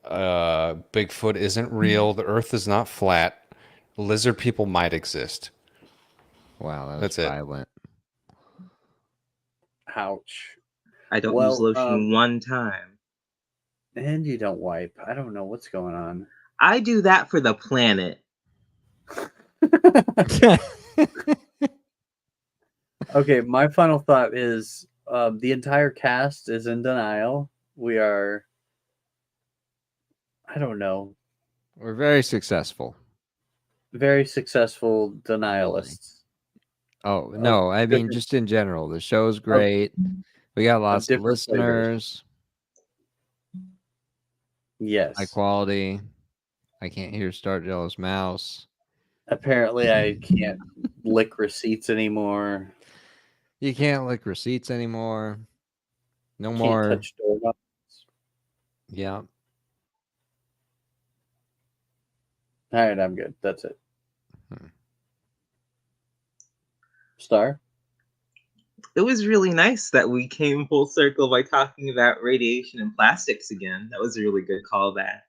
[SPEAKER 2] Bigfoot isn't real. The Earth is not flat. Lizard people might exist.
[SPEAKER 1] Wow,
[SPEAKER 2] that's
[SPEAKER 1] violent.
[SPEAKER 3] Ouch.
[SPEAKER 4] I don't use lotion one time.
[SPEAKER 3] And you don't wipe. I don't know what's going on.
[SPEAKER 4] I do that for the planet.
[SPEAKER 3] Okay, my final thought is the entire cast is in denial. We are, I don't know.
[SPEAKER 1] We're very successful.
[SPEAKER 3] Very successful denialists.
[SPEAKER 1] Oh, no, I mean, just in general. The show's great. We got lots of listeners.
[SPEAKER 3] Yes.
[SPEAKER 1] High quality. I can't hear Starjello's mouse.
[SPEAKER 3] Apparently, I can't lick receipts anymore.
[SPEAKER 1] You can't lick receipts anymore. No
[SPEAKER 3] Can't
[SPEAKER 1] more.
[SPEAKER 3] touch doorknobs.
[SPEAKER 1] Yeah.
[SPEAKER 3] All right, I'm good. That's it. Star?
[SPEAKER 4] It was really nice that we came full circle by talking about radiation and plastics again. That was a really good callback.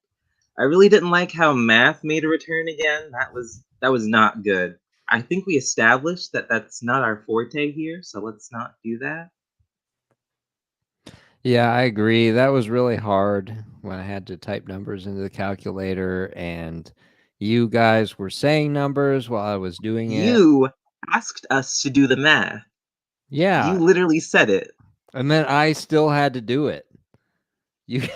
[SPEAKER 4] I really didn't like how math made a return again. That was not good. I think we established that that's not our forte here, so let's not do that.
[SPEAKER 1] Yeah, I agree. That was really hard when I had to type numbers into the calculator, and you guys were saying numbers while I was doing it.
[SPEAKER 4] You asked us to do the math.
[SPEAKER 1] Yeah.
[SPEAKER 4] You literally said it.
[SPEAKER 1] And then I still had to do it. You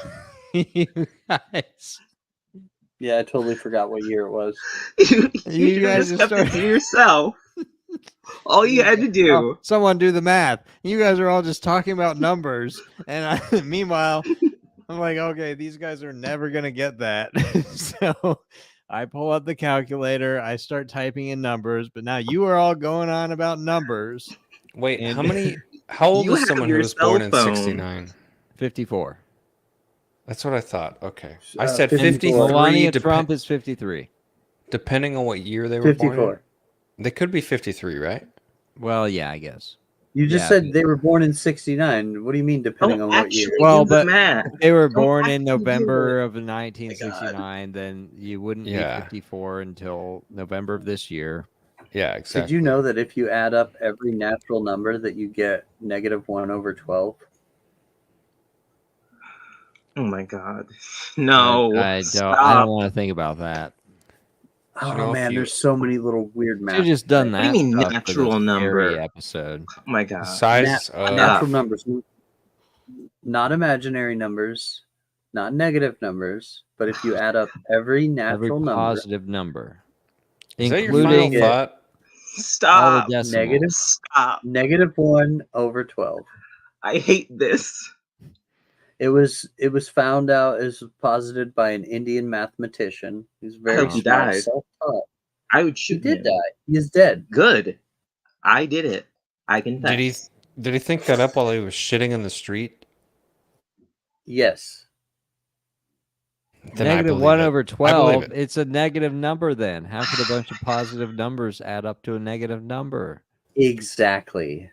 [SPEAKER 1] guys.
[SPEAKER 3] Yeah, I totally forgot what year it was.
[SPEAKER 4] you guys just kept it to yourself. All you had to do.
[SPEAKER 1] Someone do the math. You guys are all just talking about numbers. And meanwhile, I'm like, okay, these guys are never gonna get that. So I pull up the calculator, I start typing in numbers, but now you are all going on about numbers.
[SPEAKER 2] Wait,
[SPEAKER 1] And
[SPEAKER 2] how old
[SPEAKER 4] You
[SPEAKER 2] is
[SPEAKER 4] have
[SPEAKER 2] someone who
[SPEAKER 4] your
[SPEAKER 2] was born
[SPEAKER 4] cell
[SPEAKER 2] in
[SPEAKER 4] phone.
[SPEAKER 2] 69?
[SPEAKER 1] 54.
[SPEAKER 2] That's what I thought. Okay. I said
[SPEAKER 3] 54.
[SPEAKER 2] 53.
[SPEAKER 1] Melania Trump is 53.
[SPEAKER 2] Depending on what year they were born
[SPEAKER 3] 54.
[SPEAKER 2] in. They could be 53, right?
[SPEAKER 1] Well, yeah, I guess.
[SPEAKER 3] You just
[SPEAKER 1] Yeah,
[SPEAKER 3] said
[SPEAKER 1] but-
[SPEAKER 3] they were born in 69. What do you mean, depending
[SPEAKER 4] Don't
[SPEAKER 3] on what year?
[SPEAKER 4] actually
[SPEAKER 1] Well,
[SPEAKER 4] do the
[SPEAKER 1] but
[SPEAKER 4] math.
[SPEAKER 1] if they were
[SPEAKER 4] Don't
[SPEAKER 1] born in
[SPEAKER 4] actually do
[SPEAKER 1] November
[SPEAKER 4] it.
[SPEAKER 1] of 1969, then you wouldn't
[SPEAKER 2] Yeah.
[SPEAKER 1] be 54 until November of this year.
[SPEAKER 2] Yeah, exactly.
[SPEAKER 3] Did you know that if you add up every natural number that you get -1/12?
[SPEAKER 4] Oh my god. No.
[SPEAKER 1] I don't
[SPEAKER 4] Stop.
[SPEAKER 1] want to think about that.
[SPEAKER 3] Oh
[SPEAKER 2] know, if
[SPEAKER 3] man,
[SPEAKER 2] you-
[SPEAKER 3] there's so many little weird math.
[SPEAKER 1] Should have just done
[SPEAKER 4] What do you
[SPEAKER 1] that
[SPEAKER 4] mean
[SPEAKER 1] stuff for
[SPEAKER 4] natural
[SPEAKER 1] this
[SPEAKER 4] number?
[SPEAKER 1] scary episode.
[SPEAKER 4] Oh my
[SPEAKER 2] The
[SPEAKER 4] god.
[SPEAKER 2] size of
[SPEAKER 3] Natural numbers, not imaginary numbers, not negative numbers, but if you add up every
[SPEAKER 1] Every
[SPEAKER 3] natural number,
[SPEAKER 1] positive number,
[SPEAKER 2] Is that your final
[SPEAKER 1] including
[SPEAKER 2] thought?
[SPEAKER 1] all the
[SPEAKER 4] Stop.
[SPEAKER 1] decimals.
[SPEAKER 3] negative
[SPEAKER 4] Stop.
[SPEAKER 3] -1/12.
[SPEAKER 4] I hate this.
[SPEAKER 3] It was found out, is posited by an Indian mathematician who's very
[SPEAKER 4] hope he
[SPEAKER 3] smart,
[SPEAKER 4] died.
[SPEAKER 3] self-taught.
[SPEAKER 4] I would
[SPEAKER 3] He
[SPEAKER 4] shoot
[SPEAKER 3] did
[SPEAKER 4] him.
[SPEAKER 3] die. He is dead.
[SPEAKER 4] Good. I did it. I confess.
[SPEAKER 2] Did he think that up while he was shitting in the street?
[SPEAKER 3] Yes.
[SPEAKER 2] Then I
[SPEAKER 1] Negative
[SPEAKER 2] believe
[SPEAKER 1] 1
[SPEAKER 2] it.
[SPEAKER 1] over
[SPEAKER 2] I believe
[SPEAKER 1] 12.
[SPEAKER 2] it.
[SPEAKER 1] It's a negative number then. How could a bunch of positive numbers add up to a negative number?
[SPEAKER 3] Exactly.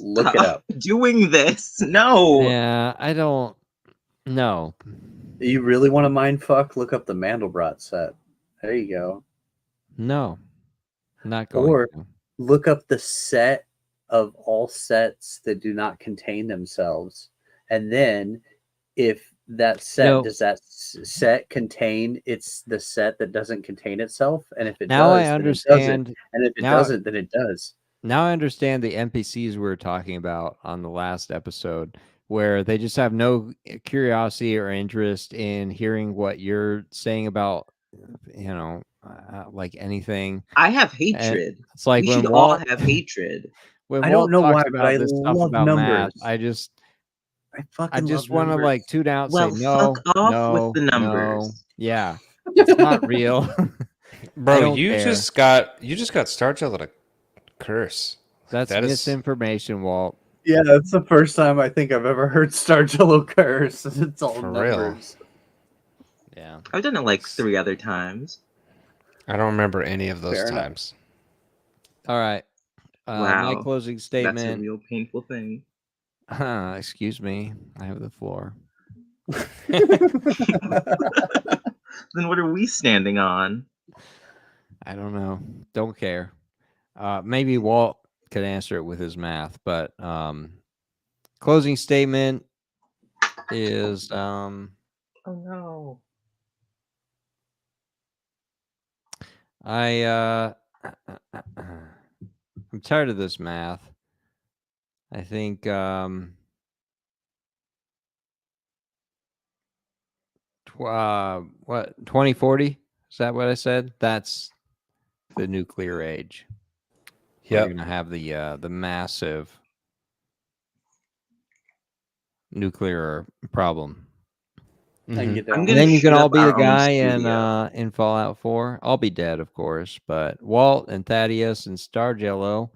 [SPEAKER 3] Look it
[SPEAKER 4] Stop
[SPEAKER 3] up.
[SPEAKER 4] doing this. No.
[SPEAKER 1] Yeah, I don't know.
[SPEAKER 3] You really want to mind fuck? Look up the Mandelbrot set. There you go.
[SPEAKER 1] No. Not going
[SPEAKER 3] Or
[SPEAKER 1] to.
[SPEAKER 3] look up the set of all sets that do not contain themselves. And then if that set,
[SPEAKER 1] No.
[SPEAKER 3] does that set contain the set that doesn't contain itself? And if it
[SPEAKER 1] Now
[SPEAKER 3] does,
[SPEAKER 1] I
[SPEAKER 3] then it
[SPEAKER 1] understand.
[SPEAKER 3] doesn't. And if it
[SPEAKER 1] now-
[SPEAKER 3] doesn't, then it does.
[SPEAKER 1] Now I understand the NPCs we were talking about on the last episode, where they just have no curiosity or interest in hearing what you're saying about, like anything.
[SPEAKER 4] I have hatred.
[SPEAKER 1] It's like
[SPEAKER 4] We
[SPEAKER 1] when
[SPEAKER 4] should all
[SPEAKER 1] Walt,
[SPEAKER 4] have hatred.
[SPEAKER 1] when
[SPEAKER 3] I
[SPEAKER 1] Walt
[SPEAKER 3] don't know
[SPEAKER 1] talks
[SPEAKER 3] why, but
[SPEAKER 1] about
[SPEAKER 3] I
[SPEAKER 1] this stuff
[SPEAKER 3] love
[SPEAKER 1] about math,
[SPEAKER 3] numbers.
[SPEAKER 1] I just
[SPEAKER 3] I
[SPEAKER 1] want to
[SPEAKER 3] numbers.
[SPEAKER 1] like tune out and
[SPEAKER 4] Well,
[SPEAKER 1] say no,
[SPEAKER 4] fuck off
[SPEAKER 1] no,
[SPEAKER 4] with the
[SPEAKER 1] no.
[SPEAKER 4] numbers.
[SPEAKER 1] Yeah, it's not real.
[SPEAKER 2] Bro,
[SPEAKER 1] don't
[SPEAKER 2] you
[SPEAKER 1] care.
[SPEAKER 2] just got Starchild at a curse.
[SPEAKER 1] That's
[SPEAKER 2] That is-
[SPEAKER 1] misinformation, Walt.
[SPEAKER 3] Yeah, that's the first time I think I've ever heard Star Jello curse. It's all
[SPEAKER 2] For real.
[SPEAKER 3] numbers.
[SPEAKER 1] Yeah.
[SPEAKER 4] I've done it like 3 other times.
[SPEAKER 2] I don't remember any of those
[SPEAKER 3] Fair enough.
[SPEAKER 2] times.
[SPEAKER 1] All right. My
[SPEAKER 4] Wow.
[SPEAKER 1] closing
[SPEAKER 4] That's a
[SPEAKER 1] statement.
[SPEAKER 4] real painful thing.
[SPEAKER 1] Excuse me. I have the floor.
[SPEAKER 4] Then what are we standing on?
[SPEAKER 1] I don't know. Don't care. Maybe Walt could answer it with his math, but closing statement is
[SPEAKER 4] Oh no.
[SPEAKER 1] I'm tired of this math. I think what 2040? Is that what I said? That's the nuclear age. We're
[SPEAKER 2] Yep.
[SPEAKER 1] gonna have the massive nuclear problem.
[SPEAKER 3] I can
[SPEAKER 2] Mhm.
[SPEAKER 3] get
[SPEAKER 4] I'm
[SPEAKER 3] down.
[SPEAKER 1] And
[SPEAKER 4] gonna
[SPEAKER 1] then you can
[SPEAKER 4] shoot
[SPEAKER 1] all
[SPEAKER 4] up
[SPEAKER 1] be the
[SPEAKER 4] our own
[SPEAKER 1] guy
[SPEAKER 4] studio.
[SPEAKER 1] in Fallout 4. I'll be dead, of course, but Walt and Thaddeus and Starjello,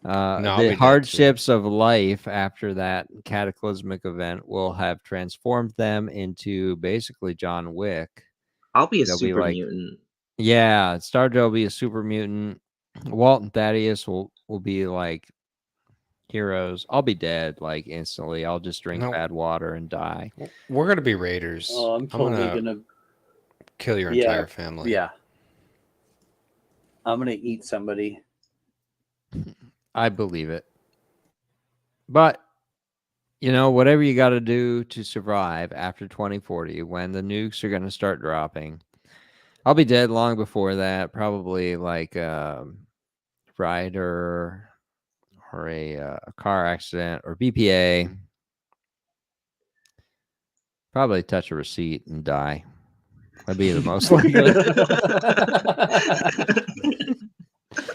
[SPEAKER 2] I'll be
[SPEAKER 1] the
[SPEAKER 2] dead, too.
[SPEAKER 1] hardships of life after that cataclysmic event will have transformed them into basically John Wick.
[SPEAKER 4] I'll be a
[SPEAKER 1] They'll be
[SPEAKER 4] super
[SPEAKER 1] like-
[SPEAKER 4] mutant.
[SPEAKER 1] Yeah, Starjello will be a super mutant. Walt and Thaddeus will be like heroes. I'll be dead like instantly. I'll just drink
[SPEAKER 2] No.
[SPEAKER 1] bad water and die.
[SPEAKER 2] We're gonna be raiders.
[SPEAKER 3] Oh, I'm totally
[SPEAKER 2] gonna
[SPEAKER 3] gonna.
[SPEAKER 2] kill your
[SPEAKER 3] Yeah,
[SPEAKER 2] entire family.
[SPEAKER 3] Yeah. I'm gonna eat somebody.
[SPEAKER 1] I believe it. But, whatever you got to do to survive after 2040, when the nukes are going to start dropping, I'll be dead long before that. Probably like ride or a car accident or BPA. Probably touch a receipt and die. That'd be the most likely.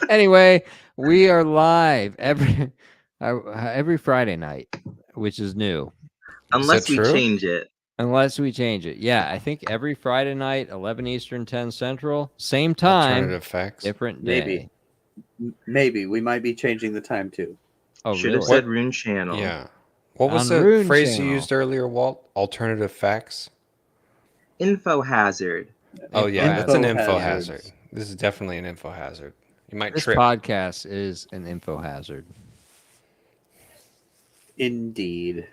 [SPEAKER 1] Anyway, we are live every Friday night, which is new.
[SPEAKER 4] Unless we
[SPEAKER 2] true?
[SPEAKER 4] change it.
[SPEAKER 1] Unless we change it. Yeah, I think every Friday night, 11 Eastern, 10 Central, same time,
[SPEAKER 2] Alternative facts.
[SPEAKER 1] different
[SPEAKER 3] Maybe.
[SPEAKER 1] day.
[SPEAKER 3] Maybe we might be changing the time too.
[SPEAKER 1] Oh,
[SPEAKER 4] Should
[SPEAKER 1] really?
[SPEAKER 4] have said Rune Channel.
[SPEAKER 2] Yeah. What was
[SPEAKER 1] On
[SPEAKER 2] the
[SPEAKER 1] Rune
[SPEAKER 2] phrase you
[SPEAKER 1] Channel.
[SPEAKER 2] used earlier, Walt? Alternative facts?
[SPEAKER 4] Info hazard.
[SPEAKER 2] Oh, yeah, that's an
[SPEAKER 3] Info
[SPEAKER 2] info
[SPEAKER 3] hazards.
[SPEAKER 2] hazard. This is definitely an info hazard. You might
[SPEAKER 1] This
[SPEAKER 2] trip.
[SPEAKER 1] podcast is an info hazard.
[SPEAKER 3] Indeed.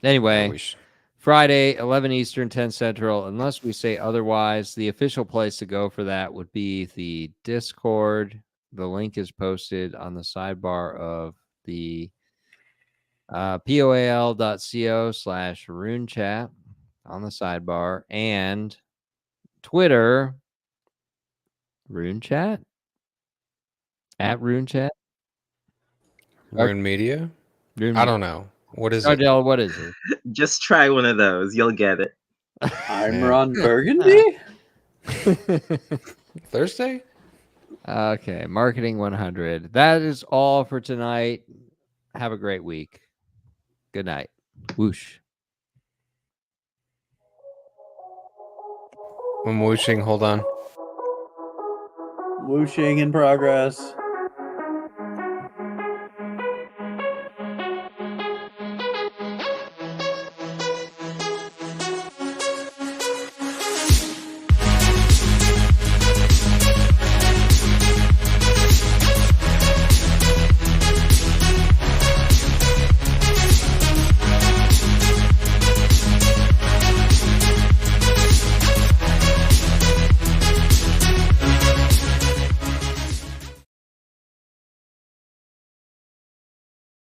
[SPEAKER 1] Anyway,
[SPEAKER 2] Yeah, we sh-
[SPEAKER 1] Friday, 11 Eastern, 10 Central. Unless we say otherwise, the official place to go for that would be the Discord. The link is posted on the sidebar of the poal.co/rune chat on the sidebar, and Twitter, Rune Chat, at Rune Chat.
[SPEAKER 2] Rune Media?
[SPEAKER 1] Rune
[SPEAKER 2] I don't know. What is it?
[SPEAKER 1] Cardell, what is it?
[SPEAKER 4] Just try one of those. You'll get it.
[SPEAKER 3] I'm
[SPEAKER 2] Yeah.
[SPEAKER 3] Ron Burgundy.
[SPEAKER 2] Thursday?
[SPEAKER 1] Okay, Marketing 100. That is all for tonight. Have a great week. Good night. Whoosh.
[SPEAKER 2] I'm whooshing. Hold on.
[SPEAKER 3] Whooshing in progress.